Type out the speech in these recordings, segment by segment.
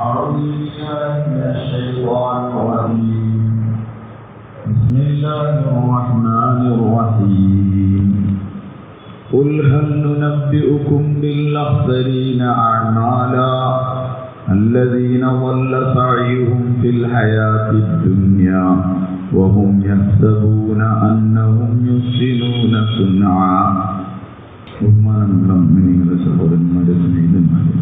أعوذ بالله من الشيطان الرجيم بسم الله الرحمن الرحيم قل هل ننبئكم بالأخسرين أعمالا الذين ضل سعيهم في الحياة الدنيا وهم يحسبون أنهم يحسنون صنعا. ബഹുമാനമുള്ള മുഅ്മിനീങ്ങളുടെ സഹോദരന്മാരെ, സ്നേഹിതന്മാരെ,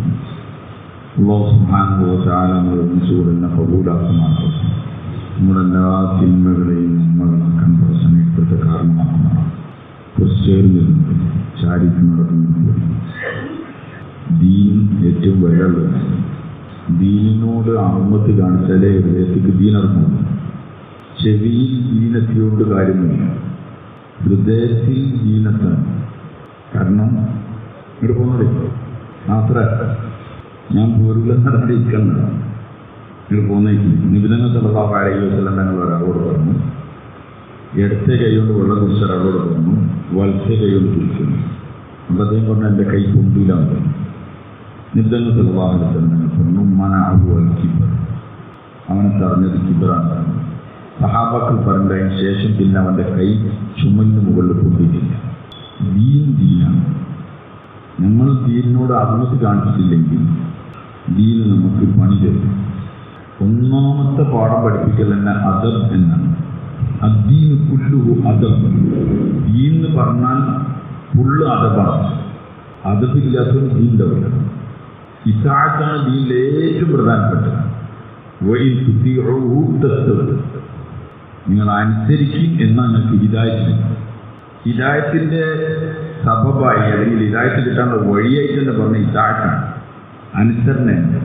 അല്ലാഹു സുബ്ഹാനഹു വ തആല നമ്മുടെ സൂറത്തിനെ കബൂലാക്കുമാറാകട്ടെ. നമ്മുടെ എല്ലാ തിന്മകളെയും നന്മകളാക്കാൻ പ്രസന്നപ്പെടുത്ത കാരണമാക്കുമാറാകട്ടെ. ക്രിസ്ത്യാനികളുണ്ട് ചാരിറ്റി നടത്തുന്നത് ദീൻ ഏറ്റവും വിലയുള്ളത്. ദീനിനോട് അഹമ്മത്ത് കാണിച്ചാലേ ഹൃദയത്തിക്ക് ദീനർമ്മം. ചെവിയിൽ ദീനത്തിയോട് കാര്യമില്ല, ഹൃദയത്തിൽ ദീനത്താണ്. കാരണം ഇവിടെ പോകുന്നത് മാത്ര ഞാൻ പോരുകളെന്ന് അറിയിക്കുന്നത് ഇവിടെ പോകുന്നേക്ക് നിബിധങ്ങൾ സല്ലല്ലാഹു അലൈഹി വസല്ലം തങ്ങൾ ഒരാളോട് പറഞ്ഞു, ഇടത്തെ കൈ കൊണ്ട് വെള്ളം കുടിച്ച ഒരാളോട് പറഞ്ഞു, വലത്തെ കൈ കൊണ്ട് കുടിക്കുന്നു. അപ്പോൾ അദ്ദേഹം പറഞ്ഞു എൻ്റെ കൈ കൊണ്ടില്ലാന്ന് പറഞ്ഞു. നിബിധങ്ങൾ സല്ലല്ലാഹു അലൈഹി വസല്ലം തങ്ങൾ പറഞ്ഞു മനഅഹു അൽ കിബ്ർ, അവനെ തടഞ്ഞത് കിബ്റാണ് പറഞ്ഞു. സഹാബാക്കൾ പറഞ്ഞതിന് ശേഷം പിന്നെ അവൻ്റെ കൈ ചുമലിന് മുകളിൽ കൊണ്ടിട്ടില്ല. ദീനാണ്. നമ്മൾ ദീനിനോട് അഭിമതി കാണിച്ചിട്ടില്ലെങ്കിൽ ദീൻ നമുക്ക് പണി തരും. ഒന്നാമത്തെ പാഠം പഠിപ്പിക്കൽ തന്നെ അദബ് എന്നാണ്. അദ്ദീന് കുല്ലുഹു അദബ്. ദീൻ എന്ന് പറഞ്ഞാൽ ഫുള്ള് അദബാണ്. അദബില്ലാത്തവൻ ദീൻ ഉണ്ടാവില്ല. ഇതാത്താണ് ദീനിൽ ഏറ്റവും പ്രധാനപ്പെട്ടത്. നിങ്ങൾ അനുസരിക്കും എന്നാൽ നിങ്ങൾക്ക് ഹിദായത്ത്. ഹിദായത്തിൻ്റെ സബബായി അല്ലെങ്കിൽ ഹിദായത്ത് കിട്ടാനുള്ള വഴിയായിട്ട് തന്നെ പറഞ്ഞ ഇതാഴത്താണ്, അനുസരണയുണ്ട്.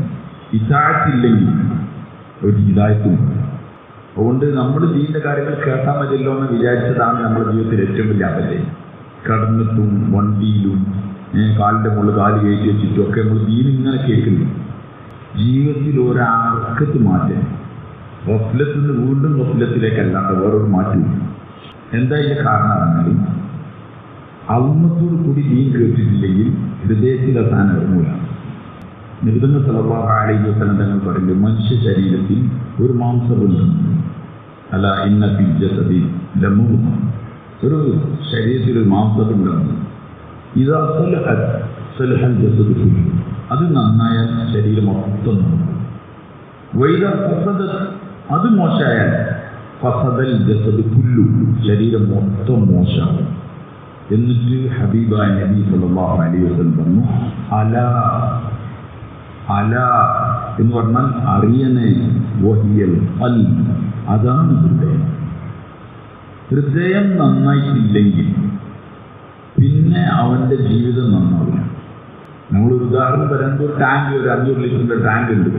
ഇതാഴത്തില്ലെങ്കിൽ ഒരു ഹിദായത്തും. അതുകൊണ്ട് നമ്മൾ ദീനിൻ്റെ കാര്യങ്ങൾ കേട്ടാൽ മതിയല്ലോ എന്ന് വിചാരിച്ചതാണ് നമ്മുടെ ജീവിതത്തിൽ ഏറ്റവും വലിയ അപകടം. കടന്നിട്ടും വണ്ടിയിലും കാലിൻ്റെ മുകളിൽ കാല് കയറ്റി വെച്ചിട്ടും ഒക്കെ നമ്മൾ ദീൻ ഇങ്ങനെ കേൾക്കുന്നു. ജീവിതത്തിൽ ഒരർക്കത്ത് മാറ്റം, ഗഫ്ലത്തിൽ നിന്ന് വീണ്ടും ഗഫ്ലത്തിലേക്കല്ലാണ്ട് വേറൊരു മാറ്റമില്ല. എന്താ ഇതിൻ്റെ കാരണം പറഞ്ഞാൽ അൽമത്തോട് കൂടി ദീൻ കേട്ടിട്ടില്ലെങ്കിൽ ഹൃദയത്തിൽ അവസാനം ഇറങ്ങൂല. നിബിധങ്ങൾ സല്ലല്ലാഹു അലൈഹി വസല്ലം തങ്ങൾ പറയുന്നത് മനുഷ്യ ശരീരത്തിൽ ഒരു മാംസബന്ധമുണ്ട്. അല്ല ഇന്ന ഫിൽ ജസദി ലമൂഹ, ഒരു ശരീരത്തിൽ ഒരു മാംസബന്ധമുണ്ട്. ഇദാ സലഹത് സലഹൽ ജസദു കുല്ലു, അത് നന്നായാൽ ശരീരം മൊത്തം നന്നാവും. വൈദാ ഫസദത്, അത് മോശമായാൽ ഫസദൽ ജസദ് കുല്ലു, ശരീരം മൊത്തം മോശമാകും. എന്നിട്ട് ഹബീബായ നബി സല്ലല്ലാഹു അലൈഹി വസല്ലം പറഞ്ഞു അലാ അലാ എന്ന് പറഞ്ഞാൽ അറിയണേ, വഹിയൽ ഖൽബ്, അതാണ് ഹൃദയം. ഹൃദയം നന്നായിട്ടില്ലെങ്കിൽ പിന്നെ അവൻ്റെ ജീവിതം നന്നാവില്ല. നമ്മളൊരു ഉദാഹരണം പറയുമ്പോൾ ഒരു ടാങ്ക്, ഒരു 500 ലിറ്ററിൻ്റെ ടാങ്ക് ഉണ്ട്.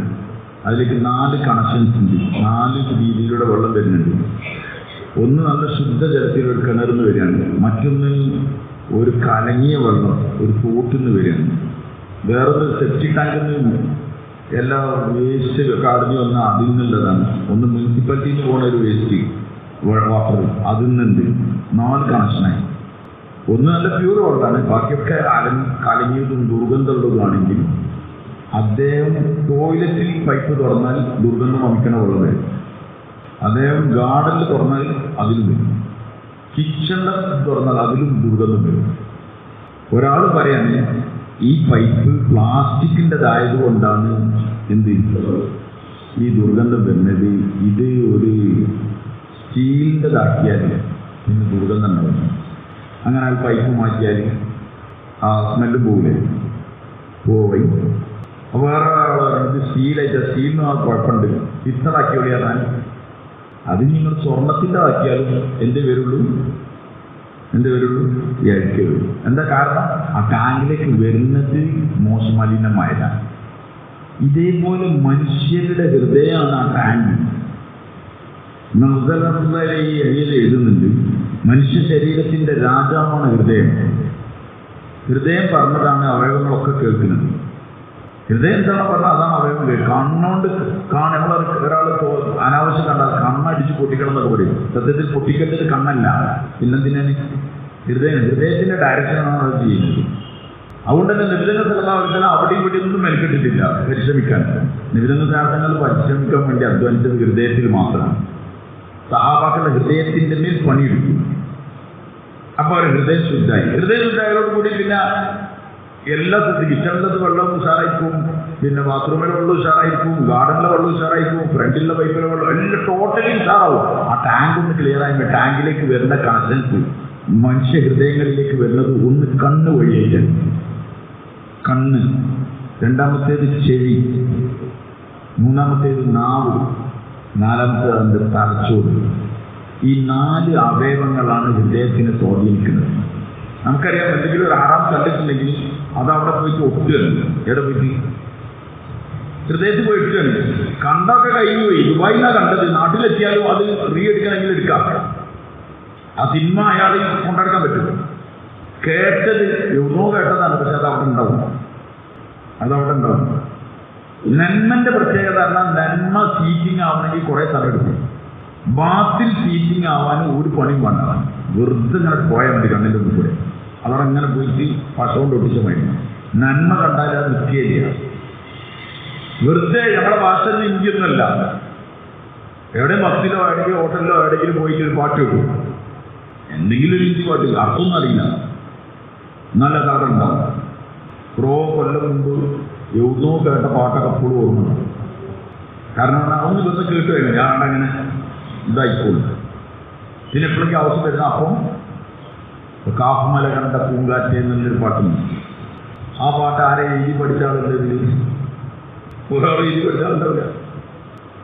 അതിലേക്ക് 4 കണക്ഷൻസ് ഉണ്ട്. 4 രീതിയിലൂടെ വെള്ളം വരുന്നുണ്ട്. ഒന്ന് നല്ല ശുദ്ധജലത്തിൽ ഒരു കിണറിൽ നിന്ന് വരികയാണ്, മറ്റൊന്ന് ഒരു കലങ്ങിയ വെള്ളം ഒരു തോട്ടിൽ നിന്ന് വരികയാണ്, വേറൊരു സെപ്റ്റിക് ടാങ്കിൽ നിന്ന് എല്ലാ വേസ്റ്റ് കടഞ്ഞു വന്നാൽ അതിൽ നിന്നുള്ളതാണ്, ഒന്ന് മുനിസിപ്പാലിറ്റിയിൽ നിന്ന് പോകുന്ന ഒരു വേസ്റ്റ് വാട്ടർ അതിൽ നിന്നുണ്ട്. 4 കണക്ഷനായി. ഒന്ന് നല്ല പ്യൂർ വെള്ളമാണ്, ബാക്കിയൊക്കെ കലങ്ങിയതും ദുർഗന്ധമുള്ളതുമാണെങ്കിൽ അദ്ദേഹം ടോയ്ലറ്റിൽ പൈപ്പ് തുറന്നാൽ ദുർഗന്ധം വമിക്കണ വെള്ളം വരും. അദ്ദേഹം ഗാർഡനിൽ തുറന്നാൽ അതിലും വരും. കിച്ചണിൽ തുറന്നാൽ അതിലും ദുർഗന്ധം വരും. ഒരാൾ പറയാണ് ഈ പൈപ്പ് പ്ലാസ്റ്റിക്കിൻ്റെതായത് കൊണ്ടാണ് എന്ത് ഈ ദുർഗന്ധം വരുന്നത്, ഇത് ഒരു സ്റ്റീലിൻ്റെതാക്കിയാൽ പിന്നെ ദുർഗന്ധം ഉണ്ടാവും. അങ്ങനെ ആ പൈപ്പ് മാറ്റിയാൽ ആ സ്മെല്ല് പോവില്ലേ, പോയി. അപ്പോൾ വേറെ ഇത് സ്റ്റീലായിട്ട് സ്റ്റീലിന് ആ കുഴപ്പമുണ്ട്, ഇത്തറാക്കി ഒളിയാൽ അത് നിങ്ങൾ സ്വർണത്തിൻ്റെ ആക്കിയാലും എന്തേ വരുള്ളൂ ഇഴക്കേ വരും. എന്താ കാരണം? ആ ടാങ്കിലേക്ക് വരുന്നത് മോശമലിനമായതാണ്. ഇതേപോലെ മനുഷ്യരുടെ ഹൃദയമാണ് ആ ടാങ്ക്. ഈ എഴുതി എഴുതുന്നുണ്ട് മനുഷ്യ ശരീരത്തിൻ്റെ രാജാവാണ് ഹൃദയം. ഹൃദയം പറഞ്ഞതാണ് അവയവങ്ങളൊക്കെ കേൾക്കുന്നത്. ഹൃദയം എന്താണ് പറഞ്ഞാൽ അതാണ് അവയവം കേൾക്കുക. കണ്ണുകൊണ്ട് നമ്മൾ ഒരാൾ അനാവശ്യം കണ്ടാൽ കണ്ണടിച്ച് പൊട്ടിക്കണം എന്നൊക്കെ പറയും. സത്യത്തിൽ പൊട്ടിക്കേണ്ടത് കണ്ണല്ല, പിന്നെന്തിനാണ്? ഹൃദയത്തിൻ്റെ ഡയറക്ഷനാണ് അത് ചെയ്യുന്നത്. അതുകൊണ്ട് തന്നെ നിബിധന സ്ഥലം അവിടെയും ഇവിടെ ഒന്നും മെനക്കെട്ടിട്ടില്ല പരിശ്രമിക്കാൻ. നിബിധന ശാസ്ത്രങ്ങൾ പരിശ്രമിക്കാൻ വേണ്ടി അധ്വാനിച്ചത് ഹൃദയത്തിൽ മാത്രമാണ്. സഹാബാക്കളുടെ ഹൃദയത്തിൻ്റെ മേൽ പണിയെടുത്തു. അപ്പോൾ അവർ ഹൃദയം ശുദ്ധായി. ഹൃദയം ശുദ്ധായതോട് കൂടി പിന്നെ എല്ലാ കിച്ചണിലത് വെള്ളം ഉഷാറായിരിക്കും, പിന്നെ ബാത്റൂമിലെ വെള്ളം ഉഷാറായിരിക്കും, ഗാർഡനിലെ വെള്ളം ഉഷാറായിരിക്കും, ഫ്രണ്ടിലെ പൈപ്പിലെ വെള്ളം എല്ലാം ടോട്ടലി ഉഷാറാവും. ആ ടാങ്ക് ഒന്ന് ക്ലിയർ ആയി ടാങ്കിലേക്ക് വരുന്ന കണക്ഷൻസ് മനുഷ്യ ഹൃദയങ്ങളിലേക്ക് വരുന്നത് ഒന്ന് കണ്ണ് വഴിയായിട്ട്, കണ്ണ്, രണ്ടാമത്തേത് ചെവി, മൂന്നാമത്തേത് നാവ്, നാലാമത്തേത് അതിൻ്റെ തലച്ചോറ്. ഈ 4 അവയവങ്ങളാണ് ഹൃദയത്തിനെ സ്വാധീനിക്കുന്നത്. നമുക്കറിയാം, എന്തെങ്കിലും ഒരു ആറാം കണ്ടിട്ടുണ്ടെങ്കിൽ അതവിടെ പോയിട്ട് ഒട്ടുകയാണ്. എവിടെ പോയിട്ട്? ഹൃദയത്തിൽ പോയി ഇട്ടുകയാണ്. കണ്ടൊക്കെ കഴിഞ്ഞു പോയി. ദുബായിലാണ് കണ്ടത്, നാട്ടിലെത്തിയാലും അത് റീ എടുക്കണമെങ്കിൽ എടുക്കാം. ആ സിനിമ അയാൾ കൊണ്ടെടുക്കാൻ പറ്റും. കേട്ടത് എവിടോ കേട്ടതാണ്, പക്ഷെ അതവിടെ ഉണ്ടാവും. നന്മന്റെ പ്രത്യേകത പറഞ്ഞാൽ നന്മ സീറ്റിംഗ് ആവണമെങ്കിൽ കുറെ സമയം എടുക്കും. ബാത്തിൽ സീറ്റിംഗ് ആവാനും ഒരു പണിയും വേണ്ടതാണ്. വെറുതെ ഇങ്ങനെ പോയാൽ മതി കണ്ണിൻ്റെ ഒന്നും കൂടെ. അതവിടെ ഇങ്ങനെ പോയിട്ട് പശ കൊണ്ട് ഒട്ടിച്ച മതി. നന്മ കണ്ടാൽ അത് നിൽക്കുകയില്ല. വെറുതെ നമ്മുടെ ഭാഷയിൽ ഇഞ്ചിയൊന്നുമല്ല. എവിടെ ബസ്സിലോ എവിടെയെങ്കിലും ഹോട്ടലിലോ എവിടെയെങ്കിലും പോയിട്ട് ഒരു പാട്ട് വെക്കും. എന്തെങ്കിലും ഒരു ഹിന്ദി പാട്ട്, അർത്ഥമൊന്നും അറിയില്ല, നല്ല കഥ ഉണ്ടാവും. കുറേ കൊല്ലം മുമ്പ് എവിടുന്നോ കേട്ട പാട്ടൊക്കെ എപ്പോഴും ഓർമ്മ. കാരണം ഒന്ന് വെറുതെ കേട്ട് കഴിഞ്ഞു ഞാൻ അങ്ങനെ ഇതായിക്കോളും. പിന്നെ എപ്പോഴേക്കും ആവശ്യം വരുന്ന അപ്പം കാഫ്മല കണ്ട പൂങ്കാറ്റ് എന്നുള്ളൊരു പാട്ടുണ്ട്. ആ പാട്ട് ആരെ എഴുതി പഠിച്ചാളുള്ളത്? ഒരാൾ എഴുതി പഠിച്ചാളുണ്ടാവില്ല.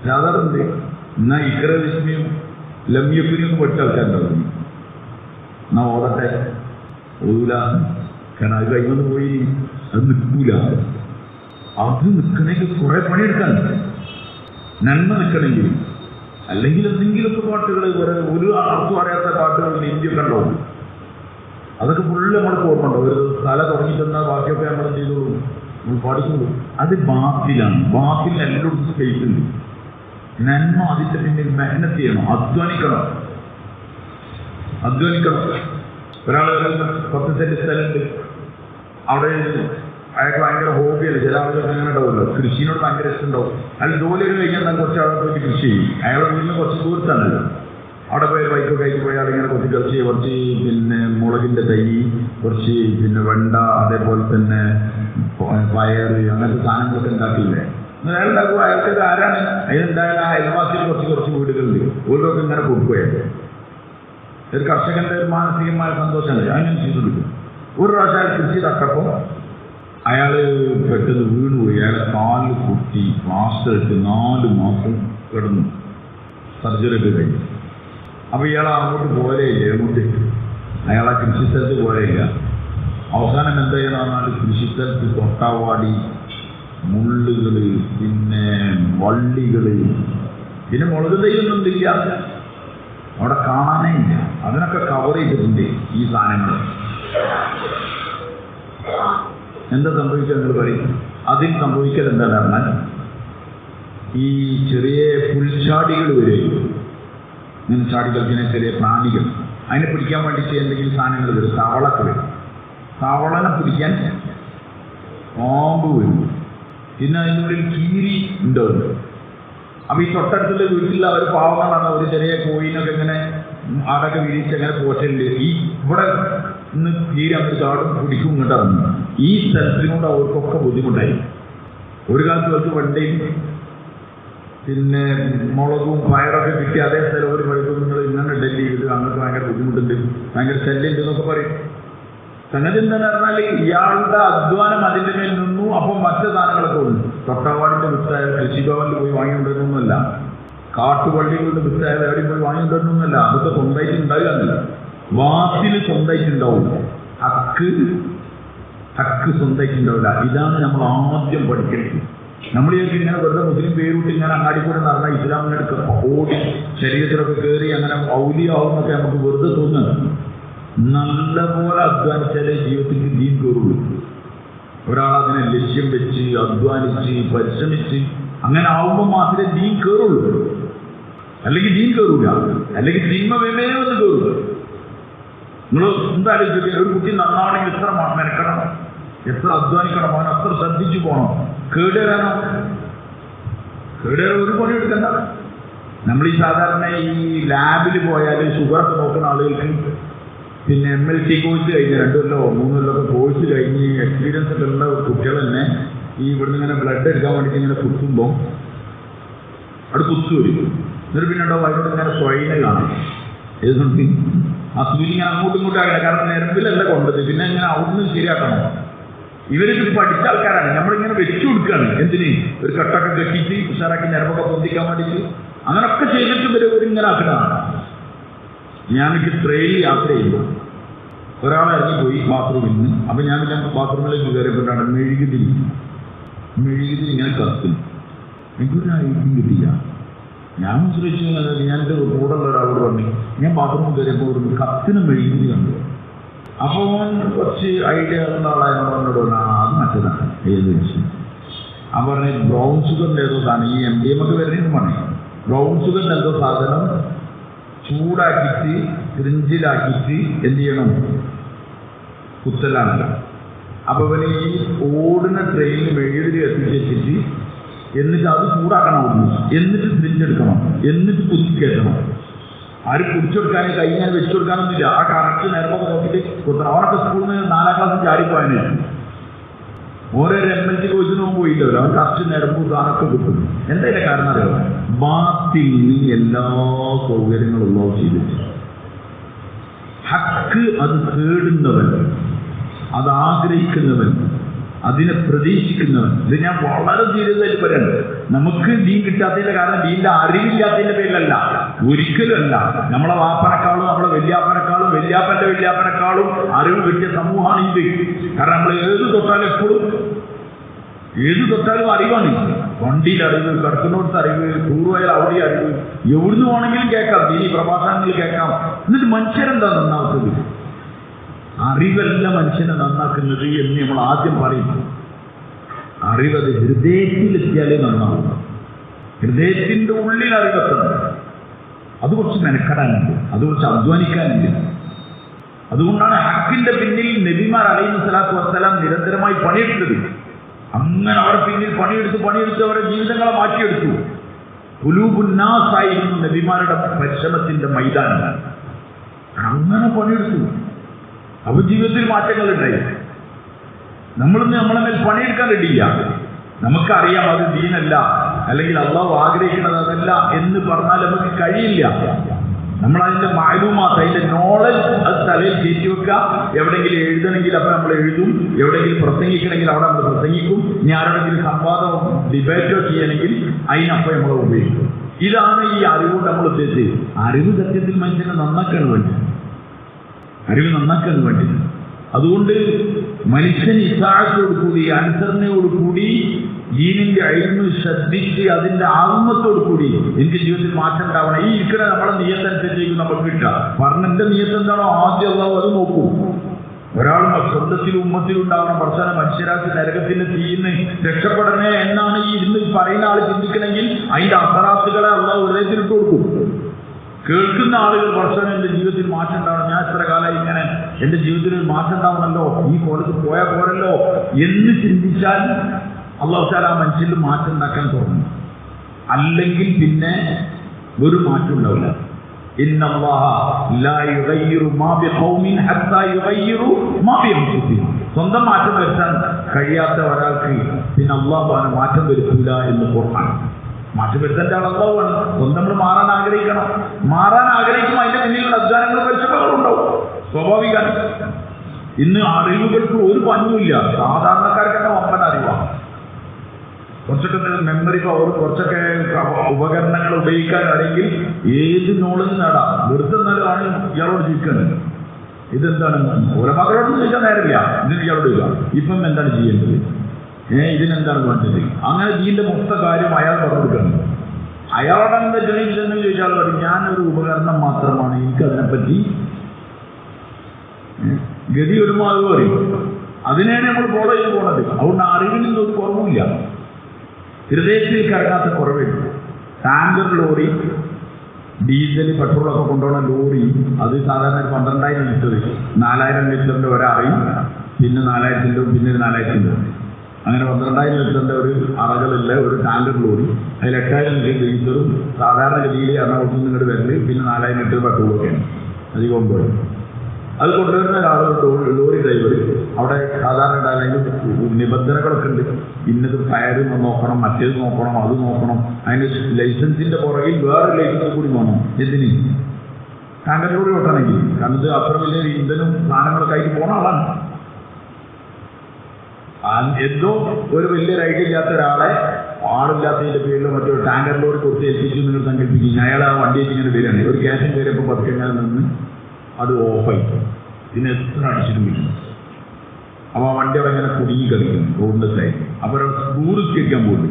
സാധാരണ എന്നാൽ ഇക്കര വിസ്മയും ലമ്യപ്പിനെയൊന്നും പഠിച്ച ആൾക്കാരുണ്ടാവും. എന്നാ ഓടട്ടെ, ഓടൂല. കാരണം അത് കഴിഞ്ഞൊന്ന് പോയി അത് നിൽക്കൂല. അത് നിൽക്കണമെങ്കിൽ കുറെ പണിയെടുക്കാൻ, നന്മ നിൽക്കണമെങ്കിൽ. അല്ലെങ്കിൽ എന്തെങ്കിലുമൊക്കെ പാട്ടുകൾ വേറെ ഒരു അർത്ഥം അറിയാത്ത പാട്ടുകൾ ഇന്ത്യയൊക്കെ ഉണ്ടാവും. അതൊക്കെ ഫുള്ള് നമ്മൾക്ക് ഓർമ്മ ഉണ്ടാവും. ഒരു തല തുടങ്ങിയിട്ടെന്നാൽ ബാക്കിയൊക്കെ നമ്മൾ ചെയ്തോളൂ, നമ്മൾ പാടിക്കോളൂ. അത് ബാത്തിലാണ്. ബാത്തിൽ എല്ലായിടത്തും സ്പേസ് ഉണ്ട്. നന്മ അതിൻ്റെ പിന്നിൽ മെഹനത്ത് ചെയ്യണം, അധ്വാനിക്കണം. ഒരാൾ 10 സെന്റ് സ്ഥലമുണ്ട്, അവിടെ അയാൾക്ക് ഭയങ്കര ഹോബിയല്ല. ചില ആളുകൾക്ക് അങ്ങനെ ഉണ്ടാവുമല്ലോ, കൃഷിനോട് ഭയങ്കര ഇഷ്ടം ഉണ്ടാവും. അല്ല ജോലിയൊക്കെ കഴിഞ്ഞാൽ കുറച്ച് ആളെ പോയിട്ട് കൃഷി ചെയ്യും. അയാളുടെ വീട്ടിൽ നിന്ന് കുറച്ച് ദൂരത്താണല്ലോ. അവിടെ പോയി ബൈക്കൊക്കെ ആയിട്ട് പോയാൽ ഇങ്ങനെ കുറച്ച് കൃഷി, കുറച്ച് പിന്നെ മുളകിൻ്റെ തൈ, കുറച്ച് പിന്നെ വെണ്ട, അതേപോലെ തന്നെ പയറ്, അങ്ങനത്തെ സാധനങ്ങളൊക്കെ ഉണ്ടാക്കിയില്ലേ. അയാൾ ഉണ്ടാക്കും. അയാൾക്ക് ആരാണ് അതിനുണ്ടായാലും ആ അയൽവാസിയിൽ കുറച്ച് വീടുകളുണ്ട്. ഓരോക്കെ ഇങ്ങനെ കൊടുക്കുകയാണ്. ഒരു കർഷകന്റെ ഒരു മാനസികമായ സന്തോഷമല്ലേ, അങ്ങനെ ചെയ്തു കൊടുക്കും. ഒരു പ്രാവശ്യം അയാൾ കൃഷി തട്ടപ്പോൾ അയാൾ പെട്ടെന്ന് വീണുപോയി. അയാളെ കാലിൽ കുത്തി പ്ലാസ്റ്റർ ഇട്ട് 4 മാസം കിടന്നു, സർജറി ഒക്കെ കഴിഞ്ഞു. അപ്പോൾ ഇയാൾ അങ്ങോട്ട് പോലെയില്ല, എങ്ങോട്ട് അയാൾ ആ കൃഷിസ്ഥലത്ത് പോലെയില്ല. അവസാനം എന്താ ചെയ്യണമെന്ന് പറഞ്ഞാൽ കൃഷിസ്ഥലത്ത് തൊട്ടാവാടി, മുള്ളുകൾ, പിന്നെ വള്ളികൾ, പിന്നെ മുളക് തൈയൊന്നും ഇല്ല, അവിടെ കാണാനേ ഇല്ല. അതിനൊക്കെ കവർ ചെയ്തിട്ടുണ്ട് ഈ സാധനങ്ങൾ. എന്താ സംഭവിക്കുക നിങ്ങൾ പറയും? അതിൽ സംഭവിക്കൽ എന്താണെന്ന് പറഞ്ഞാൽ ഈ ചെറിയ പുൽച്ചാടികൾ വരെ, ഇങ്ങനെ ചാടികൾക്കിനെ ചെറിയ പ്രാണികൾ, അതിനെ പിടിക്കാൻ വേണ്ടിയിട്ട് എന്തെങ്കിലും സാധനങ്ങൾ വരും. തവളൊക്കെ വരും. തവളനെ പിടിക്കാൻ പാമ്പ് വരും. പിന്നെ അതിനുള്ളിൽ കീരി ഉണ്ടാവും. അപ്പോൾ ഈ തൊട്ടടുത്തുള്ള വീട്ടിലുള്ള അവർ പാവങ്ങളാണ്. ഒരു ചെറിയ കോയിനൊക്കെ ഇങ്ങനെ ആടൊക്കെ വിരിച്ച് അങ്ങനെ പോറ്റലുണ്ട്. ഈ ഇവിടെ ഇന്ന് കീരി അങ്ങോട്ട് ചാടും, പിടിക്കും, ഇങ്ങോട്ട് ഇറങ്ങും. ഈ സ്ഥലത്തിനോട് അവർക്കൊക്കെ ബുദ്ധിമുട്ടായി. ഒരു കാലത്ത് അവർക്ക് വെണ്ടയും പിന്നെ മുളകും പയറൊക്കെ കിട്ടി അതേ സ്ഥലം ഒരു പഴുക്കും, നിങ്ങൾ ഇങ്ങനെ ഡൽഹി ചെയ്ത് അങ്ങോട്ട് ഭയങ്കര ബുദ്ധിമുട്ടുണ്ട്, ഭയങ്കര ശല്യമുണ്ട് എന്നൊക്കെ പറയും. സംഗതി എന്താണെന്ന് പറഞ്ഞാൽ ഇയാളുടെ അധ്വാനം അതിൻ്റെ മേൽ നിന്നു. അപ്പം മറ്റു സാധനങ്ങളൊക്കെ ഉണ്ട്. തൊട്ടാവാടിൻ്റെ വിത്തായാൽ കൃഷിഭവനിൽ പോയി വാങ്ങിക്കൊണ്ടിരുന്നൊന്നുമല്ല, കാട്ടുപള്ളികളുടെ വിത്തായാൽ എവിടെയും പോയി വാങ്ങിക്കൊണ്ടിരുന്നൊന്നുമല്ല. അതൊക്കെ സ്വന്തമായിട്ട് ഉണ്ടാകുകയാണ്. വാത്തിൽ സ്വന്തമായിട്ടുണ്ടാവില്ല, ഹക്ക് സ്വന്തമായിട്ടുണ്ടാവില്ല. ഇതാണ് നമ്മൾ ആദ്യം പഠിക്കേണ്ടത്. നമ്മൾ ഇങ്ങനെ വെറുതെ മുസ്ലിം പേരുവിട്ട് ഇങ്ങനെ അങ്ങാടിക്കൂടെ നടന്നാൽ ഇസ്ലാമിനെടുക്കുക ഓടി ശരീരത്തിലൊക്കെ കയറി അങ്ങനെ ഔലിയാവുന്നൊക്കെ നമുക്ക് വെറുതെ തോന്നുന്നത്. നല്ലപോലെ അധ്വാനിച്ചാലേ ജീവിതത്തിൽ ദീൻ കയറുള്ളൂ. ഒരാൾ അതിനെ ലക്ഷ്യം വെച്ച് അധ്വാനിച്ച് പരിശ്രമിച്ച് അങ്ങനെ ആവുമ്പോൾ മാത്രമേ ദീൻ കയറുള്ളൂ. അല്ലെങ്കിൽ ദീൻ കയറൂല, അല്ലെങ്കിൽ തിന്മ വേമേ ഒന്ന് കയറുക. നിങ്ങൾ എന്തായാലും ഒരു കുട്ടി നന്നാവണമെങ്കിൽ ഇത്ര മെനക്കണം, എത്ര അധ്വാനിക്കണം, അവൻ അത്ര ശ്രദ്ധിച്ചു പോകണം. കേടുവരാനോ? കേടുവരാൻ ഒരു പണി എടുക്കണ്ട. നമ്മൾ ഈ സാധാരണ ഈ ലാബിൽ പോയാൽ ഷുഗറൊക്കെ നോക്കുന്ന ആളുകൾക്ക് പിന്നെ MLT കോഴ്സ് കഴിഞ്ഞ് 2 കൊല്ലോ 3 കൊല്ലമൊക്കെ കോഴ്സ് കഴിഞ്ഞ് എക്സ്പീരിയൻസ് ഒക്കെ ഉള്ള കുട്ടികൾ തന്നെ ഈ ഇവിടുന്ന് ഇങ്ങനെ ബ്ലഡ് എടുക്കാൻ വേണ്ടിയിട്ട് ഇങ്ങനെ കുത്തുമ്പോൾ അവിടെ കുത്തു വരും. എന്നിട്ട് പിന്നെ ഉണ്ടാവും അതിനോട് ഇങ്ങനെ സ്വൈനെ കാണും. ഏതുകൊണ്ട് ആ സൂര്യ ഇങ്ങനെ അങ്ങോട്ടും ഇങ്ങോട്ടും ആകണം. കാരണം നിരമ്പിലല്ല കൊണ്ടത്, പിന്നെ ഇങ്ങനെ അവിടുന്ന് ശരിയാക്കണം. ഇവരിത് പഠിച്ച ആൾക്കാരാണ്. നമ്മളിങ്ങനെ വെച്ചു കൊടുക്കുകയാണ്. എന്തിന്? ഒരു കട്ടൊക്കെ കെട്ടിച്ച് ഉഷാറാക്കി ഞരമ്പൊക്കെ പൊന്തിക്കാൻ വേണ്ടിയിട്ട് അങ്ങനൊക്കെ ചെയ്തിട്ട് ഇവരിങ്ങനെ ആക്കുന്നതാണ്. ഞാനൊക്കെ ട്രെയിനിൽ യാത്ര ചെയ്യുമ്പോൾ ഒരാൾ ഇറങ്ങിപ്പോയി ബാത്റൂമിൽ നിന്ന്. അപ്പം ഞാൻ പിന്നെ ബാത്റൂമിലേക്ക് കയറിയപ്പോഴാണ് മെഴുകുതിരി ഇങ്ങനെ കത്തുന്നു. എനിക്കൊരു ഐഡിയ കിട്ടില്ല. ഞാൻ ശ്രമിച്ചു. ഞാനെൻ്റെ കൂടെ ഉള്ള ഒരാളോട് പറഞ്ഞു, ഞാൻ ബാത്റൂമിൽ കയറിയപ്പോൾ ഒരു കത്തിന് മെഴുകുതിരി കണ്ടു. അപ്പോൾ കുറച്ച് ഐഡിയ ഉള്ള ആളായതുകൊണ്ട് പറഞ്ഞോട് പറഞ്ഞു, അത് മറ്റേതാണ്. ഏത് വിഷയം? ആ പറഞ്ഞ ബ്രൗൺ ഷുഗറിൻ്റെ ഏതോ സാധനം, ഈ MDMA ഒക്കെ വരുന്നതെന്ന് പറഞ്ഞു. ബ്രൗൺ ഷുഗറിൻ്റെ എന്തോ സാധനം ചൂടാക്കിയിട്ട് ഫ്രിഞ്ചിലാക്കിയിട്ട് എന്ത് ചെയ്യണം? കുത്തലാണ്. അപ്പോൾ പിന്നെ ഈ ഓടുന്ന ട്രെയിനിൽ മെഴുകുതിരി എത്തിച്ച് വെച്ചിട്ട് എന്നിട്ട് അത് ചൂടാക്കണം, എന്നിട്ട് ഫ്രിഞ്ചെടുക്കണം, എന്നിട്ട് കുത്തിക്കയറ്റണം. ആരും കുടിച്ചെടുക്കാൻ കഴിഞ്ഞാൽ വെച്ചു കൊടുക്കാനൊന്നുമില്ല. ആ കറക്റ്റ് നേരമൊക്കെ നോക്കിയിട്ട് കുത്തണം. അവനൊക്കെ സ്കൂളിൽ നിന്ന് 4ാം ക്ലാസ്സിൽ ചാടിപ്പോയാൽ ഓരോ MLT കോഴ്സിനും പോയില്ലല്ലോ. അവൻ കറക്റ്റ് നേരമ്പും സാധനമൊക്കെ കിട്ടും. എന്തായാലും കാരണം അറിയാം, ബാത്തിൽ നീ എല്ലാ സൗകര്യങ്ങളും ഉള്ളവ ചെയ്തിട്ട് ഹക്ക് അത് തേടുന്നവൻ, അത് ആഗ്രഹിക്കുന്നവൻ, അതിനെ പ്രതീക്ഷിക്കുന്നവൻ. ഇത് ഞാൻ വളരെ സീരിയസായിട്ട് പറയുന്നത്. നമുക്ക് ദീൻ കിട്ടാത്തതിന്റെ കാരണം ദീന്റെ അറിവില്ലാത്തതിന്റെ പേരിലല്ല, ഒരിക്കലും അല്ല. നമ്മളെ വാപ്പനക്കാളും നമ്മളെ വല്യാപ്പനക്കാളും വല്യാപ്പന്റെ അറിവ് കിട്ടിയ സമൂഹമാണ് ഇത്. കാരണം നമ്മൾ ഏത് തൊട്ടാലും അറിവാണ്. വണ്ടിയിൽ അറിവ്, കിടക്കുന്നിടത്ത് അറിവ്, ടൂറുപോയാൽ അവിടെ അറിവ്, എവിടുന്ന് വേണമെങ്കിലും കേൾക്കാം, ദീനി പ്രഭാഷണങ്ങൾ കേൾക്കാം. എന്നിട്ട് മനുഷ്യരെന്താ നന്നാക്കുന്നത്? അറിവല്ല മനുഷ്യനെ നന്നാക്കുന്നത് എന്ന് നമ്മൾ ആദ്യം പറയും. അറിവത് ഹൃദയത്തിലെത്തിയാലേ നന്നാവും. ഹൃദയത്തിൻ്റെ ഉള്ളിൽ അറിവെത്തണം. അത് കുറച്ച് മെനക്കെടാനുണ്ട്, അത് കുറച്ച് അധ്വാനിക്കാനുണ്ട്. അതുകൊണ്ടാണ് ഹക്കിന്റെ പിന്നിൽ നബിമാർ അലൈഹിസ്സലാത്തു വസ്സലാം നിരന്തരമായി പണിയെടുത്തത്. അങ്ങനെ അവർ പിന്നിൽ പണിയെടുത്ത് അവരുടെ ജീവിതങ്ങളെ മാറ്റിയെടുത്തു. ഖുലൂബുന്നാസായിരുന്നു നബിമാരുടെ പരിശ്രമത്തിന്റെ മൈതാനം. അങ്ങനെ പണിയെടുത്തു. അപ്പോൾ ജീവിതത്തിൽ മാറ്റങ്ങളുണ്ടായി. നമ്മളൊന്നും നമ്മളെ മേൽ പണിയെടുക്കാൻ റെഡിയില്ല. നമുക്കറിയാം അത് ദീനല്ല, അല്ലെങ്കിൽ അള്ളാഹു ആഗ്രഹിക്കുന്നത് അതല്ല എന്ന് പറഞ്ഞാൽ നമുക്ക് കഴിയില്ല. നമ്മളതിൻ്റെ മാലൂമാത്ത്, അതിൻ്റെ നോളജ് അത് തലയിൽ കയറ്റി വെക്കുക. എവിടെയെങ്കിലും എഴുതണമെങ്കിൽ അപ്പം നമ്മൾ എഴുതും, എവിടെയെങ്കിലും പ്രസംഗിക്കണമെങ്കിൽ അവിടെ നമ്മൾ പ്രസംഗിക്കും. ഇനി ആരോടെങ്കിലും സംവാദമോ ഡിബേറ്റോ ചെയ്യണമെങ്കിൽ അതിനപ്പം നമ്മൾ ഉപയോഗിക്കും. ഇതാണ് ഈ അറിവുകൊണ്ട് നമ്മൾ ഉദ്ദേശിച്ചത്. അറിവ് സത്യത്തിൽ മനുഷ്യനെ നന്നാക്കാൻ വേണ്ടി, അതുകൊണ്ട് മനുഷ്യൻ ഇസാഅത്തോടുകൂടി, അനുസരണയോടുകൂടി, ദീനിന്റെ ഇൽമ് ശ്രദ്ധിച്ച് അതിന്റെ ആത്മത്തോടുകൂടി എനിക്ക് ജീവിതത്തിൽ മാറ്റം ഉണ്ടാവണം. ഈ ഇരിക്കുന്ന നമ്മളെ നിയത്തനുസരിച്ചേക്കും നമുക്ക് കിട്ടുക. പറഞ്ഞെന്റെ നിയത്ത് എന്താണോ ആദ്യം അള്ളാഹു അത് നോക്കൂ. ഒരാൾ സ്വന്തത്തിലും ഉമ്മത്തിലും ഉണ്ടാവണം. പടച്ചോനെ മനുഷ്യരാശി നരകത്തിന്റെ തീയിന്ന് രക്ഷപ്പെടണേ എന്നാണ് ഈ ഇരുന്ന് പറയുന്ന ആൾ ചിന്തിക്കണമെങ്കിൽ അതിന്റെ അസറാത്തുകളെ അള്ളാഹു ഹൃദയത്തിലിട്ട് കൊടുക്കും. കേൾക്കുന്ന ആളുകൾ പടച്ചോനെ എൻ്റെ ജീവിതത്തിൽ മാറ്റം ഉണ്ടാവണം, ഞാൻ എത്ര കാലമായി ഇങ്ങനെ എൻ്റെ ജീവിതത്തിൽ ഒരു മാറ്റം ഉണ്ടാവണമല്ലോ, ഈ കോളേജ് പോയാൽ പോരല്ലോ എന്ന് ചിന്തിച്ചാൽ അള്ളാഹു തആല ആ മനുഷ്യരിൽ മാറ്റം ഉണ്ടാക്കാൻ തുടങ്ങും. അല്ലെങ്കിൽ പിന്നെ ഒരു മാറ്റം ഉണ്ടാവില്ല. ഇന്നല്ലാഹ ലാ യുഗയ്യിറു മാ ബിഖൗമിൻ ഹത്താ യുഗയ്യിറു മാ ബിഅൻഫുസിഹിം. സ്വന്തം മാറ്റം വരുത്താൻ കഴിയാത്ത ഒരാൾക്ക് പിന്നെ അള്ളാഹു മാറ്റം വരുത്തില്ല എന്ന് ഖുർആൻ. മാറ്റം വരുത്തേണ്ട ആൾ അള്ളാഹുവാണ്. സ്വന്തം നമ്മൾ മാറാൻ ആഗ്രഹിക്കുമ്പോൾ അതിന്റെ പിന്നിലുള്ള അധ്വാനങ്ങളും പരിശ്രമങ്ങളും ഉണ്ടാവും, സ്വാഭാവികമാണ്. ഇന്ന് അറിവുകൾക്ക് ഒരു പഞ്ഞുമില്ല. സാധാരണക്കാർക്കൊക്കെ വമ്പൻ അറിവാണ്. കുറച്ചൊക്കെ മെമ്മറി പവർ, കുറച്ചൊക്കെ ഉപകരണങ്ങൾ ഉപയോഗിക്കാൻ അറിയെങ്കിൽ ഏത് നോളജ് നേടാം. വെറുതെ നല്ലതാണ് ഇയാളോട് ചോദിക്കുന്നത്. ഇതെന്താണ് ഓരോ മക്കളോടൊന്നും ചോദിക്കാൻ നേരമില്ല. ഇതിന് ഇയാളോട് ചോദിക്കാം ഇപ്പം എന്താണ് ചെയ്യേണ്ടത്, ഇതിനെന്താണ് വേണ്ടത്. അങ്ങനെ ഇതിൻ്റെ മൊത്തം കാര്യം അയാൾ പറഞ്ഞു കൊടുക്കണം. അയാളോട് എന്താ ചോദിച്ചതെന്ന് ചോദിച്ചാൽ പറയും ഞാനൊരു ഉപകരണം മാത്രമാണ്, എനിക്കതിനെപ്പറ്റി ഗതി വരുമ്പോൾ അത് പറയും. അതിനെയാണ് നമ്മൾ ഫോളോ ചെയ്ത് പോകുന്നത്. അതുകൊണ്ട് അറിവിനൊന്നും ഒരു കുറവില്ല. ഹൃദയത്തിൽ കറങ്ങാത്ത കുറവേയുള്ളൂ. ടാങ്കർ ലോറി, ഡീസൽ പെട്രോളൊക്കെ കൊണ്ടുപോകുന്ന ലോറി, അത് സാധാരണ 12,000 ലിറ്റർ, 4,000 ലിറ്ററിൻ്റെ ഒരറിയും പിന്നെ 4000 പിന്നെ ഒരു 4000 അങ്ങനെ 12,000 ലിറ്ററിൻ്റെ ഒരു അറകളുള്ള ഒരു ടാങ്കർ ലോറി, അതിൽ 8,000 ലിറ്റർ ഡീസലും സാധാരണഗതിയിൽ എറണാകുളത്ത് നിന്ന് ഇങ്ങോട്ട് വരല്, പിന്നെ 4,000 ലിറ്റർ പെട്രോളൊക്കെയാണ് അധികം പോയി. അത് കൊണ്ടുവരുന്ന ഒരാൾ ലോറി ഡ്രൈവർ അവിടെ സാധാരണ ഉണ്ടാകുന്ന നിബന്ധനകളൊക്കെ ഉണ്ട്. ഇന്നത് ടയർ നോക്കണം, മറ്റേത് നോക്കണം, അത് നോക്കണം. അതിൻ്റെ ലൈസൻസിൻ്റെ പുറകിൽ വേറെ ലൈസൻസ് കൂടി വേണം. എന്തിന്? ടാങ്കർ ലോറി ഓട്ടണമെങ്കിൽ. കാരണം ഇത് അത്ര വലിയ ഇന്ധനം സാധനങ്ങളൊക്കെ ആയിട്ട് പോണ ആളാണ്. എന്തോ ഒരു വലിയൊരു ഐഡിയ ഇല്ലാത്ത ഒരാളെ ആളില്ലാത്തതിൻ്റെ പേരിൽ മറ്റൊരു ടാങ്കർ ലോറി കൊടുത്ത് ഏൽപ്പിച്ചു നിങ്ങൾ സങ്കല്പിക്കും. അയാൾ ആ വണ്ടിയേക്ക് ഇങ്ങനെ വരികയാണ്. ഒരു ക്യാഷൻ കയറിയപ്പോൾ 10 കഴിഞ്ഞാൽ നിന്ന് അത് ഓഫായി. പിന്നെ എത്ര അടിച്ചിട്ടും വരും. അപ്പോൾ ആ വണ്ടി അവിടെ ഇങ്ങനെ കുടുങ്ങി കളിക്കുന്നു റോഡിൻ്റെ സൈഡിൽ. അപ്പോൾ ടൂറിസ്റ്റ് വെക്കാൻ പോകുന്നു.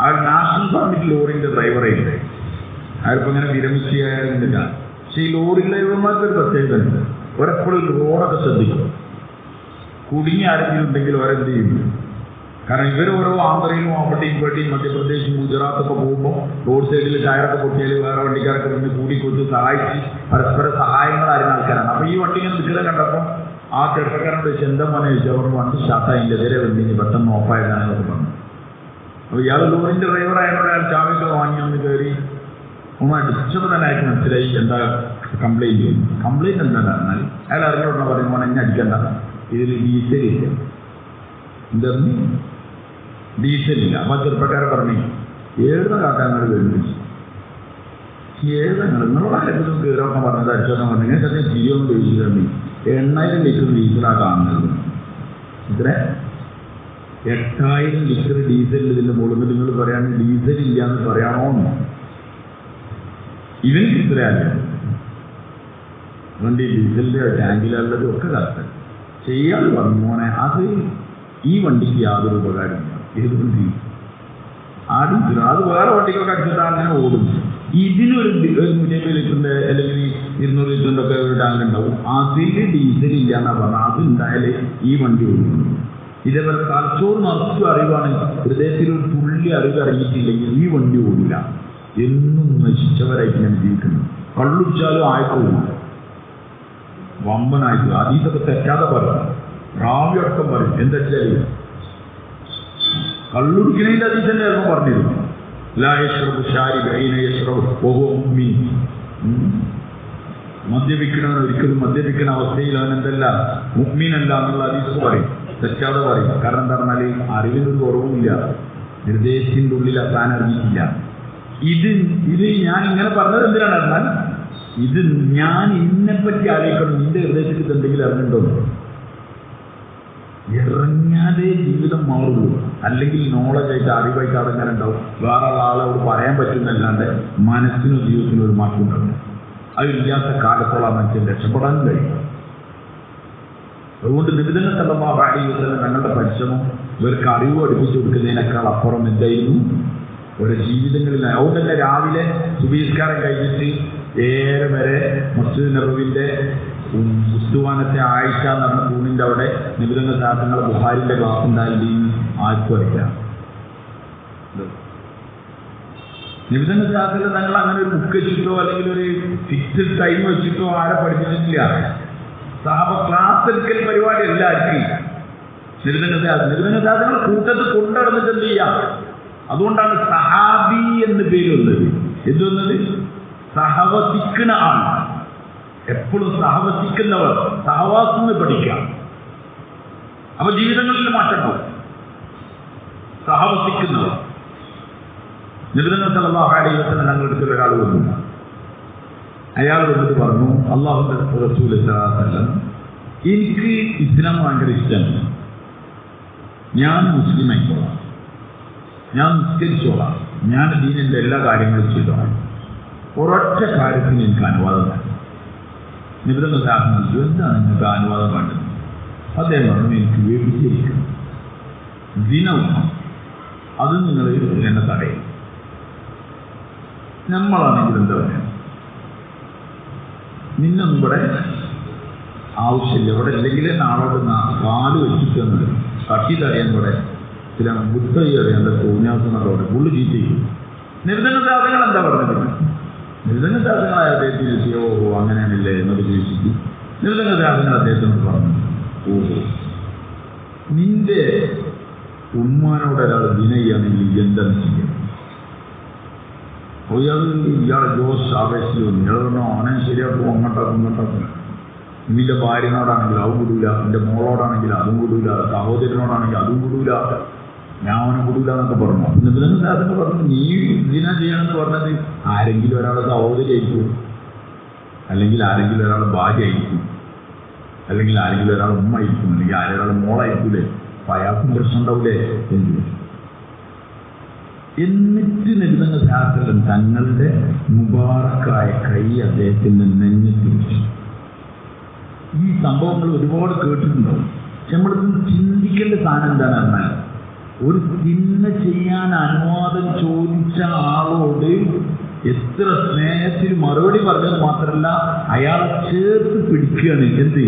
ആ നാഷണൽ പെർമിറ്റ് ലോറിൻ്റെ ഡ്രൈവറായിട്ട് അയാളിപ്പോൾ ഇങ്ങനെ വിരമിച്ചായിരുന്നില്ല. പക്ഷേ ഈ ലോറി ഡ്രൈവർമാർക്കൊരു പ്രത്യേകത ഉണ്ട്. ഒരെപ്പോഴും റോഡൊക്കെ ശ്രദ്ധിക്കും. കുടുങ്ങി ആരെങ്കിലും ഉണ്ടെങ്കിൽ അവരെന്ത് ചെയ്യും? കാരണം ഇവർ ഓരോ ആന്ധ്രയിലും അവിടെയും ഇവിടെയും മധ്യപ്രദേശും ഗുജറാത്തൊക്കെ പോകുമ്പോൾ റോഡ് സൈഡിൽ ടയറൊക്കെ പൊട്ടിയാൽ വേറെ വണ്ടിക്കാരൊക്കെ വന്ന് കൂടിക്കൊടുത്ത് സഹായിച്ച് പരസ്പര സഹായങ്ങൾ അറിയുന്ന ആൾക്കാരാണ്. അപ്പോൾ ഈ വണ്ടി ഇങ്ങനെ നിൽക്കുന്നത് കണ്ടപ്പോൾ ആ ചെറുപ്പക്കാരനോട് ചോദിച്ചു, എന്താ മോനെ ചോദിച്ചു. അവർ വണ്ടി സ്റ്റാർട്ടായി എതിരെ വന്നിട്ട് പെട്ടെന്ന് ഓഫായതാണെന്നൊക്കെ പറഞ്ഞു. അപ്പോൾ ഇയാൾ ലോറിൻ്റെ ഡ്രൈവറായതുകൊണ്ട് അയാൾ ചാവിയൊക്കെ വാങ്ങി ഒന്ന് കയറി ഒന്ന് അടിച്ചപ്പോൾ തന്നെ അയാൾക്ക് മനസ്സിലായി എന്താ കംപ്ലൈൻറ്റ് ചെയ്യുന്നു. കംപ്ലൈൻറ്റ് എന്താണെന്ന് പറഞ്ഞാൽ അയാൾ അറിഞ്ഞോടണം പറയും, മോനെ എന്നെ അടിക്കണ്ട, ഇതിൽ ഡീസലില്ല. എന്തായിരുന്നു? ഡീസലില്ല. അപ്പോൾ ചെറുപ്പക്കാരെ പറഞ്ഞു, ഏഴുന്ന കാക്കാങ്ങൾ വരുന്നു, ഏഴുതങ്ങൾ നിങ്ങളോട് ആരെങ്കിലും കയറൊക്കെ പറഞ്ഞത് അടിച്ചോക്കാൻ പറഞ്ഞു. നിങ്ങൾക്ക് അതിന് ചിരിയൊന്നും ചോദിച്ചിട്ടുണ്ട്. 8,000 ലിറ്റർ ഡീസലാണ് കാണുന്നത്. ഇത്ര 8,000 ലിറ്റർ ഡീസലിൽ ഇതിൻ്റെ മുകളിൽ നിങ്ങൾ പറയാൻ ഡീസൽ ഇല്ല എന്ന് പറയാമോ? ഇവന് ഇത്രയല്ല. അതുകൊണ്ട് ഈ ഡീസലിൻ്റെ ടാങ്കിലുള്ളതും ഒക്കെ കറക്റ്റ് ചെയ്യാൻ പറഞ്ഞു. മോനെ അത് ഈ വണ്ടിക്ക് യാതൊരു ഉപകാരമില്ല. ഏതുകൊണ്ട് ആ ഡീസൽ അത് വേറെ വണ്ടിക്കൊക്കെ അടിച്ചിട്ട് അങ്ങനെ ഓടും. ഇതിനൊരു 150 ലിറ്ററിൻ്റെ അല്ലെങ്കിൽ 200 ലിറ്ററിൻ്റെ ഒക്കെ ഒരു ടാങ്ക് ഉണ്ടാവും. അതിൽ ഡീസൽ ഇല്ല എന്നാണ് പറഞ്ഞത്. അതുണ്ടായാലേ ഈ വണ്ടി ഓടും. ഇതേപോലെ തലച്ചോറ് നിറച്ചും അറിവാണ്. ഹൃദയത്തിലൊരു തുള്ളി അറിവ് അറിയിച്ചില്ലെങ്കിൽ ഈ വണ്ടി ഓടില്ല. എന്നും നശിച്ചവരായിട്ട് ഞാൻ ജീവിക്കുന്നത്. കള്ളുടിച്ചാലും ആയിക്കോളും, വമ്പനായിട്ട് അതീതൊക്കെ തെറ്റാതെ പറയും. റാവി അടക്കം പറയും. എന്താ വെച്ചാൽ കള്ളുടിക്കണേൻ്റെ അതീതന്നെ ആയിരുന്നു പറഞ്ഞിരുന്നു. മദ്യപിക്കണവൻ ഒരിക്കലും മദ്യപിക്കുന്ന അവസ്ഥയിൽ അവൻ എന്തല്ല മുഅ്മിനല്ല എന്നുള്ള അതീതൊക്കെ പറയും. തെറ്റാതെ പറയും. കാരണം എന്താ പറഞ്ഞാൽ അറിവിനൊരു കുറവുമില്ല. ഹൃദയത്തിൻ്റെ ഉള്ളിൽ താൻ അറിഞ്ഞിട്ടില്ല. ഇത് ഞാൻ ഇങ്ങനെ പറഞ്ഞത് എന്തിനാണ് പറഞ്ഞാൽ ഇത് ഞാൻ ഇതിനെപ്പറ്റി ആലോചിക്കണം. നിന്റെ ഹൃദയത്തിൽ എന്തെങ്കിലും അറിഞ്ഞിട്ടുണ്ടോ? ഇറങ്ങാതെ ജീവിതം മാറുള്ളൂ. അല്ലെങ്കിൽ നോളജായിട്ട് അറിവായിട്ട് അവിടെ ഉണ്ടാവും. വേറെ ആളോട് പറയാൻ പറ്റുന്നല്ലാണ്ട് മനസ്സിനും ജീവിതത്തിനും ഒരു മാറ്റം ഉണ്ടാവും. അതില്ലാത്ത കാലത്തോളം മനുഷ്യൻ രക്ഷപ്പെടാൻ കഴിയും. അതുകൊണ്ട് നിബിധന സല്ലല്ലാഹു അലൈഹി വസല്ലം ഞങ്ങളുടെ പരിശ്രമം ഇവർക്ക് അറിവ് പഠിപ്പിച്ചു കൊടുക്കുന്നതിനേക്കാൾ അപ്പുറം എന്തായിരുന്നു ഒരു ജീവിതങ്ങളിൽ. അതുകൊണ്ട് തന്നെ രാവിലെ സുബഹിസ്കാരം കഴിഞ്ഞിട്ട് 7 വരെ മസ്ജിദ് നബവിൻ്റെ ഉസ്തുവാനത്തെ ആയിഷ എന്ന് പറഞ്ഞ തൂണിൻ്റെ അവിടെ നിബിധന ശാസ്ത്രങ്ങൾ ബുഖാരിൻ്റെ ക്ലാസ് ഉണ്ടായാലും ആർക്കും അറിയിക്കാം. നിബിധന ശാസ്ത്രത്തിൽ ഞങ്ങൾ അങ്ങനെ ഒരു ബുക്ക് വെച്ചിട്ടോ അല്ലെങ്കിൽ ഒരു ഫിക്സ്ഡ് ടൈം വെച്ചിട്ടോ ആരെ പഠിപ്പിച്ചിട്ടില്ല. സഹബ ക്ലാസ് എടുക്കൽ പരിപാടി എല്ലാവർക്കും നിബിധന ശാസ്ത്രങ്ങൾ കൂട്ടത്തിൽ കൊണ്ടുനടന്നിട്ട് എന്ത് ചെയ്യാം. അതുകൊണ്ടാണ് സഹാബി എന്ന് പേര് വന്നത്. എന്ത് വന്നത്? സഹവസിക്കുന്ന ആൾ. എപ്പോഴും സഹവസിക്കുന്നവർ, സഹവാസത്തിന് പഠിക്കാം. അപ്പൊ ജീവിതങ്ങളിൽ മാറ്റണ്ടാവും. സഹവസിക്കുന്നവർ. നബി സല്ലല്ലാഹു അലൈഹി വസല്ലം ഞങ്ങളുടെ അടുത്ത് ഒരാൾ വന്നു. അയാൾ വന്നിട്ട് പറഞ്ഞു, അല്ലാഹുവിന്റെ റസൂൽ സല്ലല്ലാഹു അലൈഹി വസല്ലം, എനിക്ക് ഇസ്ലാം ഭയങ്കര ഇഷ്ടമാണ്. ഞാൻ മുസ്ലിം ആയിക്കോളാം, ഞാൻ നിസ്കരിച്ചോളാം, ഞാൻ ദീനിൻ്റെ എല്ലാ കാര്യങ്ങളും ചെയ്തോളാം. ഒരൊറ്റ കാര്യത്തിന് എനിക്ക് അനുവാദം വേണം. നിബിധന സാഹചര്യം എന്താണ് നിങ്ങൾക്ക് അനുവാദം വേണ്ടത്? അദ്ദേഹം പറഞ്ഞു, എനിക്ക് വ്യഭിചരിക്കണം, ദിനവും അത് നിങ്ങൾ എന്നെ തടയും. നമ്മളാണെങ്കിൽ എന്താ പറയുക, നിന്നൊന്നും ഇവിടെ ആവശ്യമില്ല, ഇവിടെ ഇല്ലെങ്കിൽ നാളോട്ട് കാല് വെച്ചിട്ട് എന്നത് തട്ടി തടയാൻ ഇവിടെ ചില ബുദ്ധി അറിയാൻ തോന്നിയാസങ്ങളോട് പുള്ളി ചീറ്റ് ചെയ്യും. നിബിധന സാധനങ്ങൾ എന്താ പറഞ്ഞത്? നിബിധന സാധനങ്ങളായ അദ്ദേഹത്തിന് അങ്ങനെയാണില്ലേ എന്നൊക്കെ ചോദിച്ചിട്ട് നിബിധന സാധനങ്ങൾ അദ്ദേഹത്തിനോട് പറഞ്ഞു, ഓഹോ നിന്റെ ഉമ്മാനോട് ഒരാൾ വിനയാണെങ്കിൽ എന്താണ് ചെയ്യുക? ഇയാൾ ജോസ് ആവേശത്തിൽ ഇയാളോ അവനെ ശരിയാക്കും, അങ്ങോട്ടാക്കും. നിന്റെ ഭാര്യനോടാണെങ്കിൽ അതും വിടൂല, നിന്റെ മോളോടാണെങ്കിൽ അതും വിടൂല, സഹോദരനോടാണെങ്കിൽ അതും വിടൂല, ഞാൻ അവനെ വിടൂല എന്നൊക്കെ പറഞ്ഞു. നിബിധന പറഞ്ഞു, നീ ഇതിനാ ചെയ്യണമെന്ന് പറഞ്ഞത് ആരെങ്കിലും ഒരാളെ സഹോദരി ആയിരിക്കും, അല്ലെങ്കിൽ ആരെങ്കിലും ഒരാളെ ഭാര്യ ആയിരിക്കും, അല്ലെങ്കിൽ ആരെങ്കിലും ഒരാൾ ഉമ്മ ആയിരിക്കും, അല്ലെങ്കിൽ ആരൊരാൾ മോളായിരിക്കൂലേ, അപ്പൊ അയാൾക്കും പ്രശ്നം ഉണ്ടാവൂലേ എന്ന്. എന്നിട്ട് നിബിധന ശാസ്ത്രം തങ്ങളുടെ മുബാറക്കായ കൈ അദ്ദേഹത്തിന്റെ നെഞ്ഞത്ത് വെച്ചു. ഈ സംഭവങ്ങൾ ഒരുപാട് കേട്ടിട്ടുണ്ടാവും. നമ്മളിന്ന് ചിന്തിക്കേണ്ട സാധനം എന്താണെന്ന് പറഞ്ഞാൽ, ഒരു തിന്മ ചെയ്യാൻ അനുവാദം ചോദിച്ച ആളോട് എത്ര സ്നേഹത്തിൽ മറുപടി പറഞ്ഞത് മാത്രമല്ല, അയാളെ ചേർത്ത് പിടിക്കുകയാണ്. എന്ത്?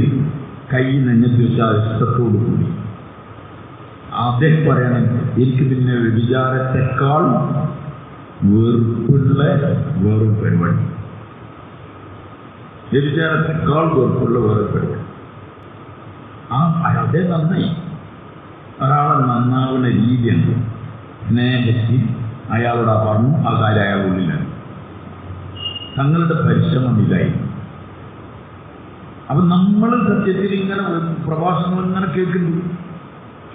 കൈ നെഞ്ഞത്ത് വെച്ചാൽ ഇഷ്ടത്തോടു കൂടി. അദ്ദേഹം പറയണം, എനിക്ക് പിന്നെ വിചാരത്തെക്കാൾ വെറുപ്പുള്ള വേറൊരു പരിപാടി, വ്യഭിചാരത്തെക്കാൾ വെറുപ്പുള്ള വേറെ പരിപാടി. അതേ നന്നായി. ഒരാളെ നന്നാവുന്ന രീതിയുണ്ട്. സ്നേഹത്തിൽ അയാളോട് പറഞ്ഞു ആ കാര്യം അയാളുടെ ഉള്ളിലാണ്. തങ്ങളുടെ പരിശ്രമം ഇല്ലായി. അപ്പൊ നമ്മൾ സത്യത്തിൽ ഇങ്ങനെ പ്രഭാഷണങ്ങൾ ഇങ്ങനെ കേൾക്കുന്നു,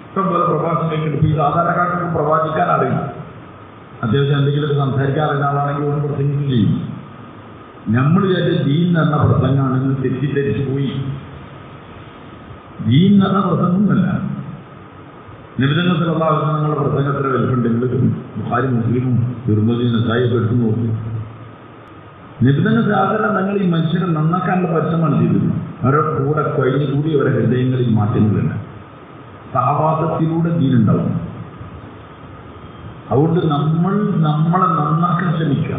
ഇഷ്ടംപോലെ പ്രഭാഷണം കേൾക്കുന്നുണ്ട്. ഈ സാധാരണക്കാർക്ക് പ്രവാചിക്കാൻ അറിയും. അത്യാവശ്യം എന്തെങ്കിലുമൊക്കെ സംസാരിക്കാൻ അറിയുന്ന ആളാണെങ്കിൽ ഓൻ പ്രസംഗിക്കും ചെയ്യും. നമ്മൾ വിചാരിച്ച ദീൻ എന്ന പ്രസംഗമാണെന്ന് തെറ്റിദ്ധരിച്ചു പോയി. ദീൻ എന്ന പ്രസംഗമൊന്നുമല്ല. നബിതങ്ങൾ സല്ലല്ലാഹു അലൈഹി വസല്ലം പ്രസംഗത്തിന് വലിപ്പുണ്ടെങ്കിൽ ബുഖാരി മുസ്ലിമും തിർമിദി നസായിയൊക്കെ എടുത്തു നോക്കും. നബിതങ്ങൾ സാധാരണ നിങ്ങൾ ഈ മനുഷ്യരെ നന്നാക്കാനുള്ള പരിശ്രമമാണ് ചെയ്തത്. അവരുടെ കൂടെ കഴിഞ്ഞുകൂടി അവരുടെ ഹൃദയങ്ങളിൽ മാറ്റങ്ങളുണ്ട്. സഹവാസത്തിലൂടെ ദീനുണ്ടാവും. അതുകൊണ്ട് നമ്മളെ നന്നാക്കാൻ ശ്രമിക്കുക.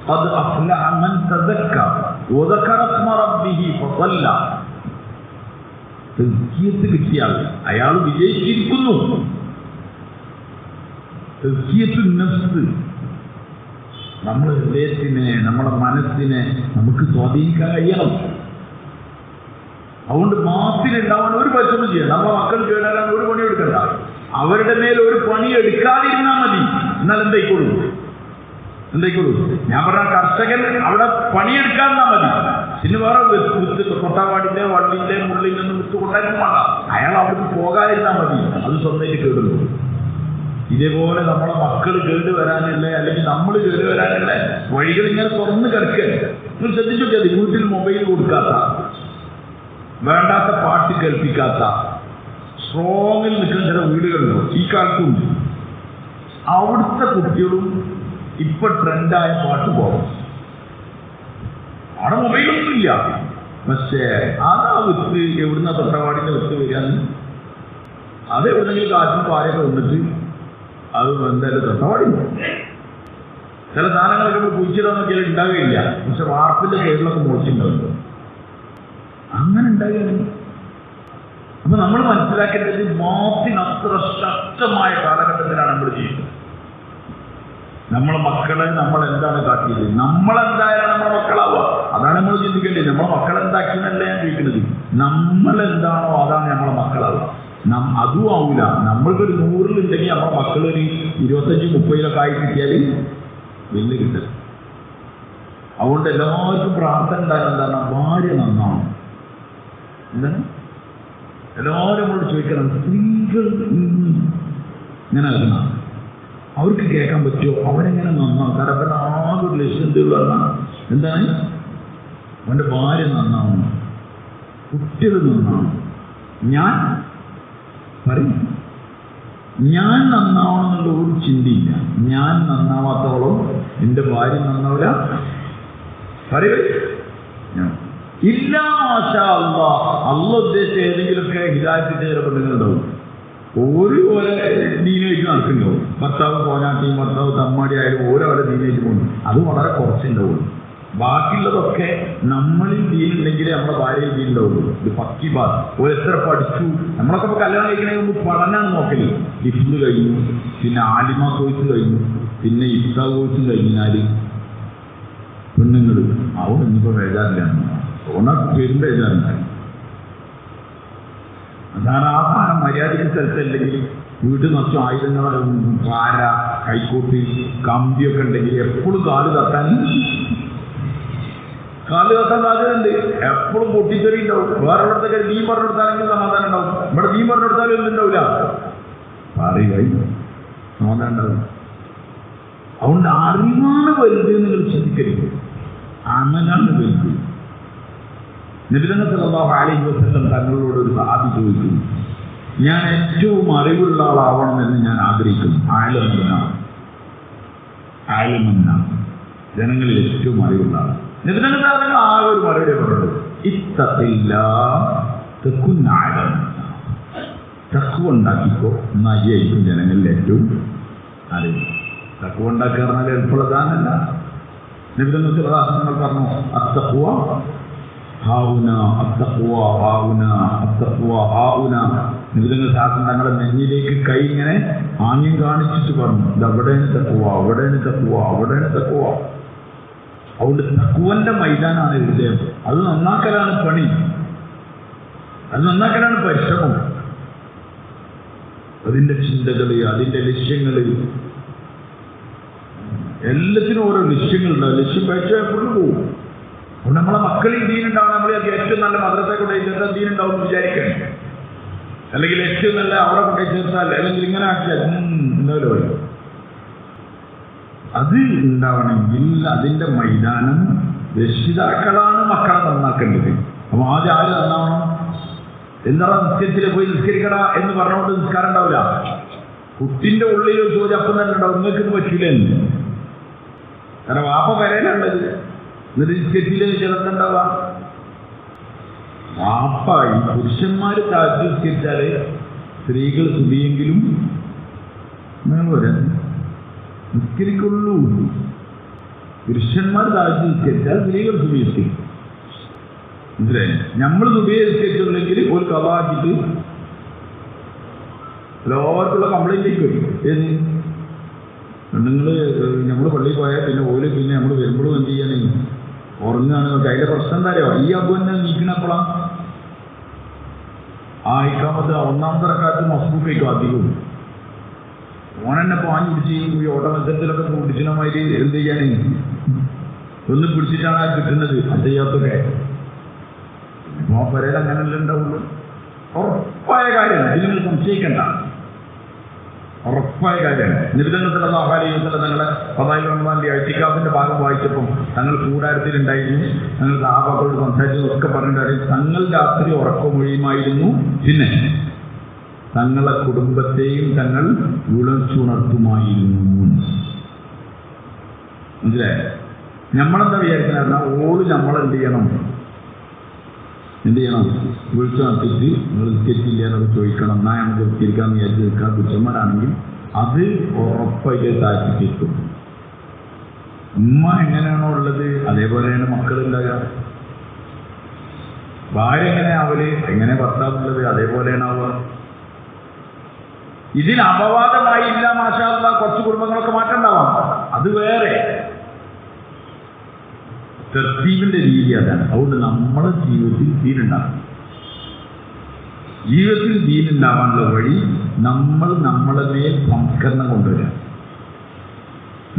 ഖദ് അഫ്ലഹ മൻ തസക്ക വദകറ ഇസ്മ റബ്ബിഹി ഫസല്ല. തസ്കിയത്ത് കിട്ടിയാൽ അയാൾ വിജയിച്ചിരിക്കുന്നു. തസ്കിയത്തു നഫ്സ്, നമ്മുടെ ഹൃദയത്തിനെ, നമ്മുടെ മനസ്സിനെ നമുക്ക് സ്വാധീനിക്കാൻ കഴിയണം. അതുകൊണ്ട് മാസത്തിലുണ്ടാവാൻ ഒരു പരിശ്രമം ചെയ്യണം. നമ്മുടെ മക്കൾ കേടാൻ ഒരു പണി എടുക്കണ്ട. അവരുടെ മേൽ ഒരു പണി എടുക്കാതിരുന്നാൽ മതി. എന്നാൽ എന്തായിക്കോളൂ. ഞാൻ പറഞ്ഞ കർഷകൻ അവിടെ പണിയെടുക്കാതിരുന്നാൽ മതി. പിന്നെ വേറെ വിത്ത് കൊട്ടാവാടിന്റെ വള്ളിന്റെ മുള്ളിൽ നിന്ന് വിത്ത് കൊണ്ടായിരുന്നു വേണ്ട. അയാൾ അവിടേക്ക് പോകാതിരുന്നാൽ മതി. അത് സ്വന്തമായിട്ട് കേടുള്ളൂ. ഇതേപോലെ നമ്മളെ മക്കൾ കേട് വരാനുള്ള, അല്ലെങ്കിൽ നമ്മൾ കേട് വരാനുള്ള വഴികൾ ഇങ്ങനെ തുറന്ന് കിടക്കുക. നിങ്ങൾ ശ്രദ്ധിച്ചോക്കിയാൽ വീട്ടിൽ മൊബൈൽ കൊടുക്കാത്ത, വേണ്ടാത്ത പാട്ട് കേൾപ്പിക്കാത്ത, സ്ട്രോങ്ങിൽ നിൽക്കുന്ന ചില വീടുകളുണ്ടോ ഈ കാലത്തും. അവിടുത്തെ കുട്ടികളും ഇപ്പൊ ട്രെൻഡായ പാട്ട് പോകും. അവിടെ മൊബൈലൊന്നുമില്ല. പക്ഷേ അതാ വിത്ത് എവിടുന്ന തൊട്ടവാടിന്റെ വിത്ത് വരികയാണ്. അത് എവിടെന്നെങ്കിലും കാറ്റും പാരൊക്കെ വന്നിട്ട് അത് എന്തായാലും തൊട്ടവാടി പോകും. ചില സാധനങ്ങളൊക്കെ നമ്മൾ കുഴിച്ചിടാൻ നോക്കിയാൽ ഉണ്ടാവുകയില്ല. പക്ഷെ വാർപ്പിന്റെ സൈഡിലൊക്കെ മുറിച്ചിട്ടുണ്ടാവുന്നു. അങ്ങനെ ഉണ്ടാകുകയാണ്. അപ്പൊ നമ്മൾ മനസ്സിലാക്കേണ്ടത് മാസത്തിന് അത്ര ശക്തമായ കാലഘട്ടത്തിലാണ് നമ്മൾ ചെയ്യുന്നത്. നമ്മളെ മക്കളെ നമ്മൾ എന്താണ് കാട്ടിയത്? നമ്മളെന്തായാലും നമ്മുടെ മക്കളാവുക. അതാണ് നമ്മൾ ചിന്തിക്കേണ്ടത്. നമ്മളെ മക്കളെന്താക്കിയെന്നല്ല ഞാൻ ചോദിക്കുന്നത്. നമ്മളെന്താണോ അതാണ് നമ്മളെ മക്കളാവുക. അതും ആവൂല. നമ്മൾക്കൊരു 100-ലുണ്ടെങ്കിൽ നമ്മുടെ മക്കളൊരു 25-30 ആയി കിട്ടിയാൽ വലിയ കിട്ടും. അതുകൊണ്ട് എല്ലാവർക്കും പ്രാർത്ഥന ഉണ്ടായാലും എന്താണ്? ഭാര്യ നന്നാവണം. എന്താണ് എല്ലാവരും നമ്മളോട് ചോദിക്കണം, സ്ത്രീകൾ ഇങ്ങനെ ആക്കണം, അവർക്ക് കേൾക്കാൻ പറ്റുമോ? അവരെങ്ങനെ നന്നാവും? കാരണം അവരുടെ ആകെ ഒരു ലക്ഷ്യം പറഞ്ഞാൽ എന്താണ്? അവൻ്റെ ഭാര്യ നന്നാവണം, കുട്ടികൾ നന്നാവണം. ഞാൻ പറയും, ഞാൻ നന്നാവണം എന്നുള്ള ഒരു ചിന്തയില്ല. ഞാൻ നന്നാവാത്തോളം എൻ്റെ ഭാര്യ നന്നാവില്ല. പറയൂ ഇല്ല. മാഷാ അല്ലാഹ്, അല്ലാഹ് ഉദ്ദേശിച്ച ഏതെങ്കിലുമൊക്കെ ഹിദായത്തിന്റെ ചിലപ്പോൾ നിങ്ങളുണ്ടാവും. ഓരോ ദീനായിട്ട് നടക്കുന്നുണ്ടാവും. ഭർത്താവ് പോനാട്ടിയും ഭർത്താവ് തമ്മാടി ആയാലും ഓരോ ദീനായിട്ട് പോകുന്നു. അത് വളരെ കുറച്ചുണ്ടാവുള്ളൂ. ബാക്കിയുള്ളതൊക്കെ നമ്മളിൽ ദീനുണ്ടെങ്കിലേ നമ്മുടെ ഭാര്യയിൽ ദീനുണ്ടാവുള്ളൂ. ഇത് പക്കി ബാ ഒരു എത്ര പഠിച്ചു. നമ്മളൊക്കെ ഇപ്പോൾ കല്യാണം കഴിക്കണമെങ്കിൽ മുമ്പ് പഠനമാണ് നോക്കല്. ഹിഫ്ള് കഴിഞ്ഞു, പിന്നെ ആലിമ കോഴ്സ് കഴിഞ്ഞു, പിന്നെ ഇഫ്താ കോഴ്സും കഴിഞ്ഞാൽ പെണ്ണുങ്ങൾ അവിടെ ഇനിയിപ്പോൾ വേജാറില്ല. ഓണ പേരും വേജാറുണ്ടായി. അതാണ് ആ സാധനം മര്യാദയ്ക്ക് സ്ഥലത്തല്ലെങ്കിൽ വീട്ടിൽ നിറച്ചും ആയുധങ്ങളും പാര കൈക്കോട്ട് കമ്പിയൊക്കെ ഉണ്ടെങ്കിൽ എപ്പോഴും കാല് തട്ടാൻ സാധ്യതയുണ്ട്. എപ്പോഴും പൊട്ടിത്തെറി ഉണ്ടാവും. വേറെ ഇവിടത്തൊക്കെ നീ പറഞ്ഞെടുത്താലെങ്കിൽ സമാധാനം ഉണ്ടാവും. ഇവിടെ നീ പറഞ്ഞെടുത്താലും എന്തുണ്ടാവില്ല, പറയുകയും സമാധാനം ഉണ്ടാവും. അതുകൊണ്ട് അറിവാണ് വലുത് നിങ്ങൾ ചിന്തിക്കരുത്, അമലാണ് വലുത്. നബി സല്ലല്ലാഹു അലൈഹി വസല്ലം തങ്ങളോട് ഒരു സഹാബി ചോദിച്ചു, ഞാൻ ഏറ്റവും അറിവുള്ള ആളാവണമെന്ന് ഞാൻ ആഗ്രഹിക്കുന്നു. ആലിമെന്നാണ് ജനങ്ങളിൽ ഏറ്റവും അറിവുള്ള ആൾ. നബി തങ്ങൾ ആകെ ഒരു മറുപടി പറയുന്നത്, തഖ്വ ഉണ്ടാക്കിക്കോ, എന്നായിരിക്കും ജനങ്ങളിൽ ഏറ്റവും അറിവ്. തഖ്വ ഉണ്ടാക്കുക പറഞ്ഞാൽ എളുപ്പമുള്ളതാണല്ല. നബി തങ്ങൾ പറഞ്ഞു, അത്തഖ്വ ഹാവുന അത്തഖ്വ ഹാവുന അത്തഖ്വ ഹാവുന. നിബിധങ്ങൾ ശാസ്ത്രം തങ്ങളുടെ നെഞ്ഞിലേക്ക് കൈ ഇങ്ങനെ ആംഗ്യം കാണിച്ചിട്ട് പറഞ്ഞു, ഇത് അവിടെയാണ് തഖ്വ, അവിടെയാണ് തഖ്വ, അവിടെയാണ് തഖ്വ. അതുകൊണ്ട് തഖ്വന്റെ മൈതാനാണ് ഹൃദയം. അത് നന്നാക്കലാണ് പണി, അത് നന്നാക്കലാണ് പരിശ്രമം. അതിന്റെ ചിന്തകള്, അതിന്റെ ലക്ഷ്യങ്ങള്, എല്ലാത്തിനും ഓരോ ലക്ഷ്യങ്ങളുണ്ടാവും. ലക്ഷ്യം പരീക്ഷപ്പെടുന്നു പോകും. അതുകൊണ്ട് നമ്മളെ മക്കളിൽ ദീനുണ്ടാവും. നമ്മൾ ഏറ്റവും നല്ല മദ്രസ കൊണ്ടുപോയി ചേർത്താൽ ദീനുണ്ടാവും എന്ന് വിചാരിക്കണം. അല്ലെങ്കിൽ ഏറ്റവും നല്ല അവിടെ കൊണ്ടുപോയി ചേർത്താൽ, അല്ലെങ്കിൽ ഇങ്ങനെ ആക്കിയാൽ എന്തായാലും വരും. അത് ഉണ്ടാവണമെങ്കിൽ അതിന്റെ മൈതാനം രക്ഷിതാക്കളാണ് മക്കളെ നന്നാക്കേണ്ടത്. അപ്പൊ ആദ്യം ആര് നന്നാവണം? എന്താണ് നിസ്കരിച്ചിൽ പോയി നിസ്കരിക്കട എന്ന് പറഞ്ഞുകൊണ്ട് നിസ്കാരം ഉണ്ടാവില്ല. കുട്ടിന്റെ ഉള്ളിൽ ഒരു ചോദ്യം അപ്പം തന്നെ ഉണ്ടാവും, നിങ്ങൾക്ക് ഇത് പറ്റൂല എന്ന്. കാരണം വാപ്പ വരേലുള്ളത് നിസ്കരിച്ചില്ലെന്ന് ചിലത്തുണ്ടാവുക. വാപ്പ ഈ പുരുഷന്മാര് താഴ്ത്തി നിസ്കരിച്ചാല് സ്ത്രീകൾ സുബിയെങ്കിലും നിസ്കരിക്കുള്ളൂ. പുരുഷന്മാർ താഴ്ത്തി നിസ്കരിച്ചാൽ സ്ത്രീകൾ സുബിയെത്തിക്കും. മനസ്സിലായി? നമ്മൾ സുബിയെത്തിച്ചിട്ടുണ്ടെങ്കിൽ ഒരു കവാക്കിട്ട് എല്ലാവർക്കുള്ള കംപ്ലൈന്റിലേക്ക് വരും. ഏത് പെണ്ണുങ്ങള് നമ്മൾ പള്ളിയിൽ പോയാൽ പിന്നെ ഓല് പിന്നെ നമ്മൾ വരുമ്പോഴും എന്ത് ചെയ്യണേ, ഉറങ്ങുകയാണ്. അതിന്റെ പ്രശ്നം എന്താ അറിയോ? ഈ അബു തന്നെ നീക്കണപ്പോഴാ ആ ഇക്കാമത്ത് ഒന്നാമത്തെ റക്കാത്ത് മസ്ബൂക്ക് കഴിക്കും അധികവും. ഓനെന്നെ പാഞ്ഞു പിടിച്ച് ഈ ഓട്ട മത്സരത്തിലൊക്കെ പിടിച്ചിനമാതിരി എന്ത് ചെയ്യാനേ ഒന്ന് പിടിച്ചിട്ടാണ് ആ കിട്ടുന്നത്. അത് ചെയ്യാത്തൊക്കെ പരേൽ അങ്ങനെയല്ല ഉണ്ടാവുള്ളൂ. ഉറപ്പായ കാര്യമാണ്, ഇത് നിങ്ങൾ സംശയിക്കണ്ട. ഉറപ്പായ കാര്യമാണ്. നബി സല്ലല്ലാഹു അലൈഹി വസല്ലം തങ്ങളെ ഫദായിൽ റമദാനിലെ ഇഅ്തികാഫിന്റെ ഭാഗം വായിച്ചപ്പം തങ്ങൾ കൂടാരത്തിലുണ്ടായിരുന്നു. തങ്ങൾ സഹാബാക്കളോട് സംസാരിച്ചതൊക്കെ പറഞ്ഞിട്ടുണ്ടായിരുന്നു. തങ്ങൾ രാത്രി ഉറക്കമൊഴിയുമായിരുന്നു. പിന്നെ തങ്ങളെ കുടുംബത്തെയും തങ്ങൾ വിളിച്ചുണർത്തുമായിരുന്നു. മനസ്സിലായോ? നമ്മളെന്താ വിചാരിക്കുന്ന ഓള് നമ്മളെന്ത് ചെയ്യണം, വിളിച്ചു നടത്തിയിട്ട് നിങ്ങൾ നിസ്കരിച്ചില്ല എന്നൊക്കെ ചോദിക്കണം. എന്നാൽ നമുക്ക് നിസ്കരിക്കാമെന്ന് വിചാരിച്ച് നിൽക്കാൻ പുരുഷന്മാരാണെങ്കിൽ അത് ഉറപ്പായിട്ട് താഴ്ത്തിക്കും. ഉമ്മ എങ്ങനെയാണോ ഉള്ളത് അതേപോലെയാണ് മക്കളുണ്ടാകുക. ഭാര്യ എങ്ങനെയാവല്, എങ്ങനെ ഭർത്താവുള്ളത് അതേപോലെയാണ് ആവുക. ഇതിന് അപവാദമായി ഇല്ല മാഷാ അല്ലാഹ് കുറച്ച് കുടുംബങ്ങളൊക്കെ മാറ്റം ഉണ്ടാവാം, അത് വേറെ. തർത്തീബിന്റെ രീതി അതാണ്. അതുകൊണ്ട് നമ്മുടെ ജീവിതത്തിൽ ദീനുണ്ടാകും. ജീവിതത്തിൽ ദീനുണ്ടാവാനുള്ള വഴി നമ്മൾ നമ്മളെ മേൽ സംസ്കരണം കൊണ്ടുവരിക.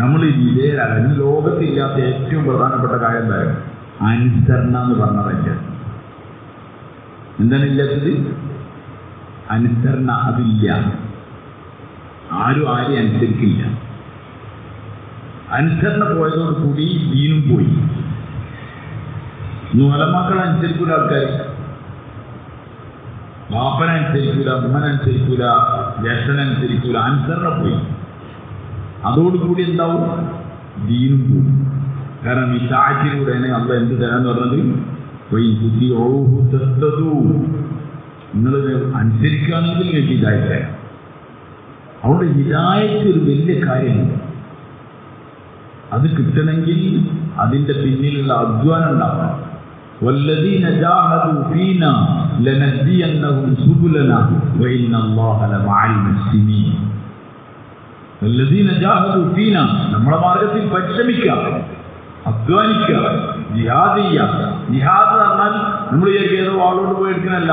നമ്മൾ വിധേയരാകുന്ന ലോകത്തില്ലാത്ത ഏറ്റവും പ്രധാനപ്പെട്ട കാര്യം എന്തായാലും അനുസരണ എന്ന് പറഞ്ഞതല്ല. എന്താണ് ഇല്ലാത്തത്? അനുസരണ. അതില്ല. ആരും ആരെയും അനുസരിക്കില്ല. അനുസരണ പോയതോടുകൂടി ദീനും പോയി. ഉലമാക്കൾ അനുസരിക്കൂല, ആൾക്കാർ ബാപ്പനനുസരിക്കൂല, ഉമ്മനനുസരിക്കൂല, ജ്യേഷ്ഠനനുസരിക്കൂല. അനുസരണ പോയി. അതോടുകൂടി എന്താവും? ദീനും പോയി. കാരണം ഈ താഴ്ചയിലൂടെയാണ് അള്ള എന്ത് തരാന്ന് പറഞ്ഞത്? നിങ്ങൾ അനുസരിക്കുകയാണെങ്കിൽ നിങ്ങൾക്ക് ഹിദായത്ത് തരാം. അവിടെ ഹിദായത്ത് ഒരു വലിയ കാര്യമാണ്. അത് കിട്ടണമെങ്കിൽ അതിന്റെ പിന്നിലുള്ള അധ്വാനം ഉണ്ടാവണം. വല്ലദീന ജാഹദൂ ഫീനാ ലനഹ്ദിയന്നഹും സുബുലനാ വഇന്ന അല്ലാഹ ലമഅൽ മുഹ്സിനീൻ. വല്ലദീന ജാഹദൂ ഫീനാ, നമ്മുടെ മാർഗത്തിൽ പരിശ്രമിക്കുക, അധ്വാനിക്കുക, ജിഹാദ് ചെയ്യുക. ജിഹാദ് പറഞ്ഞാൽ നമ്മൾ വിചാരിക്കുക ഏതോ ആളോട് പോയി എടുക്കണല്ല.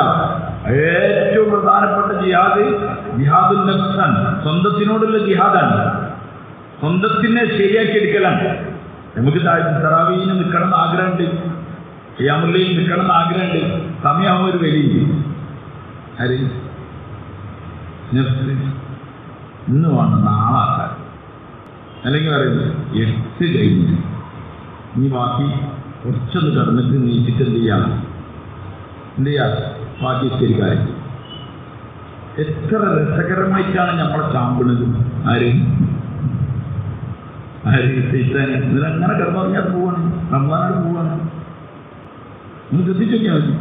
ഏറ്റവും പ്രധാനപ്പെട്ട ജിഹാദുൽ നഫ്സാണ്. സ്വന്തത്തിനോടുള്ള ജിഹാദാണ്. സ്വന്തത്തിനെ ശരിയാക്കി എടുക്കലാണ്. നമുക്ക് തറാവീഹിന് നിൽക്കണം എന്ന് ആഗ്രഹമുണ്ട്, ഖിയാമുൽ-ലൈൽ നിൽക്കണം എന്ന് ആഗ്രഹമുണ്ട്. സമയമാകുമ്പോൾ ഒരു വെളിയുണ്ട്. ആര്? നഫ്സ്. ഇന്ന് വേണം നാളാക്കാൻ. അല്ലെങ്കിൽ പറയുന്നത് 8 കഴിഞ്ഞ് ഇനി ബാക്കി കുറച്ചൊന്ന് കിടന്നിട്ട് നീച്ചിട്ട് എന്ത് ചെയ്യാം ബാക്കി ശരിക്കാരെ. എത്ര രസകരമായിട്ടാണ് നമ്മളെ ചാമ്പുന്നത്. ആര് ഇതിലങ്ങനെ കിടന്നുറങ്ങിയാൽ പോവാണ്, റമദാനായിട്ട് പോവാണ്. ഒന്ന് ശ്രദ്ധിച്ചു നോക്കിയാൽ മതി.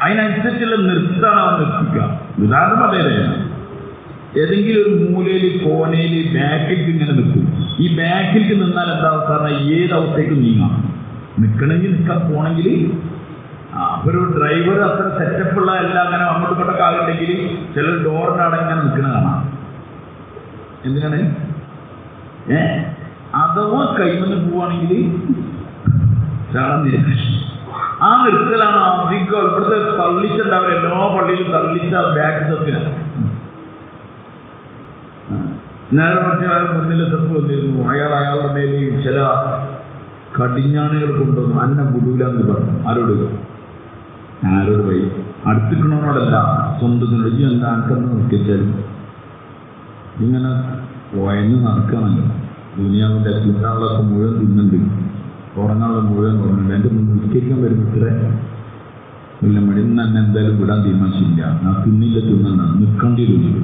അതിനനുസരിച്ചുള്ള നൃത്തമാണ് അവൻ നിർത്തിക്കുക. ഉദാഹരണം അതേതാണ്. ഏതെങ്കിലും ഒരു മൂലയിൽ കോനയിൽ ബാക്കിലേക്ക് ഇങ്ങനെ നിൽക്കും. ഈ ബാക്കിലേക്ക് നിന്നാൽ എന്താ അവസ്ഥ പറഞ്ഞാൽ ഏത് അവസ്ഥയ്ക്കും നീങ്ങാം. നിൽക്കണമെങ്കിൽ നിൽക്കാൻ പോകണമെങ്കിൽ അപ്പൊ ഒരു ഡ്രൈവർ അത്ര സെറ്റപ്പുള്ള എല്ലാം അങ്ങനെ അങ്ങോട്ട് ഇങ്ങോട്ടൊക്കെ ആകുന്നുണ്ടെങ്കിൽ ചിലർ ഡോറിൻ്റെ അവിടെ ഇങ്ങനെ നിൽക്കുന്ന കാണാം. എന്തിനാണ്? അഥവാ കൈമന്ന് പോവുകയാണെങ്കിൽ ആ നിർത്തലാണ് അധികം. ഇവിടുത്തെ തള്ളിച്ചുണ്ടാവില്ല, എല്ലാ പള്ളിയിലും തള്ളിച്ച ബാക്ക് സ്റ്റെപ്പിനാണ്. നേരെ മറ്റേ മുന്നിൽ സ്റ്റെപ്പ് വന്നിരുന്നു. അയാളുടെ മേലെ ചില കടിഞ്ഞാണുകൾ കൊണ്ടുവന്നു. അന്ന ബുഡൂലെന്ന് പറഞ്ഞു. ആരോട് പോയി അടുത്തിക്കണോടല്ല, സ്വന്തത്തിനോട് ഈ എന്താ ആൾക്കെന്ന് നോക്കിച്ചാലും ഇങ്ങനെ വയന്ന് നടക്കണമല്ലോ. ദുനിയാവിൻ്റെ തിന്നാളൊക്കെ മുഴുവൻ തിന്നുണ്ട്, ഉറങ്ങാനുള്ള മുഴുവൻ ഉറങ്ങുന്നുണ്ട്. എൻ്റെ നിസ്കരിക്കാൻ വരുമ്പോഴേ ഇല്ല മടിന്ന് തന്നെ എന്തായാലും വിടാൻ തീരുമാനിച്ചില്ല. ഞാൻ തിന്നണ്ട നിൽക്കേണ്ടി വരും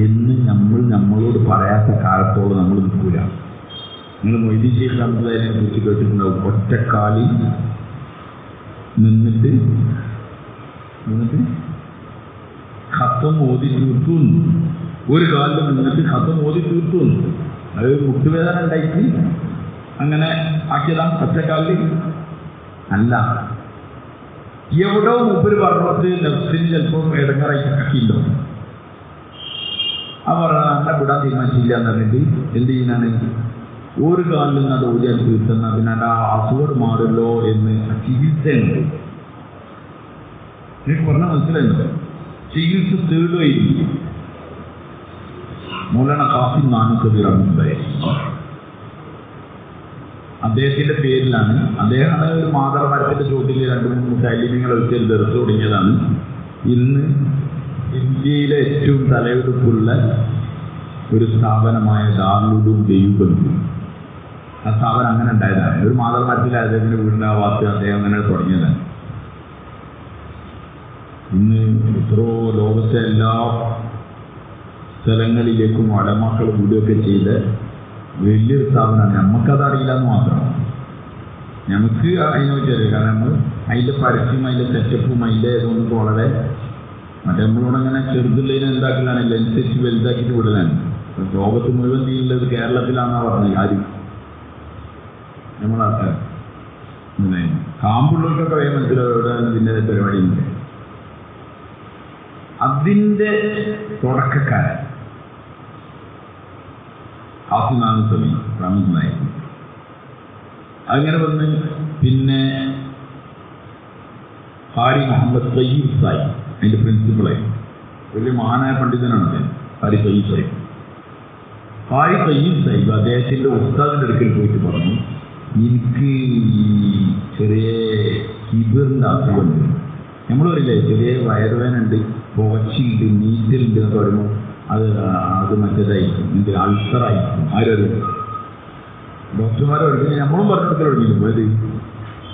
എന്ന് നമ്മളോട് പറയാത്ത കാലത്തോളം നമ്മൾ നിൽക്കൂല. നിങ്ങൾ മൊയ്തീൻ ശൈഖ് റഹ്മത്തുള്ളാഹിയെ കുറിച്ച് കേട്ടിട്ടുണ്ടാവും. ഒറ്റക്കാലിൽ നിന്നിട്ട് ഖത്തം ഓതി തീർത്തു. ഒരു കാലിൽ നിന്നിട്ട് ഖത്തം ഓതി തീർത്തു. അത് മുട്ടുവേദന ഉണ്ടായിട്ട് അങ്ങനെ ആക്കിയതാ. ഒറ്റക്കാലിൽ അല്ല, എവിടോ മുമ്പ് പറഞ്ഞത് നഫ്സിന് ചിലപ്പോൾ ഇടങ്ങറാക്കിയിട്ടുണ്ടോ. അവർ എന്നെ വിടാൻ തീരുമാനിച്ചില്ല എന്ന് പറഞ്ഞിട്ട് എന്ത് ചെയ്യാനാണ് ഒരു കാലിൽ നിന്ന് അത് ഓടിയാൽ തീർത്തുന്ന പിന്നെ ആ അസുഖം മാറില്ലോ എന്ന് ചികിത്സയുണ്ട്. എനിക്ക് പറഞ്ഞാൽ മനസ്സിലായില്ല. ചികിത്സ തേടുകയായിരിക്കും. മൗലാന ഖാസിം നാനൂഖ് റഹ്മത്തുള്ളാഹി അദ്ദേഹത്തിന്റെ പേരിലാണ്. അദ്ദേഹമാണ് ഒരു മാതൃമരത്തിന്റെ ചോട്ടിൽ 2-3 ശൈലികൾ വെച്ച് ദർസ് തുടങ്ങിയതാണ്. ഇന്ന് ഇന്ത്യയിലെ ഏറ്റവും തലയെടുപ്പുള്ള ഒരു സ്ഥാപനമായ ദാറുൽ ഉലൂം ദേവബന്ദ്, ആ സ്ഥാപനം അങ്ങനെ ഉണ്ടായതാണ്. ഒരു മാതൃമരത്തിൽ അദ്ദേഹത്തിന്റെ വീടിൻ്റെ ആ വാർത്ത അദ്ദേഹം അങ്ങനെ തുടങ്ങിയതാണ്. ഇന്ന് എത്രയോ ലോകത്തെ എല്ലാ സ്ഥലങ്ങളിലേക്കും ഉലമാക്കൾ വീടുകയൊക്കെ ചെയ്ത് വലിയൊരു സ്ഥാപനമാണ്. നമുക്കതറിയില്ല എന്ന് മാത്രം. നമുക്ക് അതിനെ പറ്റിയറിയാം. കാരണം നമ്മൾ അതിൻ്റെ പരസ്യം, അതിൻ്റെ സെറ്റപ്പും അതിൻ്റെ ഇതൊന്നും വളരെ മറ്റേ നമ്മളോടങ്ങനെ ചെറുതുള്ളതിനെ എന്താക്കലാണ് അനുസരിച്ച് വലുതാക്കിയിട്ട് വിടലാണ്. ലോകത്ത് മുഴുവൻ തീരുള്ളത് കേരളത്തിലാണെന്നാണ് പറഞ്ഞത്. ആരും നമ്മളാൾക്കാർ കാമ്പുള്ളവർക്കൊക്കെ വേഗം മനസ്സിലാവും ഇതിൻ്റെ പരിപാടിയുണ്ട്. അതിൻ്റെ തുടക്കക്കാരൻ ഹാഫിനാണ് സമീ റഹ്മത്തുള്ളാഹി. അങ്ങനെ വന്ന് പിന്നെ ഖാരി മുഹമ്മദ് തയ്യിബ് സാഹിബ് അതിൻ്റെ പ്രിൻസിപ്പളായി വലിയ മഹാനായ പണ്ഡിതനാണ് അദ്ദേഹം. ഖാരി തയ്യിബ് സാഹിബ് അദ്ദേഹത്തിൻ്റെ ഉസ്താദിൻ്റെ അടുക്കൽ പോയിട്ട് പറഞ്ഞു, എനിക്ക് ചെറിയ കിബറിൻ്റെ അസുഖമുണ്ട്. നമ്മൾ പറയില്ലേ ചെറിയ വയറുവേന ഉണ്ട്, പോച്ചിണ്ട്, നീറ്റലുണ്ട് എന്നൊക്കെ പറയുമ്പോൾ അത് മറ്റേതായിരിക്കും, ഇതിൻ്റെ അൾസറായിരിക്കും. ആരും ഡോക്ടർമാരെ പഠിക്കുന്നത് നമ്മളും പറഞ്ഞു കൊടുക്കൽ തുടങ്ങിയിരുന്നു.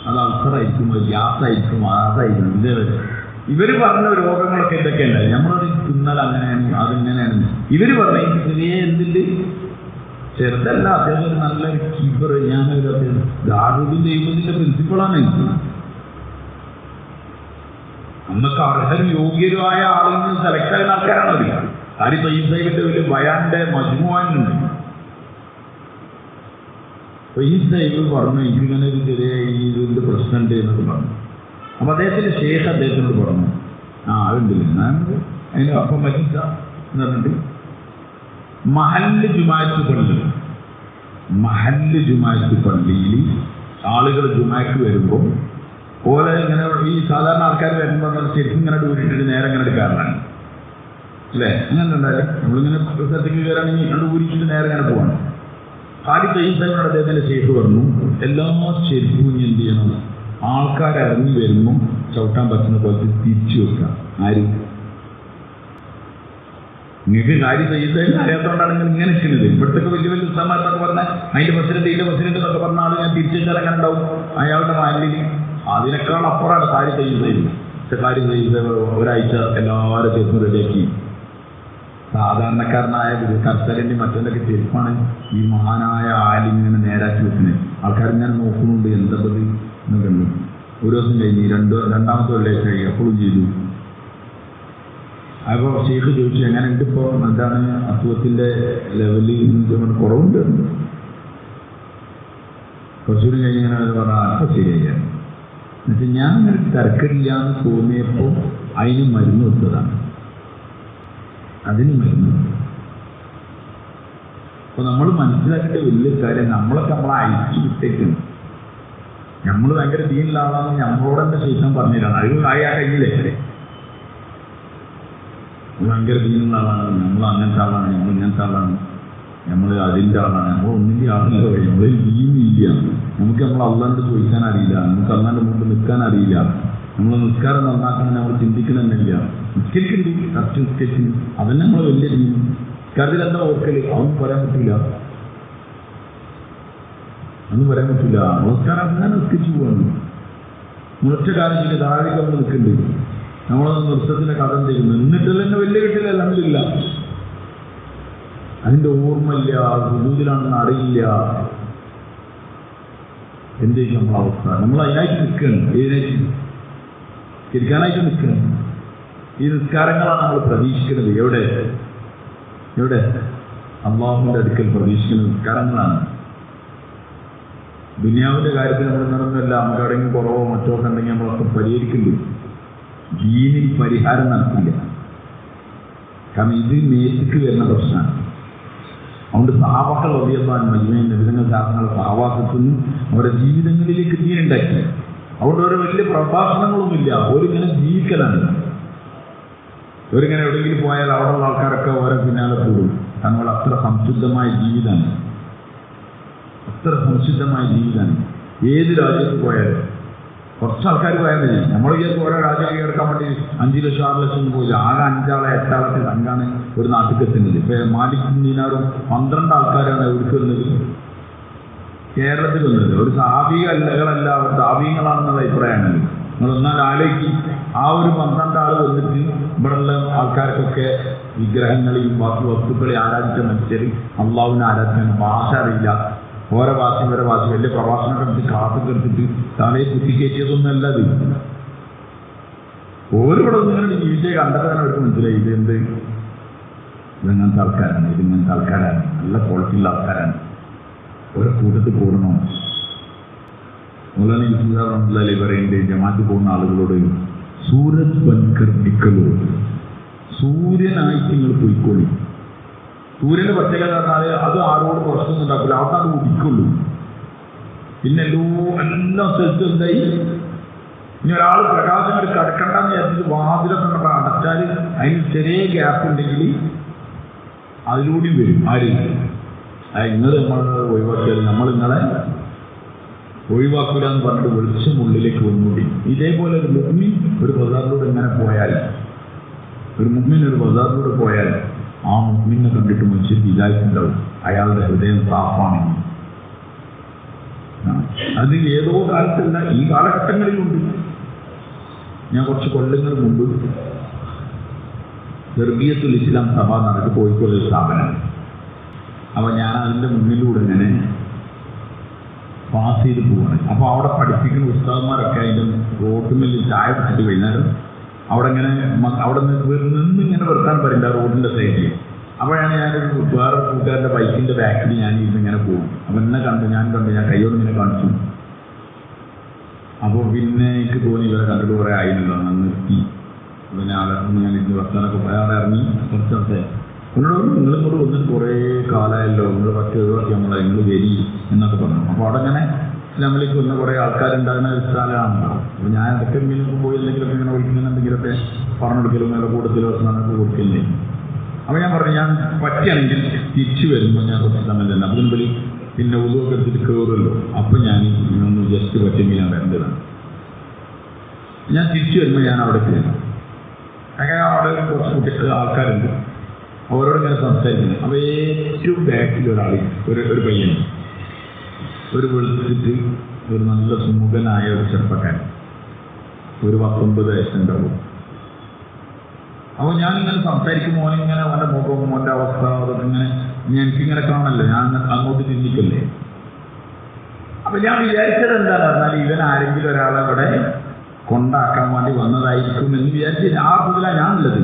അത് അൾസറായിരിക്കും, അത് ഗ്യാസായിരിക്കും, അതായിരിക്കും. ഇവർ പറഞ്ഞ രോഗങ്ങളൊക്കെ ഇതൊക്കെ ഉണ്ടായി. നമ്മളത് തിന്നാൽ അങ്ങനെയാണ്, അതിങ്ങനെയാണ്. ഇവർ പറഞ്ഞ ചെറിയ എന്തിൻ്റെ ചെറുതല്ല, അദ്ദേഹം ഒരു നല്ലൊരു കീപ്പർ. ഞാനൊരു ദാറുൽ ദൈവത്തിൻ്റെ പ്രിൻസിപ്പളാണ്. അന്നൊക്കെ അർഹരും യോഗ്യരുമായ ആളുകളിൽ നിന്ന് സെലക്ട് ആകുന്ന ആൾക്കാരാണ് അവർ. ഖാരി തയ്യിബ് സാഹിബിന്റെ വലിയ ബയാന്റെ മജ്മുഅനുണ്ട്. തയ്യിബ് സാഹിബ് പറഞ്ഞു എനിക്കിങ്ങനെ ഒരു ചെറിയ ഇതിൻ്റെ പ്രശ്നമുണ്ട് എന്നൊക്കെ പറഞ്ഞു. അപ്പം അദ്ദേഹത്തിൻ്റെ ശേഷം അദ്ദേഹത്തിനോട് പറഞ്ഞു, അതുണ്ടല്ലേ ഞാൻ അതിന് അപ്പം പറ്റില്ല എന്ന് പറഞ്ഞിട്ട് മഹല്ല് ജുമാഅത്ത് പള്ളിയിൽ ആളുകൾ ജുമാക്ക് വരുമ്പോൾ ഓലെ ഇങ്ങനെ ഈ സാധാരണ ആൾക്കാർ വരുമ്പോൾ ശരിക്കും ഇങ്ങനെ ഊരിട്ടിട്ട് നേരെ ഇങ്ങനെ എടുക്കാറുണ്ട് അല്ലേ? അങ്ങനെ ഉണ്ടായാലും നമ്മളിങ്ങനെ സ്ഥലത്തേക്ക് കയറാണെങ്കിൽ അത് ഊരിച്ചിട്ട് നേരെ ഇങ്ങനെ പോവാണ്. ആദ്യം തയ്യത്തോട് അദ്ദേഹത്തിൻ്റെ ഷേഫ് പറഞ്ഞു, എല്ലാ ചെരുപ്പും ഇനി എന്ത് ചെയ്യണം, ആൾക്കാർ ഇറങ്ങി വരുമ്പം ചവിട്ടാൻ പറ്റുന്ന പോലത്തെ തിരിച്ചു വെക്കുക. ആര് നിങ്ങൾക്ക് കാര്യം ചെയ്തതിന് അറിയാത്തതുകൊണ്ടാണെങ്കിൽ ഇങ്ങനെ നിൽക്കുന്നത്. ഇവിടുത്തെ വലിയ വലിയ ഉത്സവമാരെന്നൊക്കെ പറഞ്ഞാൽ അതിൻ്റെ പ്രസിഡന്റ് ഇതിൻ്റെ പ്രസിഡന്റ് എന്നൊക്കെ പറഞ്ഞാൽ ആൾ ഞാൻ തിരിച്ചു വെച്ചാൽ അങ്ങനെ ഉണ്ടാവും അയാളുടെ മാലിൽ. അതിനേക്കാൾ അപ്പുറമാണ് കാര്യം ചെയ്യുന്നത്. പക്ഷെ കാര്യം ചെയ്ത് ഒരാഴ്ച എല്ലാവരും ചെരുപ്പ് റെഡിയാക്കി. സാധാരണക്കാരനായ കർഷകൻ്റെ മറ്റൊക്കെ ചെരുപ്പാണ് ഈ മഹാനായ ആലിങ്ങനെ നേരാക്കി വെക്കുന്നത്. ആൾക്കാരിങ്ങനെ നോക്കുന്നുണ്ട്, എന്താ പതി എന്ന് കണ്ടു. ഒരു ദിവസം കഴിഞ്ഞ് രണ്ടാമത്തെ വെള്ളിയാഴ്ച കഴിഞ്ഞ് അപ്പോഴും ചെയ്തു. അപ്പോൾ ഷെയ്ഖ് ചോദിച്ചു, എങ്ങനെ ഉണ്ട് ഇപ്പോൾ, എന്താണ് അസുഖത്തിൻ്റെ ലെവലിൽ കുറവുണ്ട്? കുറച്ചുകൂടി കഴിഞ്ഞ് ഇങ്ങനെ പറഞ്ഞാൽ അപ്പോൾ ശരിയായി. എന്നുവെച്ചാൽ ഞാൻ അങ്ങനെ തിരക്കില്ല എന്ന് തോന്നിയപ്പോൾ അതിന് മരുന്ന് വെച്ചതാണ്. അതിന് മരുന്ന്. അപ്പോൾ നമ്മൾ മനസ്സിലാക്കിയ വലിയ കാര്യം, നമ്മളൊക്കെ നമ്മളെ അയച്ചു വിട്ടേക്കുന്നു. നമ്മൾ ഭയങ്കര ദീനുള്ള ആളാണെന്ന് നമ്മളോട് തന്നെ ശേഷം പറഞ്ഞിട്ടാണ്. അത് ആയ കഴിഞ്ഞില്ലേ, ഭയങ്കര ദീനുള്ള ആളാണ്, നമ്മൾ അങ്ങനത്തെ ആളാണ്, നമ്മൾ ഇങ്ങനത്തെ ആളാണ്, നമ്മൾ അതിൻ്റെ ആളാണ്, നമ്മൾ ഒന്നിൻ്റെ ആളല്ല. നമ്മൾ ദീനില്ല. നമുക്ക് നമ്മൾ അള്ളാനോട് ചോദിക്കാൻ അറിയില്ല, നമുക്ക് അള്ളാൻ്റെ മുമ്പ് നിൽക്കാൻ അറിയില്ല, നമ്മൾ നിസ്കാരം നന്നാക്കാൻ നമ്മൾ ചിന്തിക്കണമെന്നില്ല. നിസ്കരിക്കുന്നുണ്ട്, കറക്റ്റ് നിസ്കരിക്കുന്നു, അതന്നെ നമ്മൾ വലിയ ദീൻ. നിസ്കാരത്തിൽ എന്താ ഓർക്കല്, അതൊന്നും പറയാൻ പറ്റില്ല, ഒന്നും പറയാൻ പറ്റില്ല. നമസ്കാരം അങ്ങനെ നിസ്കരിച്ചു പോകാണ്. മുളച്ച കാലത്തിൽ താഴെ നമ്മൾ നിൽക്കുന്നുണ്ട്. നമ്മളത് നൃത്തത്തിൻ്റെ കഥ ചെയ്യുന്നു. എന്നിട്ടല്ല തന്നെ വലിയ കെട്ടില്ല, അല്ലെന്നില്ല, അതിൻ്റെ ഓർമ്മയില്ല, ഹുദൂദിലാണെന്ന് അറിയില്ല. എന്തെങ്കിലും നമ്മളെ അവസ്ഥ, നമ്മൾ അതിനായിട്ട് നിൽക്കുകയാണ്, ഏതിനായിട്ട് ശരിക്കാനായിട്ട് നിൽക്കുകയാണ്. ഈ നിസ്കാരങ്ങളാണ് നമ്മൾ പ്രതീക്ഷിക്കുന്നത്. എവിടെ എവിടെ അള്ളാഹുവിൻ്റെ അടുക്കൽ പ്രതീക്ഷിക്കുന്ന നിസ്കാരങ്ങളാണ്. ദുനിയാവിൻ്റെ കാര്യത്തിൽ നമ്മൾ നടന്നില്ല, നമുക്ക് എവിടെയെങ്കിലും കുറവോ മറ്റോ ഒക്കെ ഉണ്ടെങ്കിൽ നമ്മളൊക്കെ പരിഹരിക്കുന്നുണ്ട്. ദീനിൽ പരിഹാരം നടത്തില്ല. കാരണം ഇത് മേത്തിക്ക് വരുന്ന പ്രശ്നമാണ്. അതുകൊണ്ട് സഹാബാക്കൾ വലിയതാണ് മജ്മയിൽ വിധങ്ങൾ സാധനങ്ങൾ സഹാബാക്കത്തിൽ നിന്ന് അവരുടെ ജീവിതങ്ങളിലേക്ക് ദീനുണ്ടാക്കി. അതുകൊണ്ട് ഒരു വലിയ പ്രഭാഷണങ്ങളൊന്നുമില്ല, ഓരിങ്ങനെ ജീവിക്കലാണ്. ഇവരിങ്ങനെ എവിടെയെങ്കിലും പോയാൽ അവിടെയുള്ള ആൾക്കാരൊക്കെ ഓരോ പിന്നാലെ കൂടും. തങ്ങൾ അത്ര സംശുദ്ധമായ ജീവിതമാണ്, അത്ര സംശുദ്ധമായ ജീവിതമാണ്. ഏത് രാജ്യത്ത് പോയാലും കുറച്ച് ആൾക്കാർ പോയാൽ മതി. നമ്മൾ വിചാരിച്ച് ഓരോ രാജ്യം എടുക്കാൻ വേണ്ടി 5 ലക്ഷം 6 ലക്ഷം ഒന്നും പോയില്ല. ആകെ 5 ആളെ 8 ആളൊക്കെ സംഘാണ് ഒരു നാട്ടിൽ എത്തുന്നത്. ഇപ്പം മാലിക്കും ദീനാറും 12 ആൾക്കാരാണ് എവിടേക്ക് വരുന്നത്, കേരളത്തിൽ വന്നത്. ഒരു സാഹബികളല്ല, അവർ സാഹബികളാണെന്നുള്ള അഭിപ്രായമാണ്. നിങ്ങളൊന്നാൽ ആലോചിക്കും, ആ ഒരു 12 ആൾ വന്നിട്ട് ഇവിടെയുള്ള ആൾക്കാർക്കൊക്കെ വിഗ്രഹങ്ങളെയും ബാക്കി വസ്തുക്കളെയും ആരാധിച്ച മനുഷ്യർ അള്ളാഹുവിനെ ആരാധിക്കാൻ ഭാഷ അറിയില്ല. ഓരോ ഭാഷയും ഓരോ ഭാഷ വലിയ പ്രഭാഷണം എടുത്ത് കാത്തൊക്കെ എടുത്തിട്ട് തലയെ കുത്തിക്കയറ്റിയതൊന്നും അല്ല. അത് ഓരോടെ ഒന്നിങ്ങനെ ജീവിച്ചേ കണ്ടപ്പോൾ തന്നെ അവർക്ക് മനസ്സിലായി ഇതെന്ത്, ഇതെങ്ങനത്തെ ആൾക്കാരാണ്, ഇതിങ്ങനത്തെ ആൾക്കാരാണ്, നല്ല ക്വാളിറ്റിയുള്ള ആൾക്കാരാണ്, ഓരോ കൂട്ടത്തിൽ കൂടണം. മൗലാന യൂസുഫ് സാഹിബ് റഹ്മത്തുള്ളാഹി പറയുന്നുണ്ട്, ജമാഅത്തിൽ പോകുന്ന ആളുകളോട് സൂരജ് ബൻകർ നിക്കലോ, സൂര്യനായിട്ട് നിങ്ങൾ പോയിക്കോളി. സൂര്യൻ്റെ പ്രത്യേകത പറഞ്ഞാൽ അത് ആരോട് പ്രശ്നമൊന്നും ഉണ്ടാക്കില്ല, അവിടെ അത് ഉദിക്കുള്ളൂ. പിന്നെ എല്ലാ സ്ഥലത്തും എന്തായി, ഇനി ഒരാൾ പ്രകാശം കൊണ്ട് കിടക്കണ്ടെന്ന് വിചാരിച്ചിട്ട് വാതിലൊക്കെ കൊണ്ട് അടച്ചാൽ അതിന് ചെറിയ ഗ്യാപ്പ് ഉണ്ടെങ്കിൽ അതിലൂടെയും വരും. ആര് നിങ്ങൾ നമ്മൾ ഒഴിവാക്കിയാൽ നമ്മൾ നിങ്ങളെ ഒഴിവാക്കൂല എന്ന് പറഞ്ഞിട്ട് വെളിച്ചം ഉള്ളിലേക്ക് വന്നുകൂടി. ഇതേപോലെ ഒരു മുഅ്മിൻ ഒരു ബസാറിലൂടെ ഇങ്ങനെ പോയാൽ, ഒരു മുഅ്മിൻ ഒരു ബസാറിലൂടെ പോയാൽ ആ മുഅ്മിനെ കണ്ടിട്ട് മനുഷ്യർ വിചാരിച്ചിട്ടുണ്ടാവും അയാളുടെ ഹൃദയം സാഫാണെന്ന്. അത് ഏതോ കാലത്തല്ല, ഈ കാലഘട്ടങ്ങളിലുണ്ട്. ഞാൻ കുറച്ച് കൊല്ലങ്ങൾ മുമ്പ് തെർബിയത്തുൽ ഇസ്ലാം സഭ നടത്തി കോഴിക്കോട് സ്ഥാപനം. അപ്പോൾ ഞാൻ അതിൻ്റെ മുന്നിലൂടെ ഇങ്ങനെ പാസ് ചെയ്ത് പോവാണ്. അപ്പോൾ അവിടെ പഠിപ്പിക്കുന്ന ഉസ്താദന്മാരൊക്കെ അതിൻ്റെ റോഡിൽ ചായ കുടിച്ചിട്ട് വൈകുന്നേരം അവിടെ ഇങ്ങനെ അവിടെ നിന്ന് ഇങ്ങനെ വെറുക്കാൻ പറയില്ല റോഡിൻ്റെ സൈഡിൽ. അപ്പോഴാണ് ഞാനൊരു വേറെ കൂട്ടുകാരൻ്റെ ബൈക്കിൻ്റെ ബാക്കിൽ ഞാൻ ഇങ്ങനെ പോകും. അപ്പം എന്നെ ഞാൻ കൈയോട് ഇങ്ങനെ കാണിച്ചു. അപ്പോൾ പിന്നെ എനിക്ക് തോന്നി ഇവരെ കണ്ടിട്ട് കുറേ ആയിരുന്നല്ലോ, ഞാൻ നിർത്തി. പിന്നെ ആളെ ഞാൻ ഇന്ന് വർത്താനൊക്കെ അവിടെ ഇറങ്ങി കുറച്ച് ദിവസത്തെ എന്നോട് നിങ്ങളിങ്ങോട്ട് വന്നിട്ട് കുറേ കാലമായല്ലോ, നിങ്ങൾ 10 ഒഴിവാക്കി നമ്മളെ നിങ്ങൾ വരി എന്നൊക്കെ പറഞ്ഞു. അപ്പോൾ അവിടെ ഇങ്ങനെ ഇസ്ലാമിലേക്ക് വന്ന കുറേ ആൾക്കാരുണ്ടാകുന്ന ഒരു സ്ഥലമാണല്ലോ. അപ്പോൾ ഞാൻ ഇടയ്ക്ക് ഇങ്ങനെ പോയി എന്തെങ്കിലുമൊക്കെ ഇങ്ങനെ വിളിക്കുന്ന എന്തെങ്കിലുമൊക്കെ പറഞ്ഞു കൊടുക്കലും അങ്ങനെ കൂട്ടത്തിലോ സ്നാനമൊക്കെ കൊടുക്കില്ലേ. അപ്പോൾ ഞാൻ പറഞ്ഞു ഞാൻ പറ്റുകയാണെങ്കിൽ തിരിച്ചു വരുമ്പോൾ ഞാൻ കുറച്ച് സമയം തന്നെ അതിന് മുമ്പിൽ പിന്നെ ഉദുവൊക്കെ എടുത്തിട്ട് കയറുമല്ലോ. അപ്പം ഞാൻ ഇങ്ങനൊന്ന് ജസ്റ്റ് പറ്റുമെങ്കിൽ ഞാൻ വരേണ്ടതാണ്. ഞാൻ തിരിച്ചു വരുമ്പോൾ ഞാൻ അവിടെ കയറും. അങ്ങനെ അവിടെ കുറച്ച് കുട്ടികൾ ആൾക്കാരുണ്ട്, അവരോട് ഇങ്ങനെ സംസാരിക്കുന്നത്. അപ്പോൾ ഏറ്റവും ബാക്കിൽ ഒരു പയ്യൻ, ഒരു വെളുത്തിട്ട് ഒരു നല്ല സുമുഖനായ ഒരു ചെറുപ്പക്കാരൻ, ഒരു 19 വയസ്സുണ്ടാവും. അപ്പോൾ ഞാനിങ്ങനെ സംസാരിക്കുമ്പോൾ മോനിങ്ങനെ അവൻ്റെ മുഖം, മോൻ്റെ അവസ്ഥ അതൊക്കെ ഇങ്ങനെ എനിക്കിങ്ങനെ കാണല്ലോ, ഞാൻ അങ്ങോട്ട് ചിന്തിക്കല്ലേ. അപ്പം ഞാൻ വിചാരിച്ചത് എന്താണെന്ന് പറഞ്ഞാൽ ഇവൻ ആരെങ്കിലും ഒരാളെ അവിടെ കൊണ്ടാക്കാൻ വേണ്ടി വന്നതായിരിക്കും എന്ന് വിചാരിച്ച് ആ ഇതിലാണ് ഞാനുള്ളത്.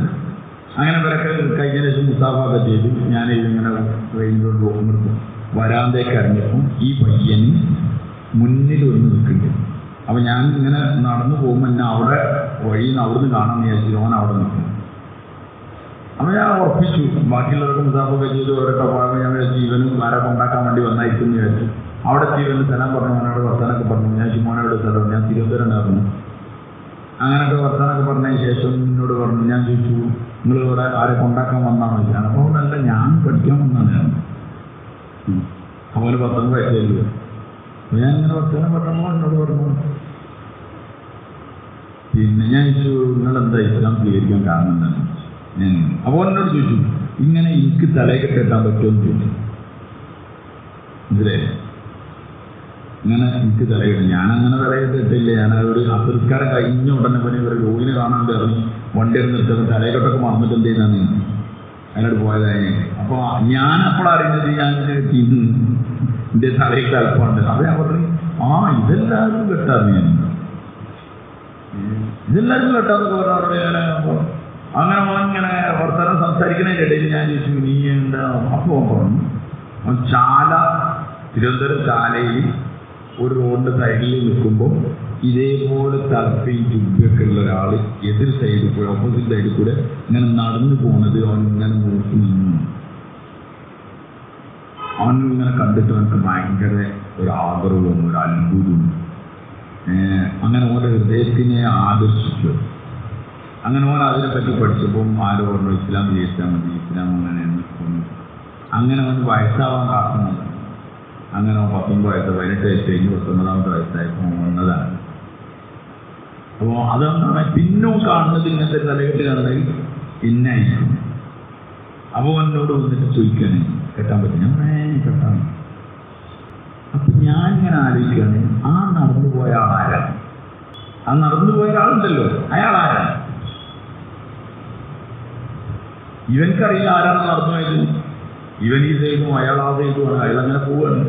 അങ്ങനെ ഇവരൊക്കെ കഴിഞ്ഞ ദിവസം മുസാഫൊക്കെ ചെയ്ത് ഞാൻ ഇങ്ങനെ ട്രെയിനിലോട്ട് പോകുന്നത് വരാന്തേക്ക് ഇറങ്ങിയപ്പം ഈ പയ്യന് മുന്നിൽ വന്ന് നിൽക്കുന്നുണ്ട്. അപ്പം ഞാൻ ഇങ്ങനെ നടന്നു പോകുമ്പോൾ എന്നെ അവിടെ വഴിയിൽ നിന്ന് അവിടുന്ന് കാണാമെന്ന് വിചാരിച്ചു. ഓൻ അവിടെ നിൽക്കും. അപ്പോൾ ഞാൻ ഉറപ്പിച്ചു, ബാക്കിയുള്ളവർക്ക് മുസാഫൊക്കെ ചെയ്ത് ഓരോക്കെ പോയപ്പോൾ ഞാൻ വിചാരിച്ചു ഇവനും ആരെ കൊണ്ടാക്കാൻ വേണ്ടി വന്നായിരിക്കും എന്ന് വിചാരിച്ചു. അവിടെ ജീവന് സ്ഥലം പറഞ്ഞു, മോനോട് വർത്താനൊക്കെ പറഞ്ഞു. ഞാൻ മോനോട് സ്ഥലം, ഞാൻ തിരുവനന്തപുരം ഉണ്ടായിരുന്നു. അങ്ങനെയൊക്കെ വർത്താനൊക്കെ പറഞ്ഞതിന് ശേഷം എന്നോട് പറഞ്ഞു, ഞാൻ ചോദിച്ചു നിങ്ങൾ ഇവിടെ ആരെ കൊണ്ടാക്കാൻ വന്നാണോ ചോദിച്ചാൽ. അപ്പോൾ നല്ല ഞാൻ പഠിക്കാൻ വന്നതാണ്. അവന് 19 വയസ്സായിരുന്നു. ഞാൻ ഇങ്ങനെ വർത്താനം പറഞ്ഞപ്പോൾ എന്നോട് പറഞ്ഞു, പിന്നെ ഞാൻ ചോദിച്ചു നിങ്ങളെന്താ ഇസ്ലാം സ്വീകരിക്കാൻ കാരണം എന്താണ്? ഞാൻ അപ്പോൾ എന്നോട് ചോദിച്ചു ഇങ്ങനെ എനിക്ക് തലയൊക്കെ കെട്ടാൻ പറ്റുമോ എന്ന് ചോദിച്ചു. ഇതിലേ ഇങ്ങനെ എനിക്ക് തലയിടും. ഞാനങ്ങനെ തലയിട്ടിട്ടില്ല. ഞാനൊരു അസംസ്കാരം കഴിഞ്ഞ ഉടനെ പിന്നെ ഇവർ ജോലിന് കാണാണ്ട് ഇറങ്ങി വണ്ടി എടുത്തിട്ട് തലയിട്ടൊക്കെ മറന്നിട്ട് എന്ത് ചെയ്യുന്നതാണ് അതിനോട് പോയതായി. അപ്പോൾ ഞാൻ അപ്പോഴറിയുന്നത് ഞാൻ എൻ്റെ തലയ്ക്ക് അല്പമുണ്ട്. അപ്പോൾ ഞാൻ പറഞ്ഞു ഇതെല്ലാവർക്കും കെട്ടാറുണ്ട്. ഇതെല്ലാവർക്കും കെട്ടാന്നൊക്കെ പറഞ്ഞ അപ്പോൾ അങ്ങനെ ഇങ്ങനെ വർത്തമാനം സംസാരിക്കുന്നതിൻ്റെ ഇടയിൽ ഞാൻ ചോദിച്ചു നീ എന്താ? അപ്പോൾ പറഞ്ഞു തിരുവനന്തപുരം ചാലയിൽ ഒരു റോഡിൻ്റെ സൈഡിൽ നിൽക്കുമ്പോൾ ഇതേപോലെ തലപ്പയും ചുബൊക്കെ ഉള്ള ഒരാൾ എതിർ സൈഡിൽ കൂടെ, ഓപ്പോസിറ്റ് സൈഡിൽ കൂടെ ഇങ്ങനെ നടന്നു പോകുന്നത് അവൻ ഇങ്ങനെ നോക്കി നിന്നു. അവനിങ്ങനെ കണ്ടിട്ട് അവനക്ക് ഭയങ്കര ഒരു ആഗ്രഹവും ഒരു അത്ഭുതവും. അങ്ങനെ ഓരോ ഹൃദയത്തിനെ ആകർഷിച്ചു. അങ്ങനെ ഓൻ അതിനെപ്പറ്റി പഠിച്ചപ്പം ആരോ പറഞ്ഞു ഇസ്ലാം സ്വീകരിച്ചാൽ മതി, ഇസ്ലാം അങ്ങനെ അവന് വയസ്സാവാൻ കാരണമല്ല. അങ്ങനെ 19 വയസ്സ് 18 വയസ്സ് കഴിഞ്ഞ് 19ാമത്തെ വയസ്സായപ്പോൾ വന്നതാണ്. അപ്പോൾ അതാണ് പിന്നും കാണുന്നത് ഇങ്ങനത്തെ തലകെട്ട് കാണുന്നത് പിന്നായിരിക്കും. അപ്പോൾ എന്നോട് വന്നിട്ട് ചോദിക്കാണ് കെട്ടാൻ പറ്റും. ഞാൻ കെട്ടാൻ. അപ്പം ഞാനിങ്ങനെ ആലോചിക്കുകയാണ് ആ നടന്നു പോയ ആളാരാണ്? ആ നടന്നു പോയ ആളുണ്ടല്ലോ അയാൾ ആരാണ്? ഇവൻക്കറിയില്ല ആരാണ് നടന്നു പോയത്. ഇവൻ ഈ ചെയ്തു, അയാൾ ആ ചെയ്തുമാണ്, അയാൾ അങ്ങനെ പോവാണ്.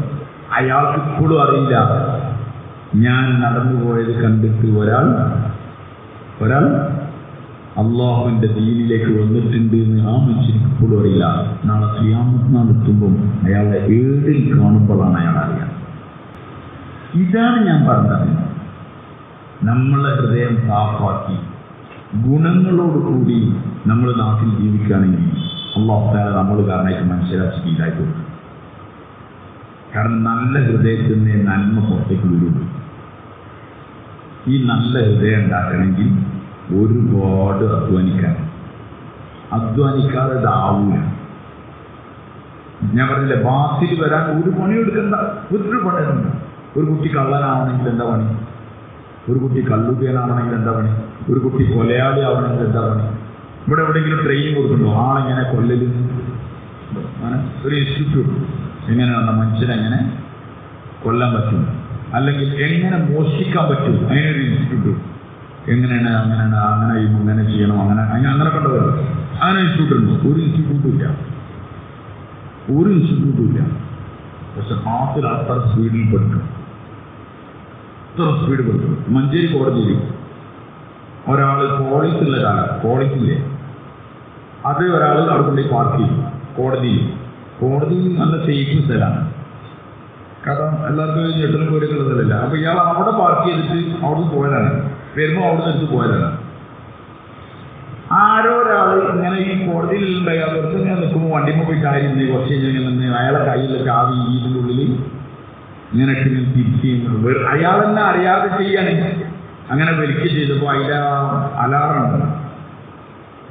അയാൾക്ക് ഇപ്പോഴും അറിയില്ല ഞാൻ നടന്നു പോയത് കണ്ടിട്ട് ഒരാൾ അള്ളാഹുവിൻ്റെ ദീനിലേക്ക് വന്നിട്ടുണ്ട് എന്ന് ആ മനുഷ്യർക്ക് ഇപ്പോഴും അറിയില്ല. നാളെ ഖിയാമത്ത് നാൾ എത്തുമ്പം അയാളെ ഏടിൽ കാണുമ്പോഴാണ് അയാൾ അറിയാം. ഇതാണ് ഞാൻ പറഞ്ഞത്. നമ്മളെ ഹൃദയം സാഫാക്കി ഗുണങ്ങളോടുകൂടി നമ്മൾ നാട്ടിൽ ജീവിക്കുകയാണെങ്കിൽ അള്ളാഹു തആല നമ്മൾ കാരണമായിട്ട് മനുഷ്യരാശിക്ക് ഇതായി കൊടുക്കും. കാരണം നല്ല ഹൃദയത്തിൽ നിന്ന് നന്മ പുറത്തേക്ക് വരുള്ളൂ. ഈ നല്ല ഹൃദയം ഉണ്ടാക്കണമെങ്കിൽ ഒരുപാട് അധ്വാനിക്കാതെ ഇതാവൂല. ഞാൻ പറഞ്ഞില്ലേ ബാസിൽ വരാൻ ഒരു പണി എടുക്കണ്ട, ഒരു പണിയുണ്ട്. ഒരു കുട്ടി കള്ളനാവണമെങ്കിൽ എന്താ പണി? ഒരു കുട്ടി കള്ളുകേനാവണമെങ്കിൽ എന്താ പണി? ഒരു കുട്ടി കൊലയാളി ആവണമെങ്കിൽ എന്താ പണി? ഇവിടെ എവിടെയെങ്കിലും ട്രെയിനിങ് കൊടുക്കണ്ടോ? ആളെങ്ങനെ കൊല്ലല്? ഒരു ഇൻസ്റ്റിറ്റ്യൂട്ട് എങ്ങനെയാണ് മനുഷ്യനെങ്ങനെ കൊല്ലാൻ പറ്റും, അല്ലെങ്കിൽ എങ്ങനെ മോഷ്ടിക്കാൻ പറ്റും, അതിനൊരു ഇൻസ്റ്റിറ്റ്യൂട്ട്. എങ്ങനെയാണ് അങ്ങനെ ചെയ്യണം, അങ്ങനെ കണ്ടവരോ അങ്ങനെ ഇൻസ്റ്റിറ്റ്യൂട്ട് ഉണ്ടോ? ഒരു ഇൻസ്റ്റിറ്റ്യൂട്ടും ഇല്ല. പക്ഷെ ക്ലാസ്സിൽ അത്ര സ്പീഡിൽ പഠിക്കും. മഞ്ചേരി കോടതിയിൽ ഒരാൾ പോളീസുള്ള കാലം, പോളീസില്ലേ അത് ഒരാൾ അവിടെ കൊണ്ടുപോയി പാർക്ക് ചെയ്യും. കോടതിയിൽ നല്ല സേഫ് സ്ഥലമാണ്. കാരണം എല്ലാവർക്കും ഞെട്ടലും കോരിയൊക്കെയുള്ള സ്ഥലമില്ല. അപ്പോൾ ഇയാൾ അവിടെ പാർക്ക് ചെയ്തിട്ട് അവിടുന്ന് പോയതാണ്, വരുമ്പോൾ അവിടെ നിന്ന് പോയതാണ്. ആരോ ഒരാൾ ഇങ്ങനെ ഈ കോടതിയിൽ ഉണ്ടായി കുറച്ച് ഇങ്ങനെ നിൽക്കുമ്പോൾ വണ്ടിമ്മ പോയി കാര്യം കുറച്ച് കഴിഞ്ഞാൽ അയാളെ കയ്യിലൊക്കെ ആവി ഇതിൻ്റെ ഉള്ളിൽ ഇങ്ങനെയൊക്കെ ഇങ്ങനെ തിരിച്ച് അയാളെന്നെ അറിയാതെ ചെയ്യാണ്. അങ്ങനെ വലിക്കുക ചെയ്തപ്പോൾ അതിൻ്റെ അലാറുണ്ട്,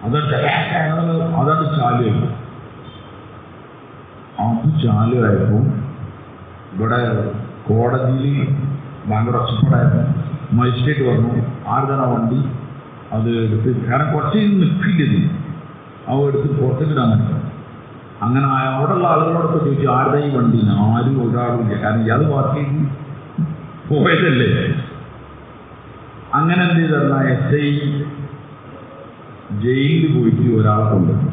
അതാണ് ചാലുവായി. അത് ചാലുവായപ്പോൾ ഇവിടെ കോടതിയിൽ ഭയങ്കര ഒച്ചപ്പാടായിരുന്നു. മജിസ്ട്രേറ്റ് പറഞ്ഞു ആരുതാണ് വണ്ടി അത് എടുത്ത്, കാരണം കുറച്ച് നിൽക്കില്ലത്, അവ എടുത്ത് പുറത്തേക്കിടാൻ പറ്റും. അങ്ങനെ അവിടെയുള്ള ആളുകളോടൊക്കെ ചോദിച്ചു ആരുടെ ഈ വണ്ടി, ആരും ഒരാളില്ല, കാരണം ഇയാൾ ബാക്കി പോയതല്ലേ. അങ്ങനെ എന്ത് ചെയ്തറിഞ്ഞ SI ജയിലിൽ പോയിട്ട് ഒരാളെ കൊണ്ടുവന്നു,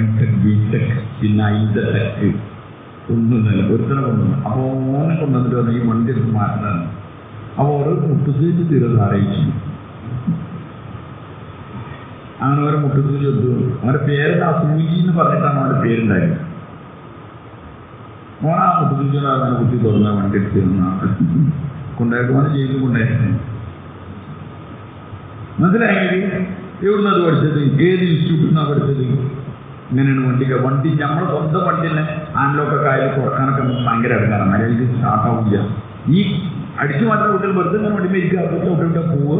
MTech BTech പിന്നെ ITech ഒന്നുമില്ല, ഒരുത്തനെ കൊണ്ടുവന്നു. അപ്പോൾ ഓനെ കൊണ്ടുവന്നിട്ട് പറഞ്ഞു ഈ വണ്ടി എടുത്ത് മാറ്റാനാണ്. അപ്പോൾ ഓരോ മുട്ടുസൂചി തീരത് അറിയിച്ചു. അങ്ങനെ ഓരോ മുട്ടുസൂചി എടുത്തു. അവൻ്റെ പേരെന്താ സൂചി എന്ന് പറഞ്ഞിട്ടാണ് അവൻ്റെ പേരുണ്ടായത്. ഓൻ ആ മുട്ടുസൂചിയുടെ അങ്ങനെ കുത്തി തുറന്ന വണ്ടി എടുത്ത് കൊണ്ടാക്കുമ്പോൾ ജയിലിൽ കൊണ്ടായിരുന്നു. മനസ്സിലായെങ്കിൽ എവിടുന്ന് അത് പഠിച്ചത്, ഏത് ഇൻസ്റ്റിറ്റ്യൂട്ടിൽ നിന്നാണ് പഠിച്ചത്? ഇങ്ങനെയാണ് വണ്ടി നമ്മുടെ സ്വന്തം വണ്ടി തന്നെ ആൻലോക്കൊക്കെ ആയാലും തുറക്കാനൊക്കെ നമുക്ക് ഭയങ്കര എടുക്കാറാണ്, മര്യാദയ്ക്ക് സ്റ്റാർട്ടാവില്ല. ഈ അടിച്ചു മാറ്റുന്ന കുട്ടികൾ വെറുതെ ഇങ്ങനെ വണ്ടി മേടിക്കുക പോവുക.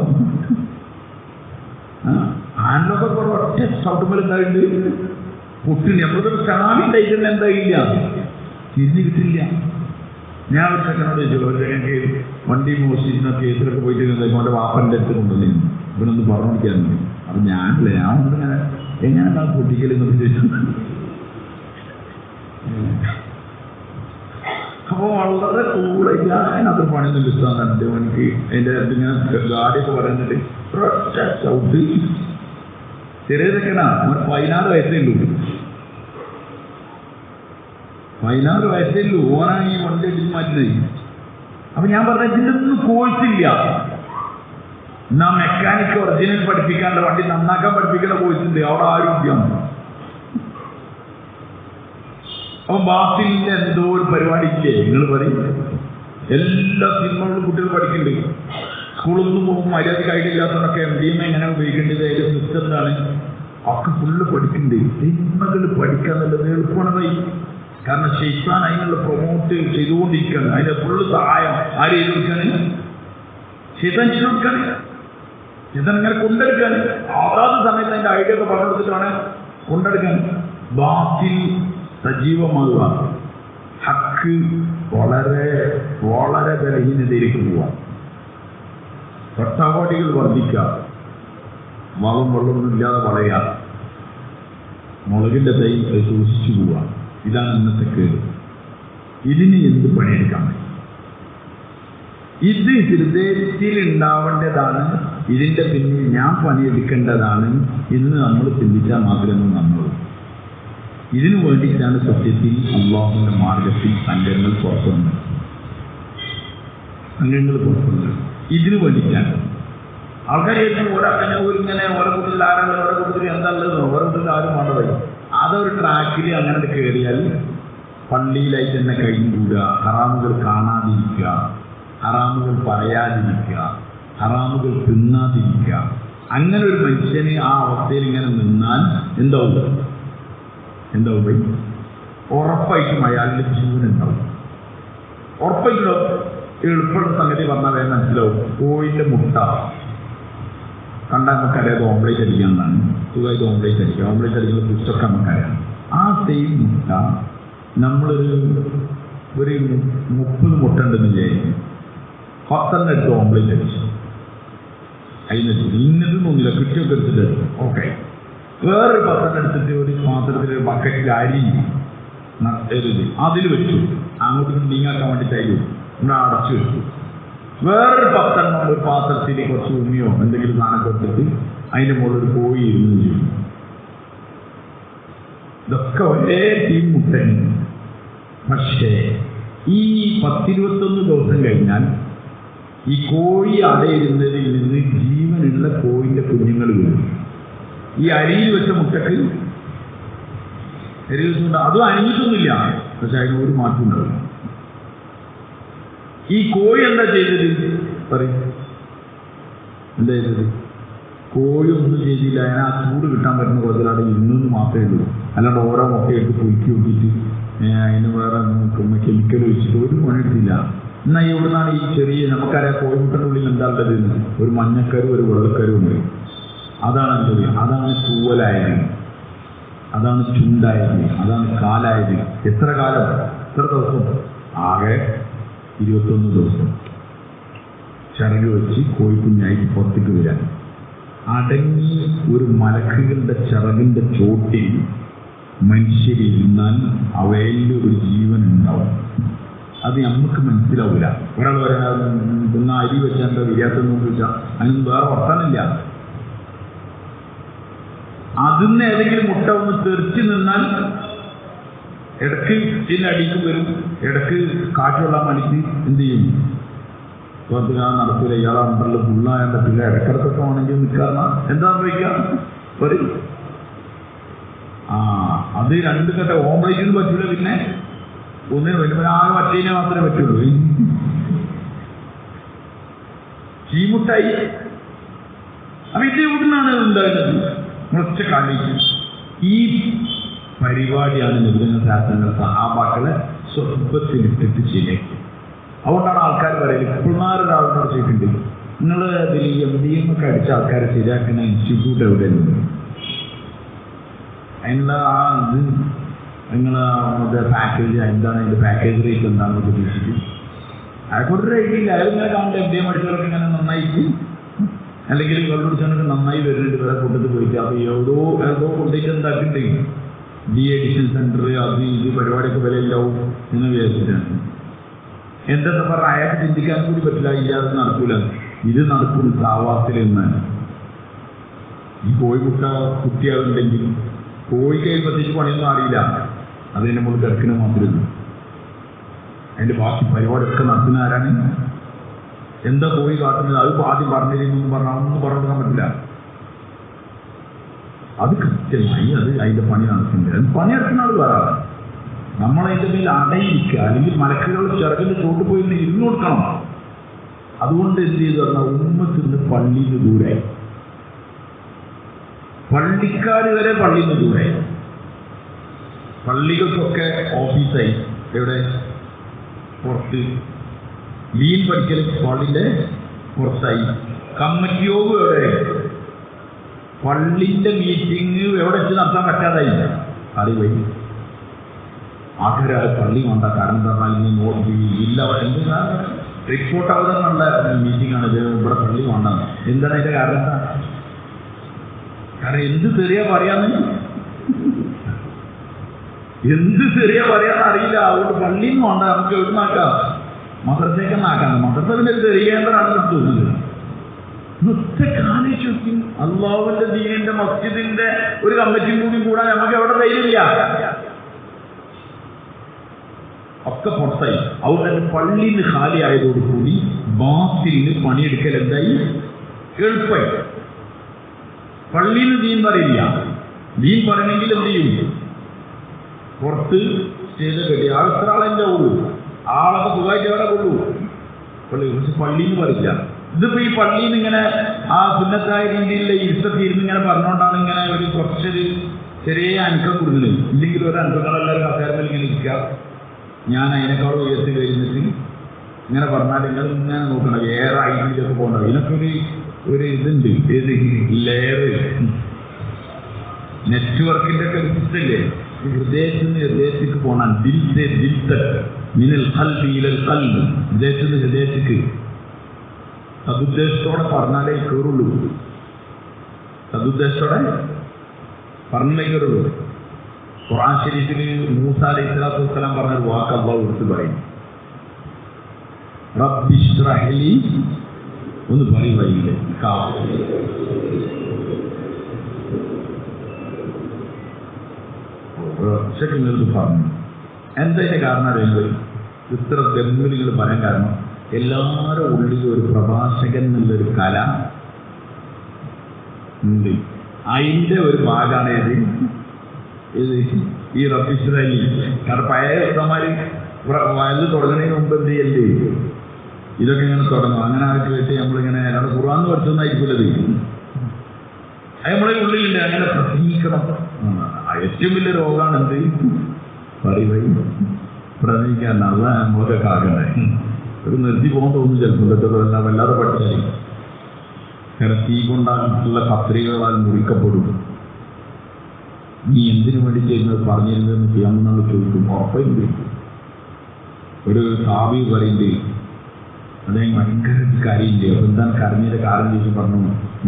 ആൻലോക്കൊക്കെ ഒറ്റ സ്റ്റൗട്ടുമ്പോൾ എന്തായിട്ട് പൊട്ടില്ല. നമ്മളൊരു ചാവിണ്ടായിട്ട് തന്നെ എന്തായില്ല, തിരിഞ്ഞു കിട്ടില്ല. ഞാൻ ഒരു സെക്കൻഡോട് ചോദിച്ചു, ഒരു സെക്കൻഡ് വണ്ടി മോഷിക്കുന്ന കേസിലൊക്കെ പോയിട്ട് അവൻ്റെ വാപ്പൻ്റെ അടുത്ത് കൊണ്ടുവന്നിരുന്നു, ഇവനൊന്ന് പറഞ്ഞു കൊടുക്കാറുണ്ട്. അപ്പം ഞാനല്ലേ ഞാൻ ഒന്നിങ്ങനെ എങ്ങനെയാണ് പൊട്ടിക്കലെന്നൊക്കെ ചോദിച്ചു. അപ്പോൾ വളരെ കൂളായിട്ട് അതിനകത്ത് പണിയൊന്നും ഇഷ്ടമാണ്. 2 മണിക്ക് അതിൻ്റെ ഇങ്ങനെ ഗാഡിയൊക്കെ പറയുന്നുണ്ട്, ഒറ്റ ചവിട്ട്. ചെറിയ സെക്കൻഡാ, 16 വയസ്സേ ഉള്ളൂ, 16 വയസ്സേ ഉള്ളൂ. ഓനാണ് ഈ വണ്ടി അടിച്ച് മാറ്റുന്നത്. അപ്പം ഞാൻ പറഞ്ഞ ഇതിലൊന്നും കോഴ്സില്ല. എന്നാ മെക്കാനിക്ക് ഒറിജിനൽ പഠിപ്പിക്കാനുള്ള, വണ്ടി നന്നാക്കാൻ പഠിപ്പിക്കേണ്ട കോഴ്സുണ്ട്, അവിടെ ആരും ഇല്ല. അപ്പം ബാസിലിൻ്റെ എന്തോ ഒരു പരിപാടി ഇല്ലേ നിങ്ങൾ പറയും. എല്ലാ സിനിമകളിലും കുട്ടികൾ പഠിക്കുന്നുണ്ട്. സ്കൂളൊന്നും പോകുമ്പോൾ മര്യാദയ്ക്ക് ഐഡിയില്ലാത്തവരൊക്കെ MDMA എങ്ങനെ ഉപയോഗിക്കേണ്ടത്, അതിൻ്റെ സിസ്റ്റം എന്താണ്, ഒക്കെ ഫുള്ള് പഠിക്കുന്നുണ്ട്. സിനിമകൾ പഠിക്കാൻ നല്ലത് എളുപ്പമാണ്. കാരണം ശൈത്താൻ അതിനുള്ള പ്രൊമോട്ട് ചെയ്തുകൊണ്ടിരിക്കുകയാണ്. അതിൻ്റെ ഫുള്ള് സഹായം ആര് ചെയ്ത് കൊടുക്കാണ്? ശൈത്താൻ ചെയ്ത് കൊടുക്കാണ്. ശൈത്താൻ ഇങ്ങനെ കൊണ്ടെടുക്കാൻ അതാത് സമയത്ത് അതിൻ്റെ ഐഡിയ ഒക്കെ പറഞ്ഞു കൊടുത്തിട്ടാണ് കൊണ്ടെടുക്കാൻ. ബാത്തിൽ സജീവമാകുക, ഹക്ക് വളരെ വളരെ ബലഹീനതയിലേക്ക് പോവുക, ഒട്ടകോടികൾ വർദ്ധിക്കുക, വെള്ളമൊന്നും ഇല്ലാതെ വളയുക, മുളകിൻ്റെ തൈ സൂക്ഷിച്ചു പോവുക. ഇതാണ് ഇന്നത്തെ കേട്. ഇതിന് എന്ത് പണിയെടുക്കാൻ പറ്റും? ഇത് ഹൃദയത്തിൽ ഉണ്ടാവേണ്ടതാണ്. ഇതിൻ്റെ പിന്നിൽ ഞാൻ പണിയെടുക്കേണ്ടതാണ് എന്ന് നമ്മൾ ചിന്തിച്ചാൽ മാത്രമേ നന്നുള്ളൂ. ഇതിനു വേണ്ടിയിട്ടാണ് സത്യത്തിൽ അല്ലാഹുവിൻ്റെ മാർഗത്തിൽ സംഘങ്ങൾ പുറത്തുവന്നത്. ഇതിനു വേണ്ടിയിട്ടാണ് ആൾക്കാർ ഇങ്ങനെ ഓരോ കുട്ടിയിൽ ആരാണ്, ഓരോ കുട്ടിയിൽ എന്താണുള്ളത്, ഓരോ കുട്ടിയിൽ ആരും വേണ്ടത്. അതൊരു ട്രാക്കിൽ അങ്ങനെ കയറിയാൽ പള്ളിയിലായിട്ട് തന്നെ കഴിഞ്ഞുകൂടുക, ഹറാമുകൾ കാണാതിരിക്കുക, ഹറാമുകൾ പറയാതിരിക്കുക, ഹറാമുകൾ തിന്നാതിരിക്കുക. അങ്ങനെ ഒരു മനുഷ്യന് ആ അവസ്ഥയിൽ ഇങ്ങനെ നിന്നാൽ എന്താവും? ഉറപ്പായിട്ടും അയാളുടെ ജീവനുണ്ടാവും. ഉറപ്പായിട്ടും എളുപ്പമുള്ള സംഗതി പറഞ്ഞാൽ വേഗം മനസ്സിലാവും. കോഴിൻ്റെ മുട്ട കണ്ടാൽ നമുക്കറിയാതെ ഓംലേറ്റ് അടിക്കാമെന്നാണ്. സുഖമായിട്ട് ഓംലേറ്റ് അടിക്കുക. ഓംലേറ്റ് അടിക്കുന്ന പുസ്തകം നമുക്കറിയാം. ആ സെയിം മുട്ട നമ്മളൊരു 30 മുട്ട ഉണ്ടെന്ന് വിചാരിക്കും. 10 എടുത്ത് ഓംലേറ്റ് അടിച്ചു. അതിനെടുത്ത് ഇന്നതൊന്നുമില്ല, കിട്ടിയൊക്കെ എടുത്തിട്ട് ഓക്കെ. വേറൊരു 10 എടുത്തിട്ട് ഒരു പാത്രത്തിൽ ബക്കറ്റിൽ അരി അതിൽ വെച്ചു, അങ്ങോട്ട് നീങ്ങാക്കാൻ വേണ്ടിയിട്ടായി ഇവിടെ അടച്ചു വെച്ചു. വേറൊരു 10 ഒരു പാത്രത്തിൽ കുറച്ച് ഉമ്മിയോ എന്തെങ്കിലും സാധനം കൊടുത്തിട്ട് അതിൻ്റെ മുകളിൽ ഒരു കോഴി ഇരുന്ന് ചെയ്യും. ഇതൊക്കെ ഒരേ ടീം മുട്ടന്. പക്ഷേ ഈ 10-21 ദിവസം കഴിഞ്ഞാൽ ഈ കോഴി അടയിരുന്നതിൽ നിന്ന് ജീവനുള്ള കോഴിൻ്റെ കുഞ്ഞുങ്ങൾ വരും. ഈ അരിയിൽ വെച്ച മുട്ടക്ക് വെച്ചുകൊണ്ട് അതും അരിഞ്ഞിട്ടൊന്നുമില്ല, പക്ഷെ അതിന് ഒരു മാറ്റം ഉണ്ടാവില്ല. ഈ കോഴി എന്താ ചെയ്തത് പറയും? എന്താ ചെയ്തത്? കോഴി ഒന്നും ചെയ്തില്ല. അതിന് ആ ചൂട് കിട്ടാൻ പറ്റുന്ന കുളത്തിലാണ് ഇന്നൊന്നും മാത്രമേ ഉള്ളൂ. അല്ലാണ്ട് ഓരോ മുട്ടയെടുത്ത് പൊയ്ക്കി നോക്കിയിട്ട് അതിന് വേറെ കെമിക്കൽ ഒഴിച്ചിട്ട് ഒരു പണിയെടുത്തില്ല. എന്നാൽ എവിടുന്നാണ് ഈ ചെറിയ നമുക്കറിയാം കോഴിമുട്ടൻ്റെ ഉള്ളിൽ എന്താ ഉള്ളത്? ഒരു മഞ്ഞക്കരും ഒരു വെള്ളക്കരും ഉണ്ട്. അതാണ് എന്തത്? അതാണ് തൂവലായത്, അതാണ് ചുണ്ടായത്, അതാണ് കാലായത്. എത്ര കാലം, എത്ര ദിവസം? ആകെ 21 ദിവസം ചിറക് വെച്ച് കോഴിക്കുഞ്ഞായിട്ട് പുറത്തേക്ക് വരാൻ. അടങ്ങി ഒരു മലക്കുകളുടെ ചിറകിൻ്റെ ചോട്ടിൽ മനുഷ്യരിരുന്നാൽ അവയിൽ ഒരു ജീവൻ ഉണ്ടാവും. അത് നമുക്ക് മനസ്സിലാവില്ല. ഒരാൾ പറയാൻ ഒന്ന് അരി വെച്ചാൽ എന്താ വിരിയാത്തെന്ന് ചോദിച്ചാൽ അതിനൊന്നും വേറെ വർത്താനില്ല. അതിന്ന് ഏതെങ്കിലും മുട്ട ഒന്ന് തെറിച്ച് നിന്നാൽ ഇടയ്ക്ക് ഇതിനടിക്ക് വരും, ഇടയ്ക്ക് കാറ്റുള്ള മണിക്ക് എന്ത് ചെയ്യും? പുറത്ത് ഞാൻ നടത്തില്ല, ഇയാളെ അണ്ടറിൽ ഫുള്ളായാൻ പറ്റില്ല, ഇടക്കിടക്കൊക്കെ ആണെങ്കിൽ നിൽക്കാറ എന്താ സംഭവിക്കുക? പറയും. അത് 2 ഘട്ട ഓംപ്ലേറ്റിന് പറ്റില്ല, പിന്നെ ഒന്നിന് വരുമ്പോൾ ആകെ മറ്റേനെ മാത്രമേ പറ്റുള്ളൂ. ചീമുട്ടായി. അപ്പൊ ഇത് എവിടുന്നാണ് ഉണ്ടാകുന്നത്? ഒറ്റ കാണിച്ചു. ഈ പരിപാടിയാണ് നിബിധന ശാസ്ത്രങ്ങൾ സഹാബാക്കളെ സ്വൽപ്പത്തിലിട്ടിട്ട് ശരിയാക്കി. അതുകൊണ്ടാണ് ആൾക്കാർ പറയുന്നത്, പിള്ളേരൊരാളോട് ചോദിച്ചിട്ടുണ്ട്, നിങ്ങൾ ഇതിൽ MDM ഒക്കെ അടിച്ച ആൾക്കാരെ ശരിയാക്കുന്ന ഇൻസ്റ്റിറ്റ്യൂട്ട് എവിടെയുണ്ട്? അതിനുള്ള ഇത് നിങ്ങൾ പാക്കേജ് എന്താണ്, അതിൻ്റെ പാക്കേജ് റേറ്റ് എന്താണെന്ന് ചോദിച്ചിട്ട് അയാൾക്കൊരു ഐഡിയ ഇല്ല. അയാളിങ്ങനെ കാണുമ്പോൾ MDM അടിച്ചവരൊക്കെ ഇങ്ങനെ നന്നായിട്ട്, അല്ലെങ്കിൽ കള്ളുടിച്ചവനൊക്കെ നന്നായി വരുന്നുണ്ട് വേറെ കൂട്ടത്തിൽ പോയിട്ട്. അപ്പോൾ ഏതോ കൊണ്ടേക്ക് എന്താക്കിയിട്ടുണ്ടെങ്കിൽ ഡീഅഡിക്ഷൻ സെൻറ്റർ അത് ഇത് പരിപാടിയൊക്കെ വിലയില്ലാവും എന്ന് വിചാരിച്ചിട്ടാണ്. എന്തെന്ന് പറഞ്ഞാൽ അയാൾക്ക് ചിന്തിക്കാൻ കൂടി പറ്റില്ല, ഇല്ലാതെ നടക്കൂല. ഇത് നടക്കും സാവാസിൽ എന്നാണ്. ഈ കോഴിമുട്ട കുത്തിയാളുണ്ടെങ്കിൽ കോഴിക്ക് പ്രത്യേകിച്ച് പണിയൊന്നും അറിയില്ല, അതിന് നമ്മൾ കിടക്കിന് മാത്രമേ. അതിൻ്റെ ബാക്കി പരിപാടിയൊക്കെ നടത്തുന്ന ആരാണ്? എന്താ കോഴി കാട്ടുന്നത്? അത് ആദ്യം പറഞ്ഞില്ലെന്നൊന്നും പറഞ്ഞാൽ ഒന്നും പറഞ്ഞെടുക്കാൻ പറ്റില്ല. അത് കൃത്യമായി അത് അതിൻ്റെ പണി നടത്തുന്നുണ്ട്. അത് പണിയെടുക്കുന്ന ആൾ വേറെ. നമ്മളതിൻ്റെ മേൽ അടയിരിക്കുക, അല്ലെങ്കിൽ മലക്കുകൾ ചിറകിൻ്റെ ചോട്ട് പോയി ഇരുന്ന് കൊടുക്കണം. അതുകൊണ്ട് എന്ത് ചെയ്തു പറഞ്ഞാൽ ഉമ്മത്തിന് പള്ളിയിൽ നിന്ന് ദൂരായി, പള്ളിക്കാർ വരെ പള്ളിയിൽ നിന്ന് ദൂരായി. പള്ളികൾക്കൊക്കെ ഓഫീസായി. എവിടെ? പുറത്ത്. ലീൻ പഠിക്കൽ പള്ളിൻ്റെ പുറത്തായി. കമ്മിറ്റി യോഗം എവിടെ? പള്ളിൻ്റെ മീറ്റിംഗ് എവിടെ വെച്ച് നടത്താൻ പറ്റാതായി. അറിവായി ആൾക്കാർ പള്ളി വേണ്ട. കാരണം എന്താ പറഞ്ഞാൽ ഇല്ല, എന്താ റിപ്പോർട്ട് അവതരണമുള്ള മീറ്റിംഗാണ് ഇത്, ഇവിടെ പള്ളി വേണ്ട. എന്താണ് അതിൻ്റെ കാരണം? എന്താ? കാരണം എന്ത് തെറിയാ പറയാന്ന്, എന്ത് തെറിയാ പറയാന്ന് അറിയില്ല. അതുകൊണ്ട് പള്ളിയും വേണ്ട, നമുക്ക് എവിടെ നിന്നാക്കാം? മദ്രസയ്ക്ക് ആക്കാം. മദ്രസ പിന്നെ തെറിയേണ്ടതാണ് തോന്നുന്നത്. ഒറ്റക്കാലിച്ചു അള്ളാഹുവിന്റെ ദീനിന്റെ മസ്ജിദിന്റെ ഒരു കമ്മിറ്റിയും കൂടി കൂടാൻ നമുക്ക് എവിടെ ധൈര്യമില്ല. ഒക്കെ പുറത്തായി. അതുകൊണ്ട് തന്നെ പള്ളിയിൽ ഖാലി ആയതോടുകൂടി ബാത്തിലിന് പണിയെടുക്കൽ എന്തായി? എളുപ്പമായി. പള്ളിയിൽ നിന്ന് ദീൻ പറയില്ല. ദീൻ പറയണമെങ്കിൽ എന്ത് ചെയ്യും? പുറത്ത് സ്റ്റേജ് കെട്ടി ആൾ എത്ര ആളെൻ്റെ ഉള്ളൂ, ആളൊക്കെ സുഖമായിട്ട് എവിടെ കൊള്ളൂ പള്ളി. പക്ഷെ പള്ളിയിൽ നിന്ന് പറയില്ല. ഇതിപ്പോൾ ഈ പള്ളിയിൽ നിന്ന് ഇങ്ങനെ ആ സുന്നത്തായ രീതിയിലുള്ള ഇരുത്തത്തിരുന്ന് ഇങ്ങനെ പറഞ്ഞുകൊണ്ടാണ് ഇങ്ങനെ ഒരു കുറച്ചൊരു ചെറിയ അനക്കം കൊടുക്കുന്നത്. ഇല്ലെങ്കിൽ ഒരു അനക്കങ്ങളെല്ലാവരും കസേരയിൽ ഇങ്ങനെ ഇരിക്കുക, ഞാൻ അതിനേക്കാളും ഉയർത്തി കഴിഞ്ഞിട്ട് ഇങ്ങനെ പറഞ്ഞാൽ നിങ്ങൾ ഇങ്ങനെ നോക്കണം. ഏറെ ഐഡിയിലൊക്കെ പോകണ്ട. ഇതിനൊക്കെ ഒരു ഇതുണ്ട്, ഏത് ലെയർ നെറ്റ്വർക്കിൻ്റെ ഒക്കെ ഒരു സിസ്റ്റല്ലേ. ഹൃദയത്തിൽ നിന്ന് ഹൃദയത്തേക്ക് പോകണം. മിനൽ ഖൽബി ഇലൽ ഖൽബ്, ഹൃദയത്തിൽ നിന്ന് ഹൃദയത്തേക്ക്. സതുദ്ദേശത്തോടെ പറഞ്ഞാലേ കയറുള്ളൂ. സതുദ്ദേശത്തോടെ പറഞ്ഞാലേ കയറുള്ളൂ. ഖുർആൻ ശരീഫിൽ മൂസ അലൈഹി സ്വലാത്തു വസ്സലാം പറഞ്ഞൊരു വാക്ക് അല്ലാഹു എടുത്ത് പറയും. റബ്ബി ഇശ്റഹ് ലി, ഒന്ന് പറയുകയില്ലേ, നിങ്ങൾക്ക് പറഞ്ഞു. എന്തതിൻ്റെ കാരണം അറിയുന്നത്? ഇത്ര ഗംഭീരങ്ങൾ പറയാൻ കാരണം എല്ലാവരും ഉള്ളിൽ ഒരു പ്രഭാഷകൻ എന്നുള്ളൊരു കല ഉണ്ട്. അതിൻ്റെ ഒരു ഭാഗമാണ് ഇത് ഈ റബ്ബിശ്റഹ്. കാരണം പഴയ ഉസ്താദുമാര് വയലിൽ തുടങ്ങുന്നതിന് മുമ്പ് എന്ത് ചെയ്യല്ലേ, ഇതൊക്കെ ഇങ്ങനെ തുടങ്ങും. അങ്ങനെ ആയിട്ട് വെച്ച് നമ്മളിങ്ങനെ അവിടെ ഖുർആൻ പഠിച്ചൊന്നായിരിക്കില്ലത്. അത് നമ്മളെ ഉള്ളിലുണ്ട്. അങ്ങനെ പ്രസംഗിക്കണം. ഏറ്റവും വലിയ രോഗമാണ് എന്ത്? പറയുകയും പ്രണയിക്കാൻ അല്ല നമ്മളൊക്കെ കാക്കണ്ടേ ഒരു നിർത്തി പോകാൻ തോന്നും ചിലപ്പോൾ ഇതൊക്കെ എല്ലാം വല്ലാതെ പഠിച്ചാൽ കാരണം തീ കൊണ്ടുള്ള കത്രികളാൽ മുറിക്കപ്പെടും. നീ എന്തിനു വേണ്ടി ചെയ്യുന്നത് പറഞ്ഞിരുന്നതെന്ന് ചെയ്യാമെന്നാണ് ചോദിക്കും. ഉറപ്പായും ചോദിക്കും. ഒരു സാബി പറയുന്നത് അദ്ദേഹം ഭയങ്കര കാര്യമില്ലേ. അപ്പം എന്താണ് കരഞ്ഞതിൻ്റെ കാരണം ചോദിച്ചു പറഞ്ഞു,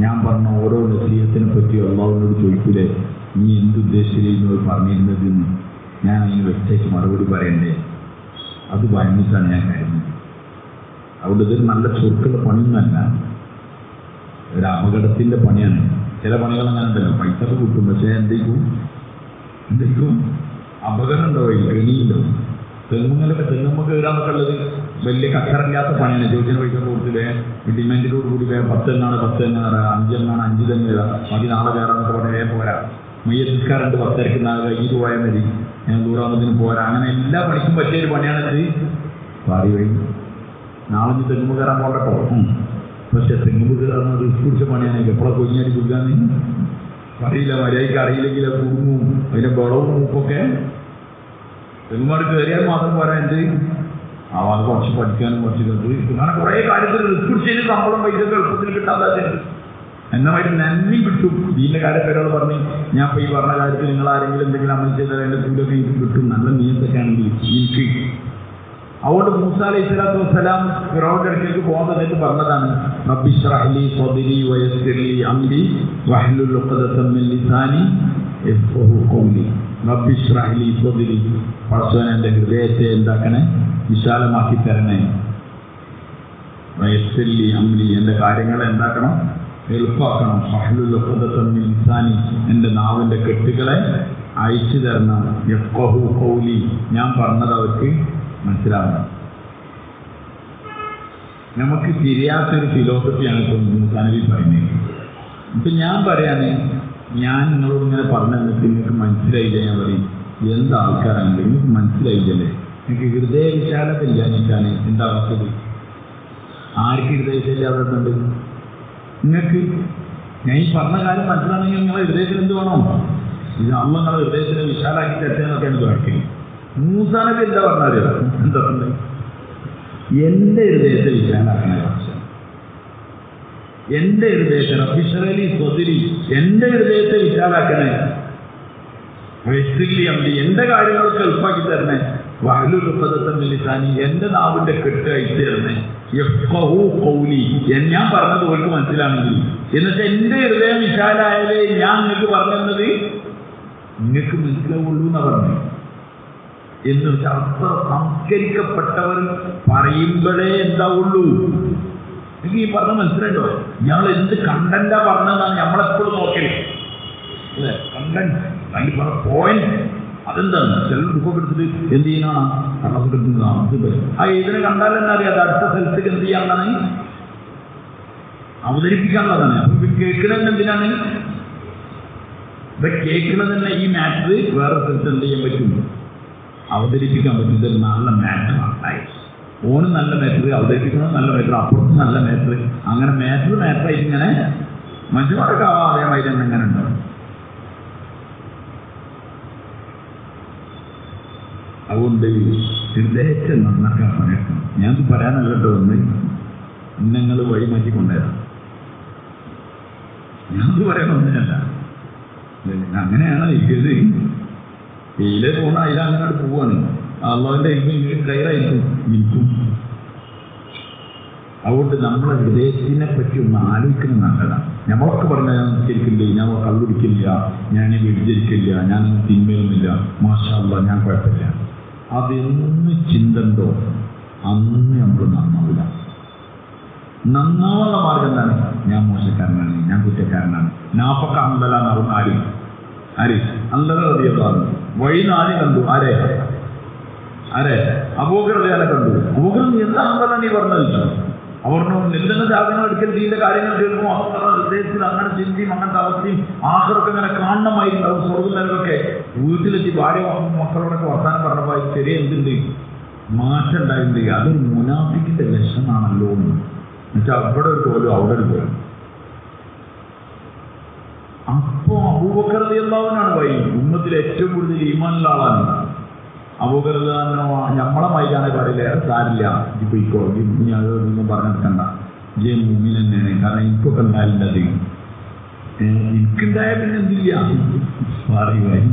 ഞാൻ പറഞ്ഞ ഓരോ നസീഹത്തിനെ പറ്റി അള്ളാഹുവിനോട് ചോദിക്കൂലേ നീ എന്തുദ്ദേശിച്ചിരുന്നത് പറഞ്ഞിരുന്നതെന്ന് ഞാൻ അതിന് വെച്ചേക്ക് മറുപടി പറയണ്ടേ, അത് ഭയന്നിട്ടാണ് ഞാൻ കരുതുന്നത്. അവിടെ ഇതൊരു നല്ല ചുരുക്കുള്ള പണിയൊന്നുമല്ല, ഒരു അപകടത്തിൻ്റെ പണിയാണ്. ചില പണികൾ അങ്ങനെ ഉണ്ടല്ലോ, പൈസ ഒക്കെ കിട്ടും, പക്ഷേ എന്തെങ്കിലും അപകടം ഉണ്ടാവും, കെണിയുണ്ടാവും. തെങ്ങുമ്മ കയറാന്നൊക്കെ ഉള്ളത് വലിയ കച്ചറില്ലാത്ത പണിയാണ്. ചോദിച്ചിന് പൈസ കൊടുത്തില്ലേ ഡിമാൻഡിനോട് കൂടി 10 എണ്ണാണ് 10 തന്നെ കയറാം, 5 എണ്ണാണ് 5 തന്നെ കയറാം, മതി നാളെ കയറാന്നൊക്കെ പറഞ്ഞാൽ പോരാ. മയ്യത്തിക്കാരുണ്ട് 10 ഇറക്കുന്ന കയ്യിൽ പോയാൽ മതി, ഞാൻ ദൂരാവുന്നതിന് പോരാ. അങ്ങനെ എല്ലാ പണിക്കും പറ്റിയൊരു പണിയാണിത്. പാറി വഴി നാളെ തെങ്ങുമ്പ് കയറാൻ പോകട്ടോ. പക്ഷെ തെങ്ങുമ്പ് കയറാന്ന് റിസ്ക് പിടിച്ച പണിയാണ്. എപ്പോഴാണ് കൊഞ്ഞാടി കൊടുക്കാന്ന് അറിയില്ല, മര്യാദയ്ക്ക് അറിയില്ലെങ്കിൽ അത് കുടുങ്ങും, അതിൻ്റെ ബളവും മൂപ്പൊക്കെ. തെങ്ങുമാർ കയറിയാൽ മാത്രം പോരാ, എന്ത് ആവാതെ കുറച്ച് പഠിക്കാനും കുറച്ച് കണ്ട് അങ്ങനെ കുറേ കാര്യത്തിൽ റിസ്ക് പിടിച്ചതിന് ശമ്പളം പൈസ എളുപ്പത്തിൽ കിട്ടാതെ എന്നമായിട്ട് നന്ദി കിട്ടും. ഇതിൻ്റെ കാര്യത്തിൽ ഒരാൾ പറഞ്ഞ് ഞാൻ ഇപ്പോൾ ഈ പറഞ്ഞ കാര്യത്തിൽ നിങ്ങൾ ആരെങ്കിലും എന്തെങ്കിലും അമൽ ചെയ്താൽ അതിൻ്റെ കൂലൊക്കെ എനിക്ക് കിട്ടും, നല്ല നിയമത്തൊക്കെ ആണെങ്കിൽ എനിക്ക്. അതുകൊണ്ട് മൂസ അലൈഹിസ്സലാത്തു വസ്സലാം ഫിറഔന്റെ അടുക്കലേക്ക് പോകുന്നതായിട്ട് പറഞ്ഞതാണ്, റബ്ബി ഇശ്റഹ് ലി സദ്രി വയസ്സിർ ലി അംരി വഹ്ലുൽ ഉഖ്ദതം മിൻ ലിസാനി യഫ്ഖഹു ഖൗലി. റബ്ബി ഇശ്റഹ് ലി സദ്രി, പടച്ചോനെ എൻ്റെ ഹൃദയത്തെ എന്താക്കണേ, വിശാലമാക്കി തരണേ. വയസ്സിർ ലി അംരി, എൻ്റെ കാര്യങ്ങളെ എന്താക്കണം, എളുപ്പമാക്കണം. വഹ്ലുൽ ഉഖ്ദതം മിൻ ലിസാനി, എൻ്റെ നാവിൻ്റെ കെട്ടുകളെ അയച്ചു തരണം. യഫ്ഖഹു ഖൗലി, ഞാൻ പറഞ്ഞത് അവർക്ക് മനസ്സിലാവണം. നമുക്ക് തിരിയാത്തൊരു ഫിലോസഫിയാണ് ഇപ്പം മൂസാ നബി പറയുന്നത്. ഇപ്പം ഞാൻ പറയാന്, ഞാൻ നിങ്ങളോട് ഇങ്ങനെ പറഞ്ഞു തന്നിട്ട് നിങ്ങൾക്ക് മനസ്സിലായില്ല, ഞാൻ പറയും എന്ത് ആൾക്കാരാണ് നിങ്ങൾക്ക് മനസ്സിലായില്ലല്ലേ, എനിക്ക് ഹൃദയ വിശാലത ഇല്ല. എനിക്കാണ് എന്താ അവസ്ഥ? ആർക്ക് ഹൃദയ വിശാലതുണ്ട്? നിങ്ങൾക്ക് ഞാൻ ഈ പറഞ്ഞ കാര്യം മനസ്സിലാണെങ്കിൽ നിങ്ങളെ ഹൃദയത്തിൽ എന്ത് വേണം? ഇത് അമ്മ നിങ്ങളെ ഹൃദയത്തിനെ വിശാലാക്കി തെറ്റാന്നൊക്കെയാണ് കാണിക്കുന്നത്. മൂസാ നബി എന്താ പറഞ്ഞാൽ എന്താ പറഞ്ഞത്? എൻ്റെ ഹൃദയത്തെ വിശാലാക്കണ ആവശ്യം, എൻ്റെ ഹൃദയത്തെ റബ്ബി ഇശ്റഹ് ലി സദ്രി, എൻ്റെ ഹൃദയത്തെ വിശാലാക്കണേ. വയസ്സിൽ അംരി, എൻ്റെ കാര്യങ്ങളൊക്കെ എളുപ്പമാക്കി തരണേ. വഹ്ലുൽ ഉഖ്ദതം മിൻ ലിസാനി, എൻ്റെ നാവിൻ്റെ കെട്ട് അയച്ചു തരണേ. യഫ്ഖഹു ഖൗലി, ഞാൻ പറഞ്ഞത് ഓർക്ക് മനസ്സിലാണെങ്കിൽ. എന്നിട്ട് എൻ്റെ ഹൃദയം വിശാലായാലേ ഞാൻ നിങ്ങൾക്ക് പറഞ്ഞത് നിങ്ങൾക്ക് മനസ്സിലാവുള്ളൂ എന്നാ പറഞ്ഞത്. എന്ന് വെച്ചാൽ അത്ര സംസ്കരിക്കപ്പെട്ടവർ പറയുമ്പോഴേ എന്താവുള്ളൂ. എനിക്ക് ഈ പറഞ്ഞ മനസ്സിലായിട്ടോ? ഞങ്ങൾ എന്ത് കണ്ടന്റാ പറഞ്ഞതെന്നാണ് നമ്മളെപ്പോഴും നോക്കല് അല്ലേ? കണ്ടന്റ്, അതിൽ പറഞ്ഞ പോയിന്റ് അതെന്താണ്? ചില ബുക്കൊക്കെ എടുത്തിട്ട് എന്ത് ചെയ്യാനാണ് കള്ളക്കെടുക്കുന്നതാണ്. ആ ഇതിനെ കണ്ടാൽ തന്നെ അറിയാം അത് അടുത്ത സ്ഥലത്തേക്ക് എന്ത് ചെയ്യാനുള്ളതാണ്, അവതരിപ്പിക്കാനുള്ളതാണ്. അപ്പൊ കേൾക്കുന്നത് എന്തിനാണ്? ഇത് കേൾക്കുന്നത് തന്നെ ഈ മാറ്റർ വേറെ സ്ഥലത്ത് എന്ത് ചെയ്യാൻ പറ്റും, അവതരിപ്പിക്കാൻ പറ്റും. ഇതൊരു നല്ല മാറ്ററായി, ഓന് നല്ല മാറ്റർ, അവതരിപ്പിക്കണം നല്ല മാറ്റർ, അപ്പുറത്ത് നല്ല മാറ്റർ, അങ്ങനെ മാറ്ററായിട്ട് ഇങ്ങനെ മനുഷ്യന്മാരൊക്കെ അതേമാതിരി തന്നെ ഇങ്ങനെ ഉണ്ടാവും. അതുകൊണ്ട് ഹൃദയത്തെ നന്നാക്കാൻ പറയണം. ഞാനത് പറയാനല്ല കേട്ടോ, ഒന്ന് നിങ്ങൾ വഴി മാറ്റിക്കൊണ്ടേരാം. ഞാനത് പറയണമെന്നല്ല, അങ്ങനെയാണ് ഇത്. ഇതിലെ പോകണം, അതിലങ്ങനെ പോവാണ്. അള്ളാഹുവിൻ്റെ കയറായിരിക്കും നിൽക്കും. അതുകൊണ്ട് നമ്മളെ ഹൃദയത്തിനെ പറ്റി ഒന്ന് ആലോചിക്കുന്നത് നല്ലതാണ്. നമ്മളൊക്കെ പറഞ്ഞാൽ ഞാൻ നിസ്കരിക്കില്ല, ഞാൻ കള്ളുടിക്കില്ല, ഞാൻ വ്യഭിചരിക്കില്ല, ഞാൻ തിന്മയൊന്നുമില്ല, മാഷാ അല്ലാഹ് ഞാൻ കുഴപ്പമില്ല. അതെന്ന് ചിന്തണ്ടോ അന്ന് നമ്മൾ നന്നാവില്ല. നന്നാവുന്ന മാർഗം എന്താണ്? ഞാൻ മോശക്കാരനാണ്, ഞാൻ കുറ്റക്കാരനാണ്. നാഫക്ക അന്തല എന്ന് പറഞ്ഞ ആര് അന്തല റളിയല്ലാഹു വഴി നാല് കണ്ടു. ആരെ അബൂബക്കർ റളിയല്ലാഹു കണ്ടു. അബൂബക്കർ നീ എന്താ അന്തല നീ പറഞ്ഞത്? അവർ നിൽക്കുന്ന ജാഗ്രത എടുക്കൽ ഇതിന്റെ കാര്യങ്ങൾ കേൾക്കുമ്പോൾ അവരുടെ ഹൃദയത്തിൽ അങ്ങനെ ചിന്തയും അങ്ങനത്തെ അവസ്ഥയും ആഹ്റൊക്കെ ഇങ്ങനെ കാണണമായിരുന്നു. അവർ സ്വർഗത്തിലൊക്കെ വീട്ടിലെത്തി ഭാര്യ മക്കളോടൊക്കെ വർത്താനം പറഞ്ഞപ്പോൾ ചെറിയ എന്തുണ്ട് മാറ്റം ഉണ്ടായിട്ടുണ്ട്. അതൊരു മുനാഫിക്കിന്റെ ലക്ഷണമാണല്ലോ എന്ന് വെച്ചാൽ അവിടെ ഒരു പോലും അവിടെ ഒരു പോലും. അപ്പോ അബൂബക്കർ റളിയല്ലാഹു അൻഹു പോയി ഉമ്മത്തിൽ ഏറ്റവും കൂടുതൽ ഈമാനുള്ള ആളാണ്. അബൂബക്കറിനോ നമ്മളെ മൈതാനെ പറയില്ല, സാരില്ല ഇത് പോയിക്കോ, ഇനി അതൊന്നും പറഞ്ഞെടുക്കണ്ട, ജെ മൂമിൻ തന്നെയാണ്. കാരണം എനിക്കൊക്കെ ഉണ്ടായില്ലത്, എനിക്കുണ്ടായ പിന്നെ എന്തില്ല പറയുവായി,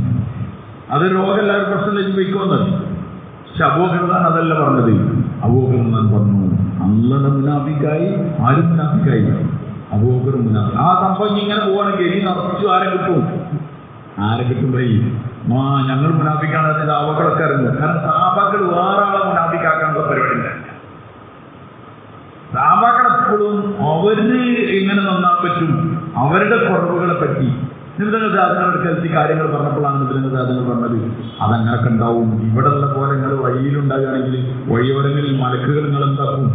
അത് രോഗമെല്ലാവരും പ്രശ്നമില്ല, പോയിക്കോന്നത്. പക്ഷെ അബൂബക്കർ അതല്ല പറഞ്ഞത്. അബൂബക്കർ പറഞ്ഞു അള്ളയുടെ മുനാഫിക്കായി, ആരും മുനാഫിക്കായി, അബൂബക്കർ മുനാഫിക്. ആ സംഭവം ഇങ്ങനെ പോവാണെങ്കിൽ ഇനി നിറച്ചു ആരെ കിട്ടും, ആരെ കിട്ടുമ്പോഴേ ഞങ്ങൾ മുനാഫിക്കാണ് സാബാക്കളൊക്കെ അറിഞ്ഞു. കാരണം സാബാക്കൾ വേറെ ആളെ മുനാഫിക്കാക്കാനുള്ള പരിപാടിയില്ല. സാബാക്കളെപ്പോഴും അവര് എങ്ങനെ നന്നാൻ പറ്റും, അവരുടെ കുറവുകളെ പറ്റി നിബിധങ്ങൾ കാര്യങ്ങൾ പറഞ്ഞപ്പോഴാണ് നിബിധങ്ങൾ പറഞ്ഞത്. അതങ്ങനൊക്കെ ഉണ്ടാവും. ഇവിടെ ഉള്ള പോലെ നിങ്ങൾ വഴിയിലുണ്ടാകുകയാണെങ്കിൽ വഴിയോരങ്ങളിൽ മലക്കുകൾ നിങ്ങൾ എന്താക്കും,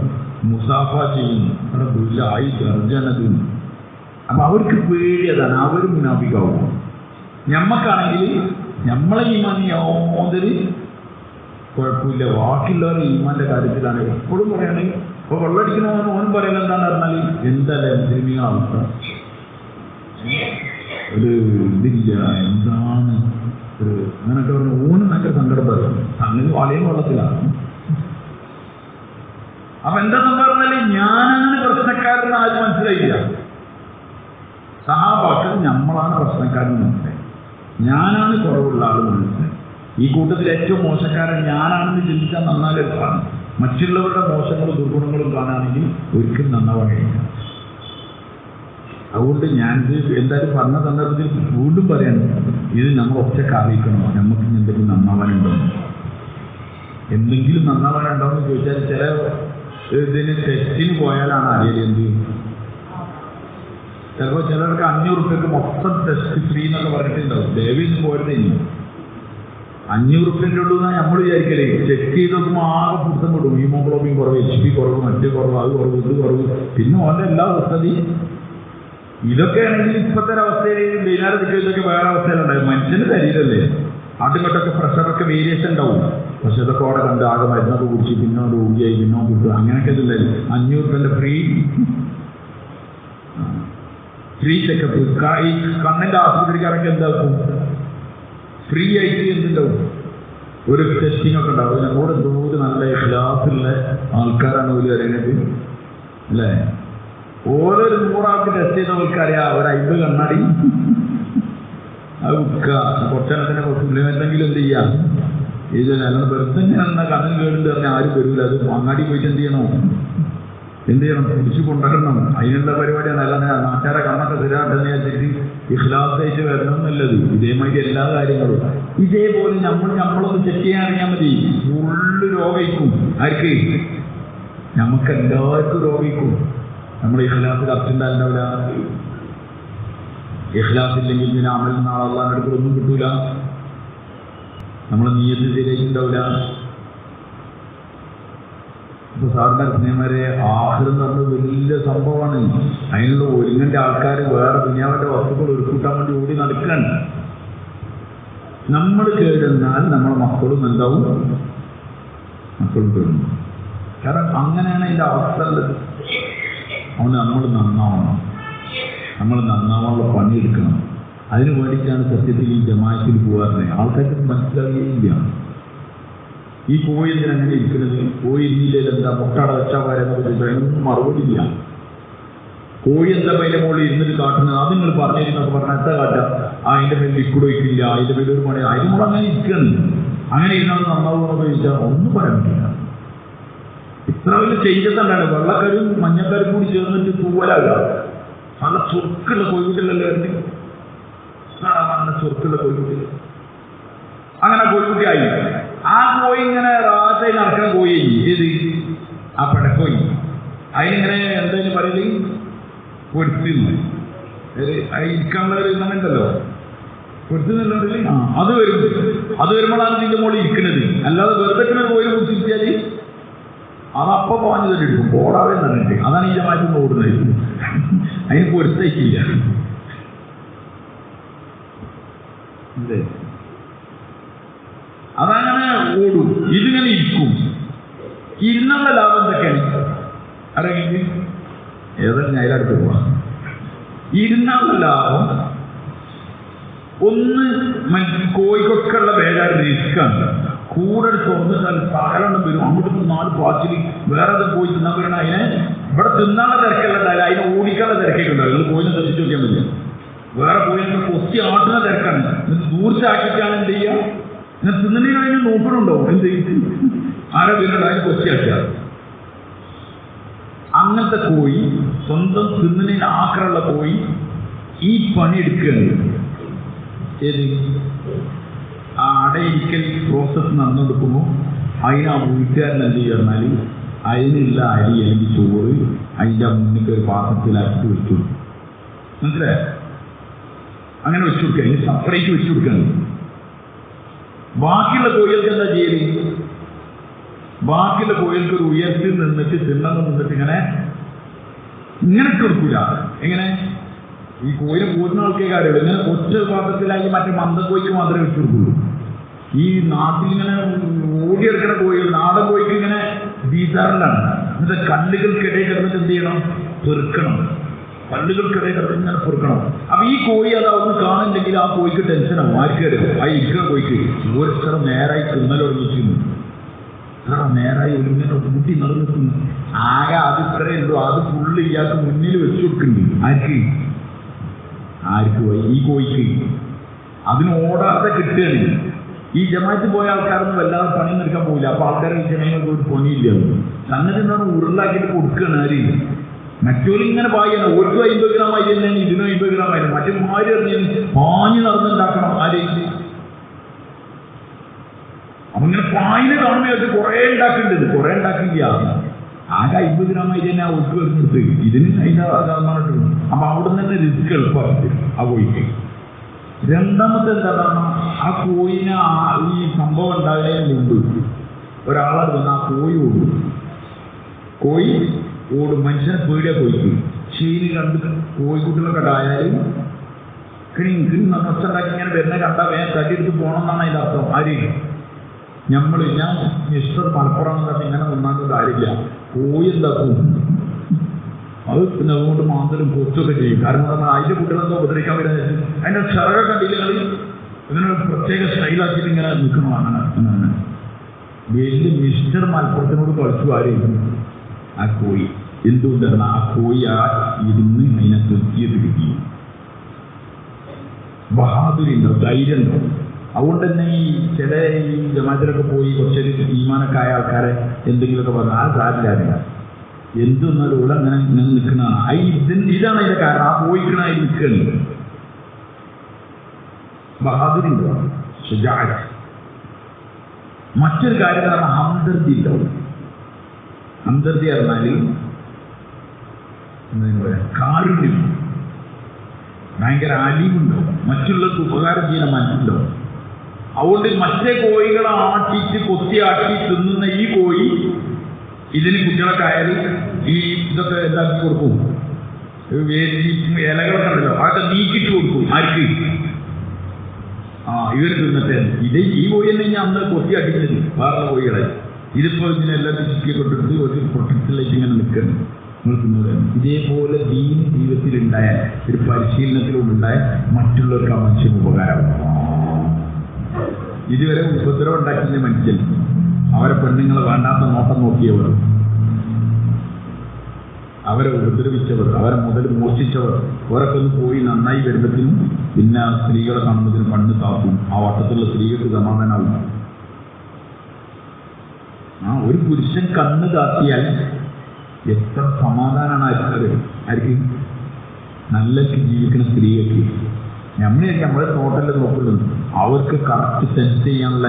മുസാഫ ചെയ്യും, ആയി ഗർജനത്. അപ്പൊ അവർക്ക് പേടിയതാണ്, അവർ മുനാഫിക്കാവും. ഞമ്മക്കാണെങ്കിൽ നമ്മളെ ഈമാൻ യാതൊരു കുഴപ്പമില്ല. ബാക്കിയുള്ളവരുടെ ഈമാന്റെ കാര്യത്തിലാണ് എപ്പോഴും പറയുകയാണെങ്കിൽ. ഇപ്പൊ വെള്ളടിക്കുന്നവൻ ഓനും പറയുന്നത് എന്താണെന്ന് പറഞ്ഞാൽ എന്തല്ലേ മുസ്ലിമീങ്ങളുടെ അവസ്ഥ, ഒരു ഇതില്ല, എന്താണ് ഒരു അങ്ങനെയൊക്കെ പറഞ്ഞു. ഓനും ഭയങ്കര സങ്കടം പറയും, അങ്ങനെ വളയും വെള്ളത്തിലാണ്. അപ്പൊ എന്താന്ന് പറഞ്ഞാല് ഞാനാണ് പ്രശ്നക്കാരെന്ന് ആരും മനസ്സിലായില്ല. സഹാബാക്കൾ നമ്മളാണ് പ്രശ്നക്കാരെന്ന് മനസ്സിലായി, ഞാനാണ് കുറവുള്ള ആൾ മനസ്സിലായി. ഈ കൂട്ടത്തിൽ ഏറ്റവും മോശക്കാരൻ ഞാനാണെന്ന് ചിന്തിച്ചാൽ നന്നാല് എളുപ്പമാണ്. മറ്റുള്ളവരുടെ മോശങ്ങളും ദുർഗുണങ്ങളും കാണുകയാണെങ്കിൽ ഒരിക്കലും നന്നാവാനില്ല. അതുകൊണ്ട് ഞാനിത് എന്തായാലും പറഞ്ഞ സന്ദർഭത്തിൽ വീണ്ടും പറയാണ്, ഇത് നമ്മൾ ഒറ്റക്ക് അറിയിക്കണോ, നമുക്ക് എന്തെങ്കിലും നന്നാവാനുണ്ടോ, എന്തെങ്കിലും നന്നാവാനുണ്ടോ എന്ന് ചോദിച്ചാൽ ചില ഇതിന് ടെസ്റ്റിന് പോയാലാണ് അറിയല്. എന്ത് ചിലപ്പോൾ ചിലർക്ക് 500 രൂപയ്ക്ക് മൊത്തം ടെസ്റ്റ് ഫ്രീ എന്നൊക്കെ പറഞ്ഞിട്ടുണ്ടാവും. ദേവിന്ന് പോരുന്നേ 500 രൂപേൻ്റെ ഉള്ളൂ എന്നാണ് നമ്മൾ വിചാരിക്കലേ. ചെക്ക് ചെയ്ത് നോക്കുമ്പോൾ ആകെ പുറത്തും വിടും, ഹീമോഗ്ലോബിൻ കുറവ്, HP കുറവ്, മറ്റു കുറവ്, അത് കുറവ്, ഇത് കുറവ്, പിന്നെ ഓൻ്റെ എല്ലാ വസ്തുതി. ഇതൊക്കെ ആണെങ്കിൽ ഇപ്പോഴത്തെ ഒരവസ്ഥയിൽ വൈകുന്നേരം ഇതൊക്കെ വേറെ അവസ്ഥയിലുണ്ടാവും. മനുഷ്യൻ്റെ ശരീരമല്ലേ, ആട്ടുകൊട്ടൊക്കെ പ്രഷറൊക്കെ വേരിയേഷൻ ഉണ്ടാവും. പക്ഷെ ഇതൊക്കെ അവിടെ കണ്ട് ആകെ മരുന്നൊക്കെ കുടിച്ച് പിന്നെ രോഗിയായി പിന്നെ കിട്ടും, അങ്ങനെയൊക്കെ ഇതില്ലായിരുന്നു. 500 രൂപേൻ്റെ ഫ്രീ ചെക്കപ്പ്. ഈ കണ്ണിൻ്റെ ആശുപത്രിക്കാരൊക്കെ എന്താക്കും, ഫ്രീ ആയിട്ട് എന്തുണ്ടാവും, ഒരു ടെസ്റ്റിംഗ് ഒക്കെ ഉണ്ടാവും. നമ്മുടെ എന്തോര് നല്ല ക്ലാസ്സുള്ള ആൾക്കാരാണ് ഒരു അറിയുന്നത് അല്ലേ. ഓരോ 100 ആൾക്ക് ടെസ്റ്റ് ചെയ്ത ആൾക്കറിയാം, ഒരു 50 കണ്ണാടി അത് വിൽക്കുക. കുറച്ചെണ്ണത്തിനെ എന്തെങ്കിലും എന്ത് ചെയ്യാം, ഇത് അല്ലാതെ വെറുതെ എന്നാ കണ്ണിൽ കേടുണ്ട് പറഞ്ഞാൽ ആരും വരില്ല. അത് അങ്ങാടി പോയിട്ട് എന്ത് ചെയ്യണം, പിടിച്ചു കൊണ്ടുവരണം. അതിനുള്ള പരിപാടിയാണ്. അല്ലാതെ നാട്ടുകാരെ കണ്ണൊക്കെ സ്ഥിരമായിട്ടെന്ന് വെച്ചിട്ട് ഇഖ്ലാസായിട്ട് വരണമെന്നുള്ളത്. ഇതേമാതിരി എല്ലാ കാര്യങ്ങളും ഇതേപോലെ നമ്മളൊന്ന് ചെക്ക് ചെയ്യാൻ അറിയാൻ മതി. ഫുള്ള് രോഗിക്കും. ആർക്ക്? നമുക്കെല്ലാവർക്കും രോഗിക്കും. നമ്മൾ ഇഖ്ലാസ് കറക്റ്റുണ്ടാവില്ല. ഇഖ്ലാസ് ഇല്ലെങ്കിൽ പിന്നെ അമൽ നാളെ അള്ളാഹിന്റെ അടുത്ത് ഒന്നും കിട്ടൂല. നമ്മളെ നീയത്ത് ശരിയായിട്ടുണ്ടാവില്ല. ഇപ്പൊ സാറിന്റെ സ്നേഹമാരെ ആഖിറത്ത് എന്ന് പറഞ്ഞത് വലിയ സംഭവമാണ്. അതിനുള്ള ഒരുങ്ങന്റെ ആൾക്കാർ വേറെ ദുനിയാവിന്റെ വസ്തുക്കൾ ഒരുക്കൂട്ടാൻ വേണ്ടി ഓടി നടക്കാൻ. നമ്മൾ കേടുന്നാൽ നമ്മളെ മക്കളും എന്താവും, മക്കളും കേടുന്നു. കാരണം അങ്ങനെയാണ് അതിൻ്റെ അവസ്ഥ ഉള്ളത്. അതുകൊണ്ട് നമ്മൾ നന്നാവണം, നമ്മൾ നന്നാവാനുള്ള പണിയെടുക്കണം. അതിനു വേണ്ടിയിട്ടാണ് സത്യത്തിൽ ഈ ജമാഅത്തിൽ പോകാറുണ്ട്. ആൾക്കാർക്ക് മനസ്സിലാവുകയില്ല ഈ കോഴി എന്തിനങ്ങനെ ഇരിക്കുന്നത്, കോഴി ഇന്ത്യയിൽ എന്താ മുട്ടട വെച്ചാൽ പറയുന്നത് ഒന്നും മറുപടിയില്ല. കോഴി എന്താ അതിൻ്റെ മുകളിൽ ഇരുന്നിട്ട് കാട്ടുന്നത്, അത് നിങ്ങൾ പറഞ്ഞിരുന്നൊക്കെ പറഞ്ഞാൽ എന്താ കാട്ടുക, അതിൻ്റെ മേൽ ലിക്വിഡ് ഒഴിക്കില്ല, അതിൻ്റെ മേൽ ഒരു പണി, അതിന് കൂടെ അങ്ങനെ ഇരിക്കുകയാണ്. അങ്ങനെ ഇരുന്നത് നന്നാവുമെന്ന് ചോദിച്ചാൽ ഒന്നും പറയാൻ പറ്റില്ല. ഇത്ര വലിയ ചെയ്തിട്ടുണ്ടാണ്. വെള്ളക്കരും മഞ്ഞക്കരും കൂടി ചേർന്നിട്ട് തൂവലാകുക. നല്ല ചുരുക്കുള്ള കോഴിക്കുട്ടിലല്ലേ വരുന്നത്, നല്ല ചുരുക്കുള്ള കോഴിക്കുട്ടി. അങ്ങനെ കോഴിക്കുട്ടിയായി. ആ കോഴി ഇങ്ങനെ റാത്തായി നടക്കുന്ന കോഴി, ഏത് ആ പെടക്കോഴി, അതിനിങ്ങനെ എന്തായാലും പറയല് പൊരുത്തുന്നു. ഇരിക്കാനുള്ള ഒരു ഇന്നുണ്ടല്ലോ, പൊരുത്തുന്നുള്ളതിൽ അത് വരും. അത് വരുമ്പോഴാണ് ഇതിൻ്റെ മുകളിൽ ഇരിക്കുന്നത്. അല്ലാതെ വെറുതെ കോഴി കുടിച്ചിരിച്ചാൽ അതപ്പം പോകാൻ തന്നെ എടുക്കും, ഓടാവേ തന്നെ. അതാണ് ഈ ജമാഅത്ത് ഓടുന്നത്. അതിന് പൊരുത്തേക്കില്ല. അതങ്ങനെ ഓടും, ഇതിങ്ങനെ ഇരിക്കും. ഇരുന്നുള്ള ലാഭം എന്തൊക്കെയാണ് അറിയെങ്കിൽ ഏതായാലും ഞാൻ അതിലടുത്ത് പോവാം. ഇരുന്നുള്ള ലാഭം ഒന്ന്, കോഴിക്കൊക്കെ ഉള്ള ബേജാറ് റിസ്ക്കാണ്. കൂടെ തുറന്നിട്ടാൽ സകലെണ്ണം വരും. അങ്ങോട്ട് 4 പാച്ചിൽ വേറെ പോയി തിന്നാൻ വരണം. അതിനെ ഇവിടെ തിന്നാനുള്ള തിരക്കല്ല, അതിനെ ഓടിക്കാനുള്ള തിരക്കൊക്കെ ഉണ്ടാവും. നിങ്ങൾ കോയിനെ ശ്രദ്ധിച്ചു നോക്കിയാൽ മതി. വേറെ കോയിനൊക്കെ കൊത്തി ആട്ടുന്ന തിരക്കാണ്. എന്നിട്ട് ദൂരത്താക്കിയിട്ടാണ് എന്ത് ചെയ്യുക, ഞാൻ തിന്നണി കഴിഞ്ഞ് നോക്കണുണ്ടോ എന്ത് ചെയ്യും, ആരെ വീണ്ടും അതിന് കൊത്തിയാക്കുക. അങ്ങനത്തെ കോഴി, സ്വന്തം തിന്നണിന് ആക്രമുള്ള കോഴി ഈ പണി എടുക്കുകയാണ്. ഏത് ആ അടയിരിക്കൽ പ്രോസസ്സ് നടന്നുകൊടുക്കുമ്പോൾ അതിന് ആ വീട്ടുകാരൻ എന്ത് ചെയ്യുക പറഞ്ഞാൽ അതിനുള്ള അരി അല്ലെങ്കിൽ ചോറ് അതിൻ്റെ മുന്നിൽ ഒരു പാത്രത്തിലാക്കി വെച്ചു കൊടുക്കും. മനസ്സിലായോ? അങ്ങനെ വെച്ചു കൊടുക്കുക, അതിന് സെപ്പറേറ്റ് വെച്ചു കൊടുക്കണം. ബാക്കിയുള്ള കോഴികൾക്ക് എന്താ ചെയ്യല്? ബാക്കിയുള്ള കോഴികൾക്ക് ഒരു ഉയർത്തിൽ നിന്നിട്ട് തിണ്ണെന്ന് നിന്നിട്ട് ഇങ്ങനെ ഇട്ട് കൊടുക്കില്ല. എങ്ങനെ ഈ കോഴിനെ പോറ്റുന്ന ആൾക്കാരുള്ളൂ. ഇങ്ങനെ ഒറ്റ പാത്രത്തിലായി മറ്റേ മന്ദക്കോഴിക്ക് മാത്രമേ വെച്ചു കൊടുക്കുള്ളൂ. ഈ നാട്ടിലിങ്ങനെ ഓടിയെടുക്കുന്ന കോഴികൾ നാടൻ കോഴിക്ക് ഇങ്ങനെ ബീസാറിലാണ്. എന്നിട്ട് കല്ലുകൾക്കിടയിൽ കിടന്നിട്ട് എന്ത് ചെയ്യണം, പെറുക്കണം. കല്ലുകൾക്കിടയിൽ കിടന്നിട്ട് ഇങ്ങനെ പെറുക്കണം. അപ്പൊ ഈ കോഴി അത് അവിടുന്ന് കാണുന്നുണ്ടെങ്കിൽ ആ കോഴിക്ക് ടെൻഷനാവും. ആർക്കും ആ ഇരിക്കുന്ന കോഴിക്ക് ഓരോരുത്തർ നേരായി തിന്നലൊടുങ്ങിക്കുന്നു, ഇത്ര നേരായി ഒരിങ്ങനെ കൂട്ടി നിറഞ്ഞിരിക്കുന്നു. ആകെ അത് ഇത്രയേ ഉള്ളൂ. അത് ഫുള്ള് ഇയാൾക്ക് മുന്നിൽ വെച്ചു കൊടുക്കുന്നുണ്ട്. ആർക്ക് ഈ കോഴിക്ക് അതിന് ഓടാതെ കിട്ടുകയാണ്. ഈ ജമാഅത്ത് പോയ ആൾക്കാരൊന്നും വല്ലാതെ പണിയൊന്നും എടുക്കാൻ പോകില്ല. അപ്പൊ ആൾക്കാരെ ഈ ജനങ്ങൾക്ക് ഒരു പണിയില്ല. സംഗതി എന്താണ്, ഉരുളാക്കിയിട്ട് കൊടുക്കുകയാണ്. ആര് മറ്റൊരു ഇങ്ങനെ പായാണ്. ഓർക്ക് 50 ഗ്രാം ആയി തന്നെയാണ്, ഇതിനും 50 ഗ്രാം ആയിരുന്നു. മറ്റു മാര് പറഞ്ഞാൽ പാഞ്ഞ് നടന്നുണ്ടാക്കണം. ആര് അപ്പൊ ഇങ്ങനെ പായിന് കാണുമ്പോൾ കുറെ ഉണ്ടാക്കേണ്ടത്, കുറെ ഉണ്ടാക്കില്ല. ആകെ 50 ഗ്രാം ആയി തന്നെ ആ ഒർക്ക് വരുന്നിട്ട് ഇതിന് അതിൻ്റെ ശതമാനം. അപ്പൊ അവിടെ നിന്ന് റിസ്ക് എളുപ്പമായിട്ട് ആ കോഴിക്ക്. രണ്ടാമത്തെ എന്താ പറഞ്ഞാൽ ആ കോഴിനെ ഈ സംഭവം ഉണ്ടാകുന്നതിന് മുമ്പ് ഒരാളത് വന്ന് ആ കോഴി ഓടും. കോഴി ഓടും, മനുഷ്യനെ പേടിയാ കോഴിക്ക്. ശരി, 2 കോഴിക്കുട്ടികളൊക്കെ ഉണ്ടായാലും നഷ്ടമുണ്ടാക്കി ഇങ്ങനെ വരുന്ന കണ്ടാൽ വേഗം തട്ടിയെടുത്ത് പോകണം എന്നാണ് അതിൻ്റെ അർത്ഥം. ആര് ഞാൻ മിസ്റ്റർ മലപ്പുറം എന്നൊക്കെ ഇങ്ങനെ നിന്നാലും കാര്യമില്ല. കോഴി എന്താക്കും, അത് പിന്നെ അതുകൊണ്ട് മാന്തലും പൊച്ചൊക്കെ ചെയ്യും. കാരണം നമ്മൾ അതിൻ്റെ കുട്ടികളെന്തോ ഉപദ്രവിക്കാൻ വരുന്നത്. അതിൻ്റെ ചിറക കണ്ടില്ലെങ്കിൽ ഇങ്ങനെ പ്രത്യേക സ്റ്റൈലാക്കിയിട്ട് ഇങ്ങനെ നിൽക്കണം. അങ്ങനെ വലിയ മിസ്റ്റർ മലപ്പുറത്തിനോട് കളിച്ചു ആരെയും ആ കോഴി. എന്തുകൊണ്ടാണ് ആ കോഴി ഇരുന്ന് അതിനെ തെറ്റിയത് കിട്ടി. ബഹാദുരി ഉണ്ടോ, ധൈര്യം ഉണ്ടോ. അതുകൊണ്ട് തന്നെ ഈ ചില ഈ ജമാഅത്തിലൊക്കെ പോയി കുറച്ചൊരു ഈമാനൊക്കെ ആയ ആൾക്കാരെ എന്തെങ്കിലുമൊക്കെ പറഞ്ഞു ആ സാരില്ല. എന്തെന്നാലും ഇവിടെ അങ്ങനെ നിൽക്കുന്നതാണ്. ഇതാണ് അതിന്റെ കാരണം. ആ പോയിക്കണ അതിൽ നിൽക്കുകയാണ്. ബഹാദുരി ഉണ്ടോ, ഷുജാഅത്ത്. മറ്റൊരു കാര്യം എന്ന് പറഞ്ഞാൽ ഹംദർദി ഉണ്ടാവും. ഹംദർദി പറഞ്ഞാൽ കാരുണ്യം, ഭയങ്കര അലിവുണ്ടാവും, മറ്റുള്ളവർക്ക് ഉപകാരം ചെയ്യുന്ന മനസ്സിലാവും. അതുകൊണ്ട് മറ്റേ കോഴികളെ ആട്ടിയിട്ട് കൊത്തിയാട്ടി തിന്നുന്ന ഈ കോഴി ഇതിന് കുട്ടികളൊക്കെ ആയാലും ഈ ഇതൊക്കെ എന്താക്കി കൊടുക്കും, ഇലകളൊക്കെ ഉണ്ടല്ലോ അതൊക്കെ നീക്കിട്ട് കൊടുക്കും. ആർക്ക്? ഇവർ തിന്നത്തെ. ഈ കോഴി തന്നെ ഞാൻ അന്ന് കൊത്തിയാട്ടിക്കുന്നത് വേറെ കോഴികളെ. ഇതിപ്പോ ഇങ്ങനെ എല്ലാവരും ചിക്കിക്കൊണ്ടിട്ട് ഒരു പ്രൊട്ടക്ഷനിലേക്ക് ഇങ്ങനെ നിൽക്കുന്നു. ഇതേപോലെ ജീവിതത്തിലുണ്ടായ ഒരു പരിശീലനത്തിലുണ്ടായ മറ്റുള്ളവർക്ക് ആ മനുഷ്യന് ഉപകാരമാണ്. ഇതുവരെ ഉപദ്രവം ഉണ്ടാക്കിയ മനുഷ്യൻ, അവരെ പെണ്ണുങ്ങളെ വേണ്ടാത്ത നോട്ടം നോക്കിയവർ, അവരെ ഉപദ്രവിച്ചവർ, അവരെ മുതൽ മോഷിച്ചവർ, അവരൊക്കെ ഒന്ന് പോയി നന്നായി വരുന്നതിനും പിന്നെ സ്ത്രീകളെ കാണുന്നതിനും കണ്ണ് താക്കും. ആ വട്ടത്തിലുള്ള സ്ത്രീകൾക്ക് സമാധാനമാവും. ഒരു പുരുഷൻ കണ്ണ് താത്തിയാൽ എത്ര സമാധാനമാണ് ആർക്ക് നല്ല ജീവിക്കുന്ന സ്ത്രീകൾക്ക്. നമ്മളെ ടോട്ടലിൽ നോക്കുന്നുണ്ട്. അവർക്ക് കറക്റ്റ് സെൻസ് ചെയ്യാനുള്ള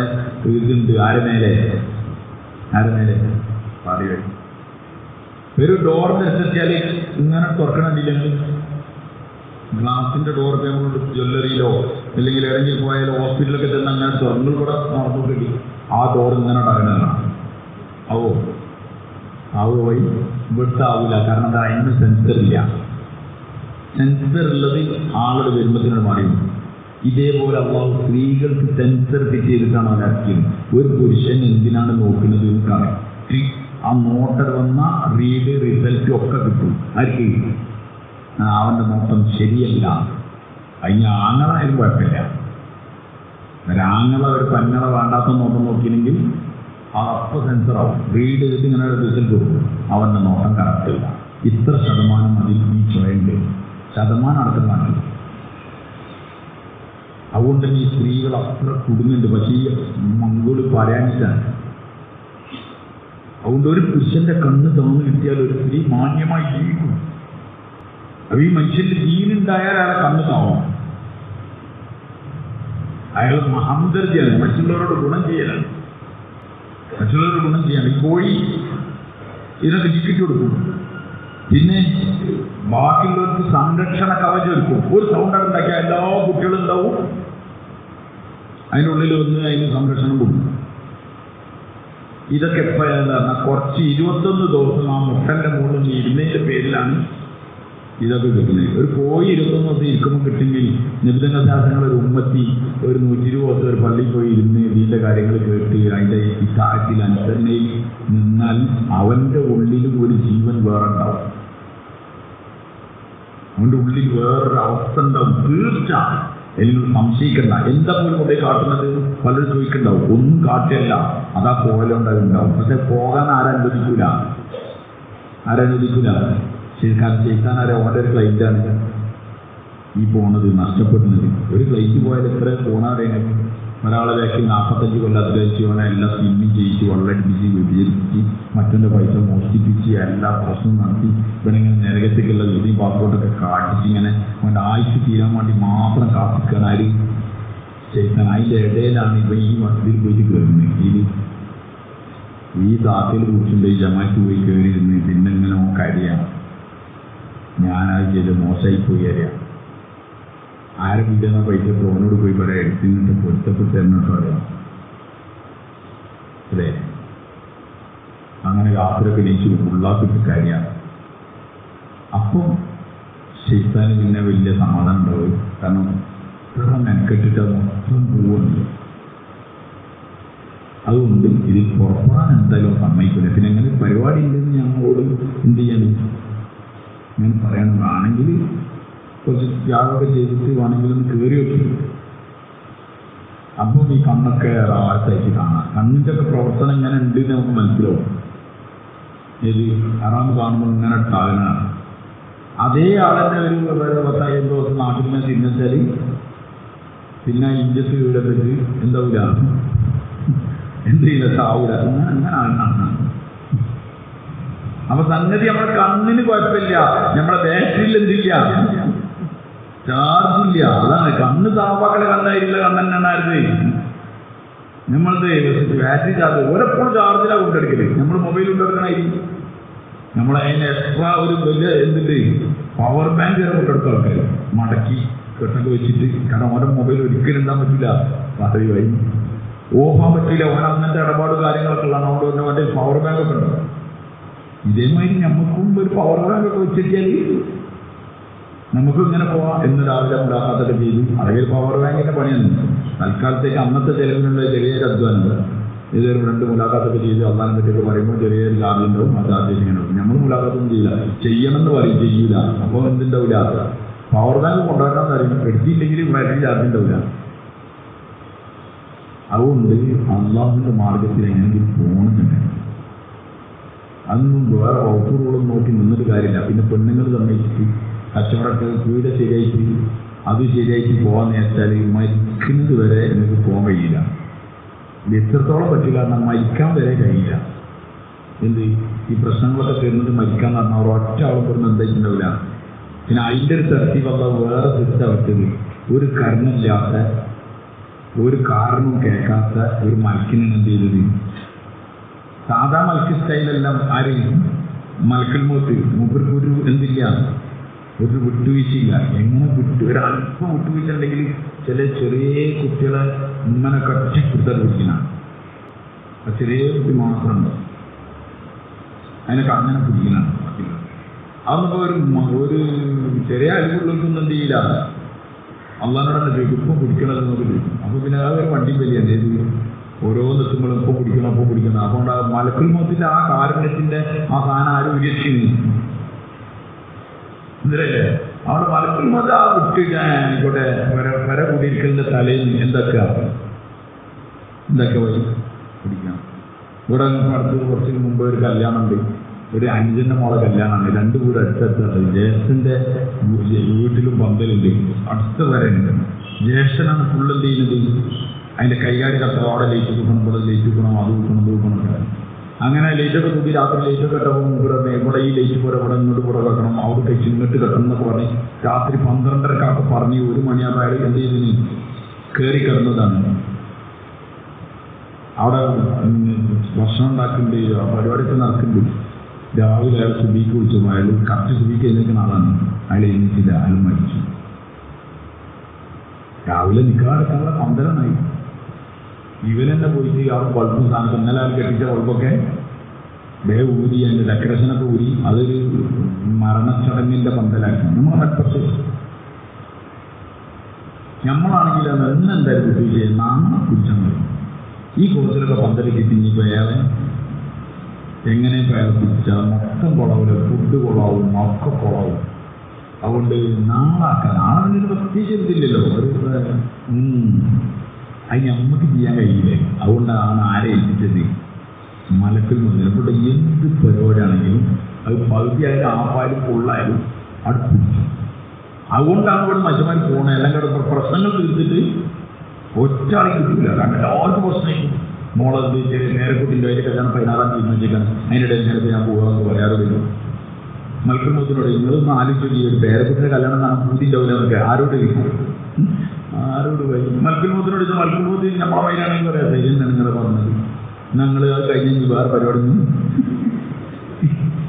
ഇതുണ്ട്. ആരെ മേലെ പറയുക. ഒരു ഡോർ നിർത്തിയാൽ ഇങ്ങനെ തുറക്കണില്ലെങ്കിൽ ഗ്ലാസിന്റെ ഡോർ നമ്മൾ ജ്വല്ലറിയിലോ അല്ലെങ്കിൽ ഇറങ്ങി പോയാലോ ഹോസ്പിറ്റലൊക്കെ ചെന്ന് അങ്ങനെ തുറന്നു കൂടെ നടന്നുകൊണ്ടി ആ ഡോർ ഇങ്ങനെ ഉണ്ടാകണമെന്നാണ്. വഴി ഇവിടുത്തെ ആവില്ല. കാരണം എന്താ, അതിന് സെൻസർ ഇല്ല. സെൻസർ ഉള്ളത് ആളുടെ വരുമ്പത്തിനോട് മാറിയും. ഇതേപോലെ അള്ളാഹു സ്ത്രീകൾക്ക് സെൻസർ ഫിറ്റ് ചെയ്തിട്ടാണ് അവരാക്കിയത്. ഒരു പുരുഷൻ എന്തിനാണ് നോക്കുന്നത് എന്ന് കാണാം. ആ നോട്ടർ വന്ന റിസൾട്ടും ഒക്കെ കിട്ടും. ആർക്ക്? അവൻ്റെ നോട്ടം ശരിയല്ല. അതിന് ആങ്ങളായാലും കുഴപ്പമില്ല. ഒരാങ്ങളെ ഒരു പെങ്ങളെ വേണ്ടാത്ത നോട്ടം നോക്കിയില്ലെങ്കിൽ അപ്പോൾ സെൻസറാവും. റീഡ് ചെയ്തിട്ട് ഇങ്ങനെ ഒരു റിസൾട്ട് കൊടുക്കും, അവൻ്റെ നോട്ടം കറക്റ്റില്ല, ഇത്ര ശതമാനം അതിൽ ഈ ചോയുണ്ട്, ശതമാനം അടക്കം കാണില്ല. അതുകൊണ്ട് തന്നെ ഈ സ്ത്രീകൾ അത്ര കുടുങ്ങുന്നുണ്ട്. പക്ഷേ ഈ മംഗോള് പറയാനിട്ടാണ്. അതുകൊണ്ട് ഒരു പുരുഷന്റെ കണ്ണ് തുറന്നു കിട്ടിയാൽ ഒരു സ്ത്രീ മാന്യമായി ജീവിക്കും. അപ്പോൾ ഈ മനുഷ്യന്റെ ജീവനുണ്ടായാൽ അയാളെ കണ്ണ് താവും. അയാൾ ഹംദർജിയാണ്, മറ്റുള്ളവരോട് ഗുണം ചെയ്യലാണ്, മറ്റുള്ളവരോട് ഗുണം ചെയ്യാണ്. ഈ കോഴി ഇതിനൊക്കെ ടിക്കറ്റ് കൊടുക്കും, പിന്നെ ബാക്കിയുള്ളവർക്ക് സംരക്ഷണ കവചം എടുക്കും. ഒരു സൗണ്ട് ഉണ്ടാക്കിയാൽ എല്ലാ കുട്ടികളും ഉണ്ടാവും, അതിനുള്ളിൽ വന്ന് അതിന് സംരക്ഷണം കൊടുക്കും. ഇതൊക്കെ എപ്പോഴാന്ന് പറഞ്ഞാൽ കുറച്ച് 21 ദിവസം ആ മുട്ടൻ്റെ മുകളിൽ ഇരുന്നതിൻ്റെ പേരിലാണ് ഇതൊക്കെ കിട്ടുന്നത്. ഒരു കോഴി 21 ദിവസം ഇരിക്കുമ്പോൾ കിട്ടുമെങ്കിൽ നിബിധനശാസ്ത്രങ്ങൾ ഒരു ഉമ്മത്തി ഒരു 120 ദിവസം ഒരു പള്ളിയിൽ പോയി ഇരുന്ന് ഇതിൻ്റെ കാര്യങ്ങൾ കേട്ട് അതിൻ്റെ ഇത്താഴത്തിൽ അനുസരണയിൽ നിന്നാൽ അവൻ്റെ ഉള്ളിലും ഒരു ജീവൻ വേറെ ഉണ്ടാവും, അവൻ്റെ ഉള്ളിൽ വേറൊരു അവസ്ഥ ഉണ്ടാവും. തീർച്ച അല്ലെങ്കിൽ സംശയിക്കണ്ട. എന്താ പോലും കൊണ്ടേ കാട്ടുന്നത് പലരും ചോദിക്കണ്ടാവും. ഒന്നും കാട്ടിയല്ല, അതാ പോകലുണ്ടാവും. പക്ഷെ പോകാൻ ആരനുവദിക്കൂല. ചെയ്താൻ ആരെ ഓൻ്റെ ഒരു ക്ലൈൻറ്റാണ് ഈ പോണത്, നഷ്ടപ്പെടുന്നത്. ഒരു ക്ലൈൻറ്റ് പോയാൽ എത്ര പോണറിയാൻ ഒരാളെ ബാക്കിൽ 45 കൊല്ലത്തിലേക്ക് അവനെ എല്ലാം സ്വിമ്മിങ് ചെയ്യിച്ച് വെള്ളടിപ്പിച്ച് വ്യതിചരിപ്പിച്ച് മറ്റൊൻ്റെ പൈസ മോഷ്ടിപ്പിച്ച് എല്ലാ പ്രശ്നവും നടത്തി ഇവനിങ്ങനെ നരകത്തേക്കുള്ള ജോലിയും പാസ്പോർട്ടൊക്കെ കാട്ടിച്ച് ഇങ്ങനെ അവൻ്റെ ആയുസ് തീരാൻ വേണ്ടി മാത്രം കാത്തിക്കാൻ ആര് ചെയ്താൻ. അതിൻ്റെ ഇടയിലാണ് ഇപ്പം ഈ മസ്ജിദിൽ പോയിട്ട് കയറുന്നത്. ഈ താത്തയിൽ കുറിച്ചുണ്ട് ഈ ജമാറ്റ് പോയി കയറിയിരുന്ന് പിന്നെ ഇങ്ങനെ കരിയാണ്, ഞാനത് ചെയ്ത് മോശമായി പോയി അറിയാം. ആരെ കിട്ടുന്ന പൈസ ഫോനോട് പോയി പറയാം, എടുത്തിട്ട് പൊരുത്തപ്പെട്ട് എന്നിട്ട് പറയാം അല്ലേ. അങ്ങനെ രാത്രിയൊക്കെ നീച്ച് ഉള്ളാക്കിട്ട് കാര്യമാണ്. അപ്പം ശൈത്താന് പിന്നെ വലിയ സമാധാനം ഉണ്ടാവും. കാരണം ഇത്ര മെനക്കെട്ടിട്ട് മൊത്തം പോവുന്നുണ്ട്. അതുകൊണ്ട് ഇതിൽ പുറപ്പെടാൻ എന്തായാലും സമ്മതിക്കില്ല. പിന്നെ എങ്ങനെ പരിപാടി ഉണ്ടെന്ന് ഞങ്ങളോട് എന്ത് ചെയ്യണം, ഞാൻ പറയണതാണെങ്കിൽ കുറച്ച് ത്യാഗമൊക്കെ ചെയ്തിട്ട് വേണമെങ്കിൽ ഒന്ന് കയറി വെക്കും. അപ്പം ഈ കണ്ണൊക്കെ റാത്തായിട്ട് കാണാം. കണ്ണിൻ്റെ ഒക്കെ പ്രവർത്തനം ഇങ്ങനെ ഉണ്ട് എന്ന് നമുക്ക് മനസ്സിലാവും. ഏത് ആറാമത് കാണുമ്പോൾ ഇങ്ങനെ ഉണ്ടാകുന്നതാണ്. അതേ ആളെന്നെ ഒരു 10-15 ദിവസം നാട്ടിൽ നിന്ന് തിരിഞ്ഞാൽ പിന്നെ ഇഞ്ചത്ത് വീടത്തിട്ട് എന്താവില്ല, എന്ത് ചെയ്യില്ല, ചാവൂല. അങ്ങനെ ആണെന്നാണ്. അപ്പൊ സംഗതി നമ്മുടെ കണ്ണിന് കുഴപ്പമില്ല, നമ്മുടെ ബാറ്ററിയിൽ എന്തില്ല, ചാർജില്ല. അതാണ് കണ്ണ് താവാക്കളെ കണ്ണായില്ല, കണ്ണെണ്ണായിരുന്നേ നമ്മളത് ബാറ്ററി ചാർജ് ഒരെപ്പോഴും ചാർജിലാണ് കൊണ്ടെടുക്കല്. നമ്മൾ മൊബൈൽ കൊണ്ടെടുക്കണമായിരിക്കും. നമ്മളതിന് എക്സ്ട്രാ ഒരു വലിയ എന്തിൻ്റെ പവർ ബാങ്ക് വരെ കൊണ്ടെടുത്ത ആൾക്കാർ മടക്കി കെട്ടൊക്കെ വെച്ചിട്ട്. കാരണം ഓരോ മൊബൈൽ ഒരിക്കലും ഉണ്ടാൻ പറ്റില്ല, പറയുമായി ഓഫാൻ പറ്റില്ല. ഓരോ അങ്ങനത്തെ ഇടപാട് കാര്യങ്ങളൊക്കെ ഉള്ളതാണ്. അതുകൊണ്ട് മറ്റേ പവർ ബാങ്ക് ഒക്കെ ഉണ്ടാവും. ഇതേമാതിരി നമുക്കും ഒരു പവർ ബാങ്ക് ഒക്കെ വെച്ചിട്ടാൽ നമുക്കും ഇങ്ങനെ പോവാം എന്ന് രാവിലെ മുലാഖാത്തൊക്കെ ചെയ്തു. അല്ലെങ്കിൽ പവർ ബാങ്കിൻ്റെ പണിയാണ് തൽക്കാലത്തേക്ക് അന്നത്തെ ചെലവിനുള്ള ചെറിയൊരു അധ്വാനമുണ്ട്. ഇതൊരു 2 മുലാഖാത്തൊക്കെ ചെയ്ത് അവസാനം പറ്റിയൊക്കെ പറയുമ്പോൾ ചെറിയൊരു ചാർജ് ഉണ്ടാവും. ആ ചാർജ് ഇങ്ങനെ ഉണ്ടാവും. നമ്മൾ മുലാഖാത്തൊന്നും ചെയ്യില്ല, ചെയ്യണമെന്ന് പറയും, ചെയ്യൂല. അപ്പോൾ എന്തുണ്ടാവില്ല, പവർ ബാങ്ക് കൊണ്ടുവരാമെന്ന് പറയും. എടുത്തില്ലെങ്കിൽ ബാറ്ററി ചാർജ് ഉണ്ടാവില്ല. അതുകൊണ്ട് അള്ളാഹുവിൻ്റെ മാർഗത്തിൽ എങ്ങനെയെങ്കിലും പോകണമെന്നുണ്ട്. അതൊന്നും വേറെ ഓഫറുകളും നോക്കി നിന്നിട്ട് കാര്യമില്ല. പിന്നെ പെണ്ണുങ്ങൾ സമ്മതിച്ചിട്ട് കച്ചവടമൊക്കെ വീട് ശരിയായിട്ട് അത് ശരിയായിട്ട് പോകാൻ നേരത്താൽ മരിക്കുന്നത് വരെ എനിക്ക് പോകാൻ കഴിയില്ല. ഇത് എത്രത്തോളം പറ്റില്ല, കാരണം മരിക്കാൻ വരെ കഴിയില്ല. എന്ത് ഈ പ്രശ്നങ്ങളൊക്കെ തീർന്നിട്ട് മരിക്കാൻ പറഞ്ഞാൽ അവർ ഒറ്റ ആളും പറഞ്ഞ് എന്തായിട്ടുണ്ടാവില്ല. പിന്നെ അതിൻ്റെ ഒരു തരത്തിലുള്ള വേറെ സിസ്റ്റം വെച്ചത്, ഒരു കർണമില്ലാത്ത ഒരു കാരണവും കേൾക്കാത്ത ഒരു മലക്കിനാണ് എന്ത് ചെയ്തത്. സാധാ മലക്ക് സ്റ്റൈലെല്ലാം ആരെയും മലക്കൽ മോത്ത് മൂപ്പർക്ക് ഒരു എന്തില്ല, ഒരു വിട്ടുവീഴ്ചയില്ല. എങ്ങനെ ഒരല്പം വിട്ടുവീഴ്ച ഉണ്ടെങ്കിൽ ചില ചെറിയ കുട്ടികളെ ഇങ്ങനെ കട്ടിപ്പിടുത്താൻ പിടിക്കുന്നതാണ്. ചെറിയ കുട്ടി മാത്രമുണ്ട് അതിനൊക്കെ അങ്ങനെ പിടിക്കുന്നതാണ്. അതൊന്നും ഒരു ചെറിയ അരിവുള്ളവർക്കൊന്നും എന്ത് ചെയ്യില്ല. അള്ളാഹിനോട് ചോദിക്കും ഇപ്പം പിടിക്കണമെന്ന് നോക്കി ചോദിക്കും. അപ്പോൾ പിന്നെ അതൊരു വണ്ടി വലിയാണ്. ഏത് ഓരോന്നെത്തുമ്പോഴും ഇപ്പോൾ പിടിക്കണം അപ്പോൾ പിടിക്കണം. അതുകൊണ്ട് മലക്കുൽ മൗത്തിന്റെ ആ കാരുണ്യത്തിന്റെ ആ സാധനം ആരും ഉയർത്തിന്ന് എന്തിനല്ലേ അവിടെ മലക്കുൽ മൗത്ത് ആ വിട്ട് ആയിക്കോട്ടെ വര കൂടിയിരിക്കലിന്റെ തലയിൽ എന്തൊക്കെയാ ഇതൊക്കെ വഴി പിടിക്കാം. ഇവിടെ അടുത്ത് കുറച്ച് മുമ്പ് ഒരു കല്യാണമുണ്ട്, ഒരു അനുജൻ്റെ മോളെ കല്യാണമാണ്. 2 വീട് അടുത്തടുത്തുള്ളത്. ജ്യേഷ്ഠൻ്റെ വീട്ടിലും പന്തലുണ്ട്, അടുത്ത വരെ ഉണ്ട്. ജ്യേഷ്ഠനാണ് ഫുള്ള് എന്ത് ചെയ്യുന്നത്, അതിൻ്റെ കൈകാര്യം കട്ട അവിടെ ലൈറ്റ് വെക്കണം, ഇവിടെ ലൈറ്റ് വെക്കണം, അത് വെക്കണം, ഇത് വെക്കണം. അങ്ങനെ ലൈറ്റൊക്കെ തൂക്കി രാത്രി ലൈറ്റൊക്കെ കെട്ടപ്പോൾ ഇവിടെ ഈ ലൈറ്റ് പോലെ ഇവിടെ ഇങ്ങോട്ട് കൂടെ വെക്കണം, അവിടെ കഴിച്ച് ഇങ്ങോട്ട് കെട്ടണം എന്നൊക്കെ പറഞ്ഞ് രാത്രി 12:30 പറഞ്ഞ് 1 മണിയാകുമ്പോൾ അയാൾ എന്ത് ചെയ്തതിന് കയറി കിടന്നതാണ്. അവിടെ ഭക്ഷണം ഉണ്ടാക്കുന്നുണ്ട്, പരിപാടിയൊക്കെ നടക്കുന്നുണ്ട്. രാവിലെ അയാൾ സുബിക്ക് വിളിച്ചു. അയാൾ കറക്റ്റ് സുബിക്ക് എഴുന്നേക്കുന്ന ആളാണ്. അയാൾ എഴുന്നേറ്റില്ല, അയാൾ മരിച്ചു. രാവിലെ നിൽക്കാതെക്കാനുള്ള പന്തലനായി. ഇവനെന്നെ പോയിട്ട് ആ ബൾബും സാധനം ഇന്നലെ അയാൾ കെട്ടിച്ച ബൾബൊക്കെ ഊരി, അതിൻ്റെ ഡെക്കറേഷനൊക്കെ ഊരി അതൊരു മരണച്ചടങ്ങിൻ്റെ പന്തലാക്കി. നമ്മളെ നമ്മളാണെങ്കിൽ അത് എന്നെന്തായാലും കുട്ടി നാളെ കുറ്റം വരും. ഈ കോഴ്സിലൊക്കെ പന്തലേക്ക് തിങ്ങിപ്പോൾ അയാളെ എങ്ങനെ അയാളെ പിടിച്ചാൽ മൊത്തം കുളവില്ല, ഫുഡ് കുളവും ഒക്കെ കുളവും. അതുകൊണ്ട് നാളാക്കാൻ നാളെ പ്രത്യേകിച്ച് എന്തില്ലല്ലോ, അത് നമുക്ക് ചെയ്യാൻ കഴിയില്ലേ. അതുകൊണ്ടാണ് ആരെ ഏൽപ്പിച്ചത്, മലക്കിൽ മുന്നിൽ. ഇവിടെ എന്ത് പരിപാടിയാണെങ്കിലും അത് പകുതിയായാലും ആപ്പായാലും ഫുള്ളായാലും അടുപ്പിച്ചു. അതുകൊണ്ടാണ് ഇവിടെ മനുഷ്യന്മാർ പോകണത്. എല്ലാം കൂടെ പ്രശ്നങ്ങൾ തീർത്തിട്ട് ഒറ്റാളി കിട്ടില്ല. കാരണം എല്ലാവർക്കും പ്രശ്നമായിരിക്കും. മോളത് നേരെ കുട്ടിൻ്റെ അതിൻ്റെ കല്യാണം 16-ാം തീയതി വെച്ചേക്കാണ്, അതിനിടെ നേരത്തെ ഞാൻ പോകാമെന്ന് പറയാറ് വരും. മൽക്കുൽ മൗത്തിനോട് നിങ്ങളൊന്ന് ആലോചിച്ച് ഒരു പേരക്കുട്ടിയുടെ കല്യാണം കാണാൻ പൂതിണ്ടാവില്ല എന്നൊക്കെ ആരോട് വൈകി. മൽക്കുൽ മൗത്തിനോട് ഇത് മൽക്കുൽ മൗത്തി നമ്മളെ വൈരാണെങ്കിൽ പറയാം, ധൈര്യം നിങ്ങളെ പറഞ്ഞത് ഞങ്ങൾ അത് കഴിഞ്ഞ് വേറെ പരിപാടി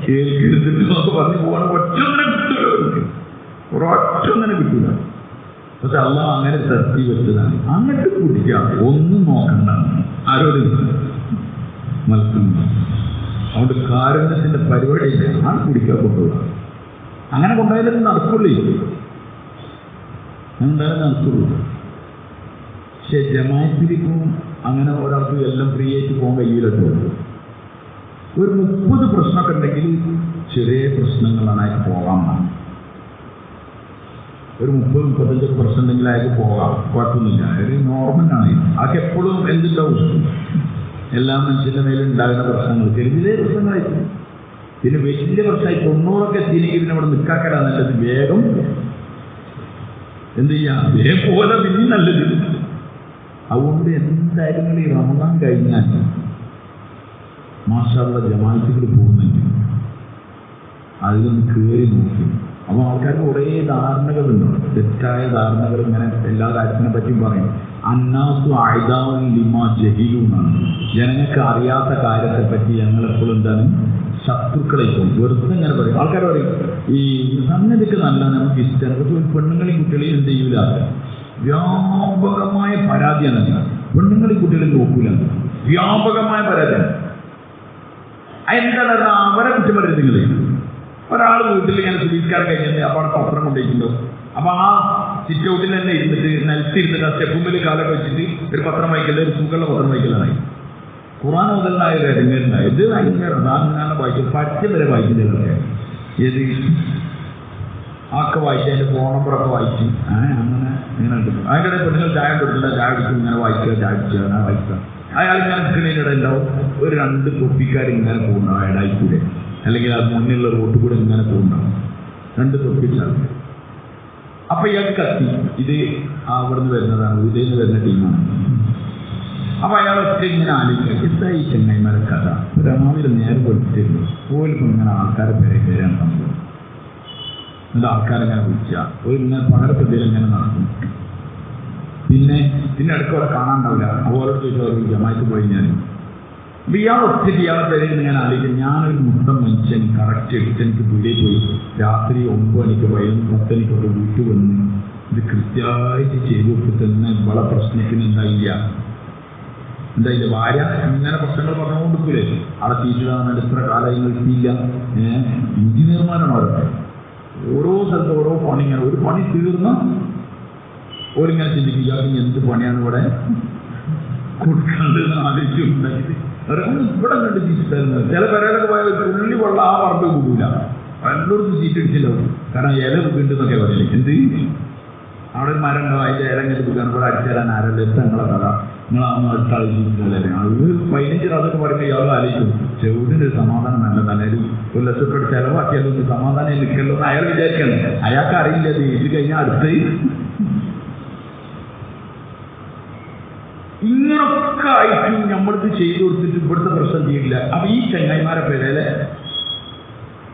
കേൾക്കെടുത്തിട്ട് പറഞ്ഞ് പോകണം. ഒറ്റൊന്നിനെ കിട്ടില്ല. പക്ഷെ അള്ളാഹ് അങ്ങനെ തർത്തി വെച്ചതാണ്. അങ്ങോട്ട് കുടിക്കാം, ഒന്നും നോക്കണ്ട ആരോട് മൽക്കുന്ന. അതുകൊണ്ട് കാരുണ്യത്തിൻ്റെ പരിപാടിയില്ല, ആ കുടിക്കാൻ കൊണ്ടുപോകുക. അങ്ങനെ കൊണ്ടുപോയാലും നടക്കുള്ളൂ, എന്തായാലും നടക്കുള്ളൂ. പക്ഷെ ജമാഅത്തിലേക്കും അങ്ങനെ ഒരാൾക്ക് എല്ലാം ഫ്രീ ആയിട്ട് പോകാൻ കഴിയില്ലല്ലോ. ഒരു 30 പ്രശ്നമൊക്കെ ഉണ്ടെങ്കിൽ ചെറിയ പ്രശ്നങ്ങളാണ് അയാൾക്ക് പോകാൻ. ഒരു 30-35 പ്രശ്നം ഉണ്ടെങ്കിൽ അയാൾക്ക് പോകാം, കുഴപ്പമൊന്നുമില്ല. ഒരു നോർമലാണ്. അതൊക്കെ എപ്പോഴും എന്തുണ്ടാവും, എല്ലാ മനുഷ്യൻ്റെ മേലും ഉണ്ടാകുന്ന പ്രശ്നങ്ങൾ ചെറിയ പ്രശ്നങ്ങളായിരിക്കും. പിന്നെ വലിയ പ്രശ്നമായി 90 എത്തിയെങ്കിൽ പിന്നെ അവിടെ നിൽക്കാക്കല നല്ലത്. വേഗം എന്ത് ചെയ്യാം, വേഗം പോലെ പിന്നെ നല്ലത്. അതുകൊണ്ട് എന്തായാലും ഈ റമദാൻ കഴിഞ്ഞാൽ മാഷാള്ള ജമാഅത്തുകൾ പോകുന്നുണ്ട്, അതിലൊന്ന് കയറി നോക്കി. അപ്പോൾ ആൾക്കാർക്ക് കുറേ ധാരണകളുണ്ടോ, തെറ്റായ ധാരണകൾ. ഇങ്ങനെ എല്ലാ കാര്യത്തിനെ പറ്റിയും പറയും. അന്നാസു അഅദാഉൻ ലിമാ ജഹിലു എന്നാണ്. ജനങ്ങൾക്ക് അറിയാത്ത കാര്യത്തെപ്പറ്റി ഞങ്ങളെപ്പോഴും എന്താണ് ശത്രുക്കളായിപ്പോൾ വെറുതെ ഇങ്ങനെ പറയും. ആൾക്കാർ പറയും ഈ സംഗതിക്ക് നല്ല നമുക്ക് ഇഷ്ടമാണ്, പക്ഷെ പെണ്ണുങ്ങളെയും കുട്ടികളെയും എന്ത് ചെയ്യൂല. വ്യാപകമായ പരാതിയാണ്. പെണ്ണുങ്ങളെയും കുട്ടികളെ നോക്കൂല, വ്യാപകമായ പരാതിയാണ്. എന്താണ് അവരെ കുറ്റം പറയുന്നത്. ഒരാൾ വീട്ടിൽ ഇങ്ങനെ സുബീസ്കാരം കഴിഞ്ഞിട്ട് അപ്പോൾ അവിടെ പത്രം കൊണ്ടുപോയിട്ടുണ്ടോ, അപ്പോൾ ആ സിറ്റ് ഔട്ടിൽ തന്നെ ഇരുന്നിട്ട് നിലത്തിരുന്നിട്ട് ആ സ്റ്റെപ്പുമ്പിൽ കാലൊക്കെ വെച്ചിട്ട് ഒരു പത്രം വായിക്കല്, ഒരു സുഖമുള്ള പത്രം വായിക്കലായി. ഖുർആൻ മുതലായ ഒരു ഇടങ്ങേറുണ്ടായി. ഇത് ഭയങ്കര അങ്ങനെ വായിക്കും, പച്ച വരെ വായിക്കുന്നതൊക്കെ. ഏത് ആക്കെ വായിച്ച് അതിൻ്റെ ഫോൺ നമ്പറൊക്കെ വായിച്ച് അങ്ങനെ ഇങ്ങനെ എടുക്കും. അതിൻ്റെ പെണ്ണുങ്ങൾ ചായ കൊടുക്കില്ല, ചായ കുടിക്കും, ഇങ്ങനെ വായിക്കുക, ചായ കുടിക്കുക, അങ്ങനെ വായിക്കുക. അയാൾ ഇങ്ങനെ നിൽക്കുന്നതിനിടെ ഉണ്ടാവും ഒരു 2 തൊപ്പിക്കാരിങ്ങനെ പോകുന്നുണ്ടാവും അയാളായിക്കൂടെ, അല്ലെങ്കിൽ അത് മുന്നിലുള്ള റോഡ് കൂടെ ഇങ്ങനെ പോകുന്നുണ്ടാവും 2 തൊപ്പിക്കാർ. അപ്പം ഇയാൾക്ക് കത്തി, ഇത് അവിടുന്ന് വരുന്നതാണ്, ഇതേന്ന് വരുന്ന ടീമാണ്. അപ്പം അയാൾ ഒറ്റ ഇങ്ങനെ ആലോചിക്കുക, എന്തായി ചെങ്ങൈമാരെ കഥ. രാവിലെ നേരെ കൊടുത്തിരുന്നു പോലും ഇങ്ങനെ ആൾക്കാരെ പേരാണ് സംഭവം. എന്നിട്ട് ആൾക്കാരെങ്ങനെ വിളിക്കുക, ഒരു ഇങ്ങനെ പകരപ്പെന്തേലും ഇങ്ങനെ നടക്കും. പിന്നെ അടുക്കവരെ കാണാണ്ടാവില്ല. അതുപോലെ ചോദിച്ചാൽ ജമാഅത്ത് പോയി ഞാൻ. അപ്പം ഇയാൾ ഒറ്റയ്ക്ക് ഇയാളെ പേരിൽ ഞാൻ ആലോചിക്കും, ഞാനൊരു മുട്ടം മനുഷ്യൻ കറക്റ്റ് 8 മണിക്ക് പീടിയിൽ പോയി രാത്രി 9 മണിക്ക് 10 മണിക്കൊക്കെ വീട്ടിൽ വന്ന് ഇത് കൃത്യമായിട്ട് ചെയ്തു കൊടുത്തിട്ട് വളരെ പ്രശ്നത്തിന് എന്തായില്ല ഭാര്യ ഇങ്ങനെ പ്രശ്നങ്ങൾ പറഞ്ഞുകൊണ്ടിരിക്കൂലേ. അവിടെ തീറ്റിടാൻ എത്ര കാലമായി എത്തിയില്ല. എഞ്ചിനീയർമാരാണ് അവരൊക്കെ. ഓരോ സ്ഥലത്ത് ഓരോ പണി, ഇങ്ങനെ ഒരു പണി തീർന്ന ഓരിങ്ങനെ ചിന്തിക്കുക, ഇയാൾക്ക് എന്ത് പണിയാണ് ഇവിടെ കൊടുക്കേണ്ടതെന്ന് ആലോചിച്ചുണ്ടാക്കിയിട്ട് ഇവിടെ കണ്ട് ചീറ്റിട്ടായിരുന്നത്. ചില പെരയിലൊക്കെ പോയ ഉള്ളി വെള്ളം ആ പറമ്പ് കൂടില്ല, എല്ലായിടത്തും ചീറ്റടിച്ചിട്ടുണ്ടാവും. കാരണം ഇല വീണ്ടെന്നൊക്കെ പറയില്ലേ. എന്ത് അവിടെ ഒരു മരം ഉണ്ടാവും, അതിൻ്റെ ഇല ഇങ്ങനെ കൊടുക്കാൻ ഇവിടെ അടിച്ചു തരാൻ ആരല്ല തങ്ങളെ കഥ. നിങ്ങളാവുന്ന അടുത്ത ആലോചിച്ചിട്ടല്ലേ അത് 15 അതൊക്കെ പറയുമ്പോൾ ഇയാൾ ആലോചിക്കും ചെവിടിൻ്റെ ഒരു സമാധാനം നല്ലതാണ്. ഒരു ലക്ഷപ്പെട്ട് ചിലവാക്കിയാലും സമാധാനം നിൽക്കല്ലോ എന്ന് അയാൾ വിചാരിക്കണം. അയാൾക്ക് അറിയില്ല അത് ഇത് കഴിഞ്ഞാൽ അടുത്ത് ഇങ്ങനൊക്കെ ആയിട്ടും നമ്മളിത് ചെയ്തു കൊടുത്തിട്ട് ഇവിടുത്തെ പ്രശ്നം ചെയ്യില്ല. അപ്പൊ ഈ ചെങ്ങായിമാരെ പേരേലെ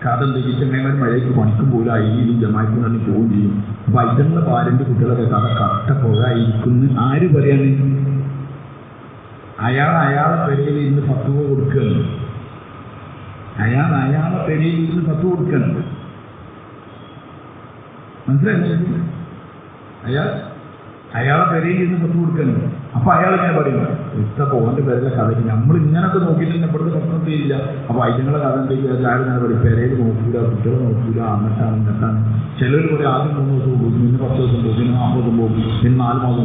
കഥ എന്തെങ്കിലും ചെങ്ങായിമാർ മഴയ്ക്ക് പണിക്കും പോലും അയിലും ജമാക്കും തന്നെ പോവുകയും ചെയ്യും. അപ്പൊ ഐറ്റങ്ങളുടെ ഭാര്യന്റെ കുട്ടികളൊക്കെ കഥ കട്ട പോകായിരിക്കുന്നു ആര് പറയാന്? അയാളെ പെരയിൽ ഇന്ന് 10 രൂപ കൊടുക്കുകയാണ്. അയാളെ പെരയിൽ ഇന്ന് 10 കൊടുക്കുകയാണ്. മനസ്സിലായി? അയാളെ പെരയിൽ ഇന്ന് 10 കൊടുക്കുകയാണ്. അപ്പൊ അയാൾ ഇങ്ങനെ പറയും ഇത്ര പോകന്റെ പേരലെ കഥയ്ക്ക് നമ്മൾ ഇങ്ങനൊക്കെ നോക്കിയിട്ട് ഇവിടുത്തെ പ്രശ്നം ചെയ്യില്ല. അപ്പൊ ഐറ്റങ്ങളെ കഥ എന്തെങ്കിലും അയാൾ ഇങ്ങനെ പറയും പെരയിൽ നോക്കൂല, കുട്ടികളെ നോക്കൂല, എന്നിട്ടാണ്. ചിലർ പറയും ആദ്യം 3 ദിവസം പോകും, പിന്നെ 10 ദിവസം പോകും, പിന്നെ 40 ദിവസം പോകും, പിന്നെ 4 മാസം,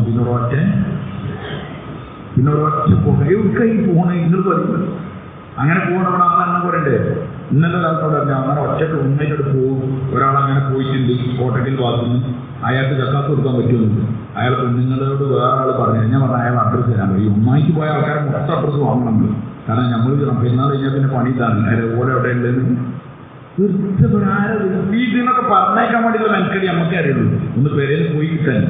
പിന്നെ ഒരൊറ്റ പുകയൊക്കെ ഈ പോകണേ ഇങ്ങൾ പറയും. അങ്ങനെ പോകണവിടെ അങ്ങനെ പറയണ്ടേ? ഇന്നലെ ഒരാൾക്കോട് പറഞ്ഞാൽ അങ്ങനെ ഒറ്റക്ക് ഉമ്മയിലോട്ട് പോകും. ഒരാളങ്ങനെ പോയിട്ടുണ്ട് കോട്ടക്കൽ ഭാഗത്തുനിന്ന്. അയാൾക്ക് ചക്കാത്ത് കൊടുക്കാൻ പറ്റുമെന്നുണ്ട്. അയാൾ പെണ്ണുങ്ങളോട് വേറെ ആൾ പറഞ്ഞു. ഞാൻ പറഞ്ഞ അയാൾ അഡ്രസ്സ് തരാൻ പറയും. ഉമ്മായിക്ക് പോയ ആൾക്കാരെ മൊത്തം അഡ്രസ്സ് വാങ്ങണം നമ്മൾ. കാരണം നമ്മൾ പെരുന്നാൾ കഴിഞ്ഞാൽ പിന്നെ പണി ഇതാണ്. ഓരോ എവിടെ ഉണ്ടെന്ന് തീർച്ചയായും വീട്ടിൽ പറഞ്ഞേക്കാൻ വേണ്ടിയുള്ള മെനക്കടി നമുക്കേ അറിയുള്ളൂ. ഒന്ന് പെരയിൽ പോയി കിട്ടാൻ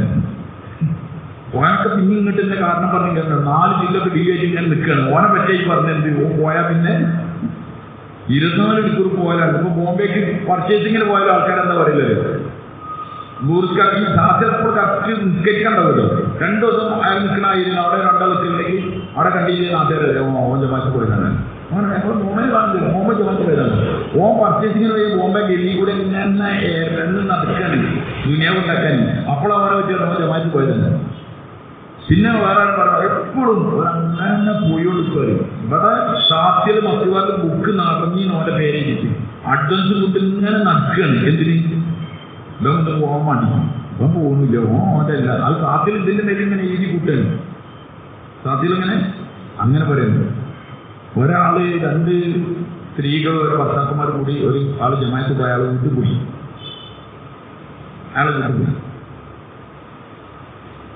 ഓനൊക്കെ പിന്നെ ഇങ്ങോട്ട് തന്നെ കാരണം പറഞ്ഞു 4 ജില്ലക്ക് ഡീലായിട്ട് ഇങ്ങനെ നിൽക്കുകയാണ്. ഓനെ പറ്റേക്ക് പറഞ്ഞെന്ത് ഓ പോയാൽ പിന്നെ 24 മണിക്കൂർ പോയാലാണ്. ഇപ്പൊ ബോംബേക്ക് പർച്ചേസിങ്ങിന് പോയാലും ആൾക്കാരെന്താ പറയില്ലല്ലോ ഈ സാധ്യതപ്പോൾ കറക്റ്റ് നിസ്കരിക്കണ്ടാവല്ലോ. 2 ദിവസം അയാൾ നിൽക്കണായിരുന്നു. അവിടെ 2 ദിവസം ഉണ്ടെങ്കിൽ അവിടെ കണ്ടില്ലേ നാട്ടുകാരെ ഓൻ ജമാഅത്ത് പോയതാണ്. അങ്ങനെ ഞങ്ങൾ ബോംബെ കാണുന്നില്ല. ബോംബെ ജമാഅത്ത് പോയതാണ്. ഓൻ പർച്ചേസിങ്ങിന് പോയി ബോംബെ ഗല്ലി കൂടെ ഇങ്ങനെ നടക്കാണ് ദുനിയാവ് ഉണ്ടാക്കാൻ. അപ്പോൾ അവരെ പറ്റിയാണ് ഓൻ ജമാഅത്ത് പോയതാണ്. പിന്നെ വേറെ പറഞ്ഞു എപ്പോഴും അങ്ങനെ പോയിക്കൊടുക്കുവരും. ഇവിടെ സാധ്യത മറ്റുകാരുടെ ബുക്ക് നടഞ്ഞ് ഓൻ്റെ പേരെ കിട്ടി അഡ്വാൻസ് കൊണ്ട് ഇങ്ങനെ നടക്കുകയാണ്. എന്തിന് ഇതൊന്നും പോകാൻ വേണ്ടി ഇപ്പം പോകുന്നില്ല. ഓൻ്റെ അല്ല അത് സാധ്യത ഇതിൻ്റെ മേലെ ഇങ്ങനെ എഴുതി കൂട്ടാണ്. സാധ്യത ഇങ്ങനെ അങ്ങനെ പറയുന്നത്. ഒരാള് 2 സ്ത്രീകൾ ഒരു ഭർത്താക്കന്മാർ കൂടി ഒരു ആള് ജമാഅത്ത് പോയി അയാൾ വീട്ടിൽ പോയി. അയാളെ വീട്ടിൽ പോയി.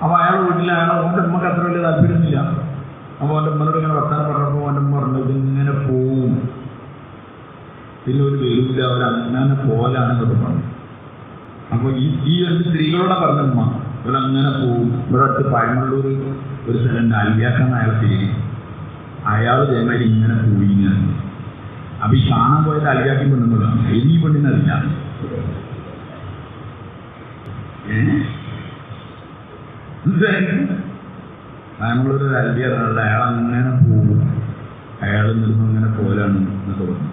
അപ്പോൾ അയാളെ വീട്ടിൽ ഓൻ്റെ ഉമ്മക്ക് അത്ര വലിയ താല്പര്യമൊന്നുമില്ല. അപ്പോൾ ഓൻ്റെ ഉമ്മനോട് ഇങ്ങനെ വർത്താനം പറഞ്ഞപ്പോൾ ഓൻ്റെ ഉമ്മ പറഞ്ഞു ഇതിങ്ങനെ പോവും, പിന്നെ ഒരു വരില്ല, അവരങ്ങനെ പോലാണെന്നൊക്കെ പറഞ്ഞു. അപ്പോൾ ഈ 2 സ്ത്രീകളോടെ പറഞ്ഞ ഉമ്മ ഇവരങ്ങനെ പോവും. ഇവിടെ അടുത്ത് പഴമള്ളൂർ ഒരു സ്ഥലം അലിയാക്കാന്ന് അയാളെ പേര്. അയാൾ ഇതേമാതിരി ഇങ്ങനെ പോയി ഇങ്ങനെ. അപ്പം ഈ കാണാൻ പോയത് അലിയാക്കി പെണ്ണുങ്ങളാണ്. ഈ പെണ്ണിനറിയില്ല. നമ്മളൊരു അല്ലിയാണ്. അയാൾ അങ്ങനെ പോകും, അയാൾ നിർമ്മ അങ്ങനെ പോലാണ് എന്നൊക്കെ പറഞ്ഞു.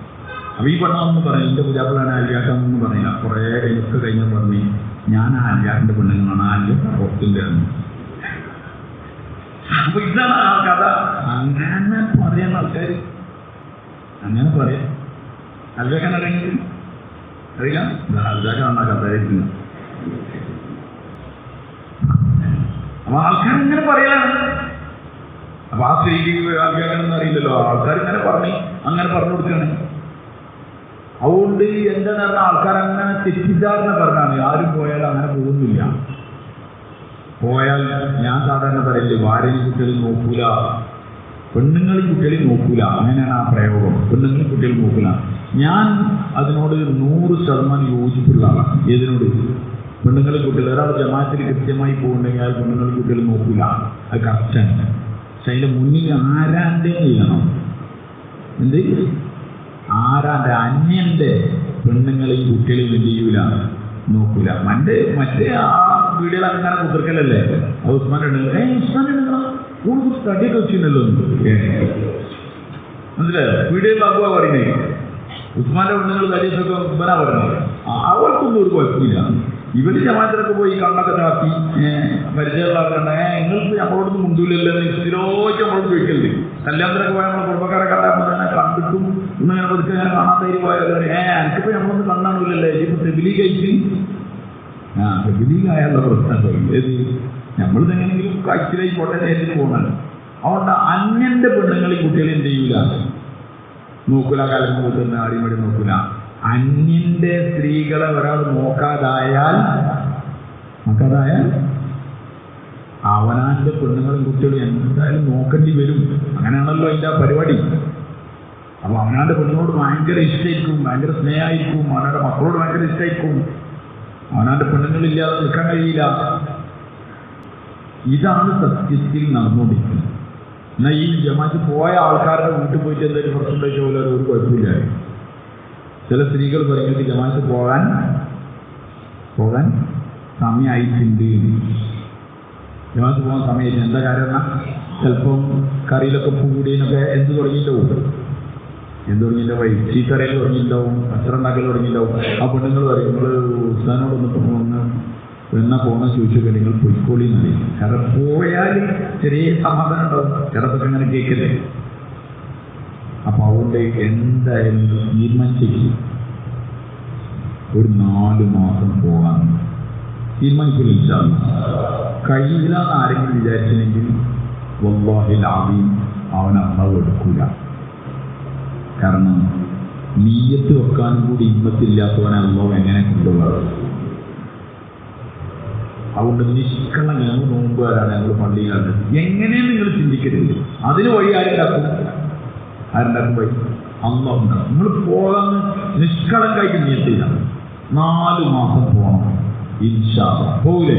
അപ്പൊ ഈ പെണ്ണൊന്നും പറയും എന്റെ പുതിയാപ്പിളാണ് അല്ലിയാക്കാന്നൊന്നും പറയില്ല. കുറേ കഴിഞ്ഞൊക്കെ കഴിഞ്ഞാൽ പറഞ്ഞു ഞാൻ ആ അല്ലിയാക്കിന്റെ പെണ്ണുങ്ങളാണ്, ആ അല്ലിയ പുറത്തിന്റെ ആണ്. അപ്പൊ ഇതാണ് ആ കഥ. അങ്ങനെ പറയാൻ ആൾക്കാർ അങ്ങനെ പറയാം. അല്ലിയാക്കാൻ അറിയെങ്കിൽ അറിയില്ല. അല്ലിയാക്കാണ് ആ കഥ ആയിരിക്കുന്നത്. അപ്പൊ ആൾക്കാരിങ്ങനെ പറയലാണ്. അപ്പൊ ആ സ്ത്രീക്ക് ആൾക്കാരൊന്നും അറിയില്ലല്ലോ. ആൾക്കാർ ഇങ്ങനെ അങ്ങനെ പറഞ്ഞു കൊടുക്കുകയാണ്. അതുകൊണ്ട് എന്താ പറഞ്ഞാൽ ആൾക്കാരങ്ങനെ തെറ്റിദ്ധാരണ പറഞ്ഞാണ് ആരും പോയാലും അങ്ങനെ പോകുന്നില്ല. പോയാൽ ഞാൻ സാധാരണ പറയില്ലേ ഭാര്യയും കുട്ടികളും നോക്കൂല, പെണ്ണുങ്ങളും കുട്ടികളും നോക്കൂല. അങ്ങനെയാണ് ആ പ്രയോഗം. പെണ്ണുങ്ങളും കുട്ടികളും നോക്കൂല. ഞാൻ അതിനോട് 100% യോജിപ്പുള്ള ആളാണ്. ഏതിനോട്? പെണ്ണുങ്ങളും കുട്ടികൾ. ഒരാൾ ജമാഅത്തിൽ കൃത്യമായി പോകുന്നുണ്ടെങ്കിൽ അയാൾ പെണ്ണുങ്ങളും കുട്ടികളും നോക്കൂല, അത് കറക്റ്റാണ്. പക്ഷെ അതിൻ്റെ മുന്നിൽ ആരാൻ്റെ ചെയ്യണം. എന്ത് ആരാൻ്റെ അന്യൻ്റെ പെണ്ണുങ്ങളെയും കുട്ടികളെയും എന്ത് ചെയ്യൂല, നോക്കൂല. മറ്റേ ആ വീടുകൾ അങ്ങനെ കുതിർക്കലല്ലേ. അത് ഉസ്മാൻ ഉസ്മാൻ കൂടുതൽ തടിയൊക്കെ വെച്ചിരുന്നല്ലോ. മനസ്സിലായോ? വീടുകളിലാക്കുക പറയുന്നേ ഉസ്മാന്റെ പെണ്ണുങ്ങൾ തടിയൊക്കെ ഉസ്മാനാ പറയുന്നത്. അവർക്കൊന്നും ഒരു കുഴപ്പമില്ല. ഇവര് ജമാഅത്തിലൊക്കെ പോയി കണ്ണൊക്കെ താത്തി പരിചയമുള്ള ആൾക്കാരുണ്ട്. നിങ്ങൾക്ക് നമ്മളോടൊന്നും മുണ്ടൂലല്ലോ സ്ഥിരോയ്ക്ക് നമ്മളോട് ചോദിക്കരുത്. കല്യാണത്തിലൊക്കെ പോയാൽ നമ്മളെ കുടുംബക്കാരെ കണ്ടാൽ കണ്ടിട്ടും ഇന്നിങ്ങനെ പതുക്കെ ഞാൻ കാണാത്ത പോയാലും എനിക്കിപ്പോ നമ്മളൊന്നും കണ്ണാണൂലല്ലേ ഇപ്പൊ തെബിലി കഴിച്ച് തെബിലിക്കായുള്ള പ്രശ്നം ഏത് നമ്മളിതെങ്ങനെങ്കിലും കഴിച്ചിലായി പോട്ടെ നേരിട്ട് പോകണല്ലോ. അതുകൊണ്ട് അന്യന്റെ പെണ്ണുങ്ങളെ കുട്ടികളെ എന്ത് ചെയ്യൂല, നോക്കൂല. കാലം കൂട്ടുന്ന അടിമടി നോക്കൂല. അന്യന്റെ സ്ത്രീകളെ ഒരാൾ നോക്കാതായാൽ അവനാൻ്റെ പെണ്ണുങ്ങളും കുട്ടികളും എന്തായാലും നോക്കേണ്ടി വരും. അങ്ങനെയാണല്ലോ അതിൻ്റെ പരിപാടി. അപ്പോൾ അവനാൻ്റെ പെണ്ണുങ്ങളോട് ഭയങ്കര ഇഷ്ടമായിരിക്കും, ഭയങ്കര സ്നേഹമായിരിക്കും, അവനാൻ്റെ മക്കളോട് ഭയങ്കര ഇഷ്ടമായിരിക്കും, അവനാൻ്റെ പെണ്ണുങ്ങളില്ലാതെ നിൽക്കാൻ കഴിയില്ല. ഇതാണ് സത്യത്തിൽ നടന്നുകൊണ്ടിരിക്കുന്നത്. എന്നാൽ ഈ ജമാഅത്ത് പോയ ആൾക്കാരുടെ വീട്ടിൽ പോയിട്ട് എന്തെങ്കിലും പ്രശ്നം പോലെ ഒരു കുഴപ്പമില്ല. ചില സ്ത്രീകൾ പറയുന്നത് ജമാഅത്ത് പോകാൻ സമയമായിട്ടുണ്ട്. ജമാഅത്ത് പോകാൻ സമയമായിട്ട് എന്താ കാരണം? ചിലപ്പം കറിയിലൊക്കെ പൂടിയൊക്കെ എന്ത് തുടങ്ങിയിട്ടുണ്ടാവും, ചീക്കറിയിൽ തുടങ്ങിയിട്ടുണ്ടാവും, ഭക്ഷണം ഉണ്ടാക്കൽ തുടങ്ങിയിട്ടുണ്ടാവും. ആ പെണ്ണുങ്ങൾ പറയും, നിങ്ങൾ ഉസ്താനോടൊന്ന് എന്നാ പോകണം ചോദിച്ചൊക്കെ നിങ്ങൾ പൊയ്ക്കോളി എന്നറിയും. കാരണം പോയാൽ ചെറിയ സമാധാനം ഉണ്ടാവും. ചിലപ്പോൾ അങ്ങനെ കേൾക്കല്ലേ. അപ്പൊ അതുകൊണ്ട് എന്തായാലും തീരുമാനിച്ചേക്ക് ഒരു 4 മാസം പോകാൻ തീരുമാനിക്കില്ല. കഴിയില്ലാന്ന് ആരെങ്കിലും വിചാരിച്ചില്ലെങ്കിൽ വല്ലാഹിൽ അദീം അവൻ അള്ളാഹു എടുക്കൂല. കാരണം നിയ്യത്ത് വെക്കാനും കൂടി ഹിമ്മത്തില്ലാത്തവനെ അള്ളാഹു എങ്ങനെ കൊണ്ടുപോകാറ്? അതുകൊണ്ട് നിഷ്കളങ്ക ഞങ്ങൾ നോമ്പുകാരാണ്, ഞങ്ങൾ പള്ളിയിലാണ്, എങ്ങനെയും നിങ്ങൾ ചിന്തിക്കരുത്. അതിന് വഴി ആരുണ്ടാക്കും വഴി? അള്ളാഹു ഉണ്ടാക്കും. നിങ്ങൾ പോകാമെന്ന് നിഷ്കളങ്കായിട്ട് നിയത്തില്ല. 4 മാസം പോകണം ഇൻഷാ അല്ലാഹ്. പോകില്ലേ?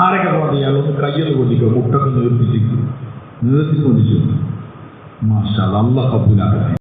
ആരൊക്കെ പോകാൻ ഒന്ന് കയ്യൊന്ന് കൊണ്ടിക്കോ, മുട്ടൊക്കെ നീർത്തി കൊണ്ടിച്ചു. മാഷാ അല്ലാഹ്, അല്ലാഹു കബൂലാക്കട്ടെ.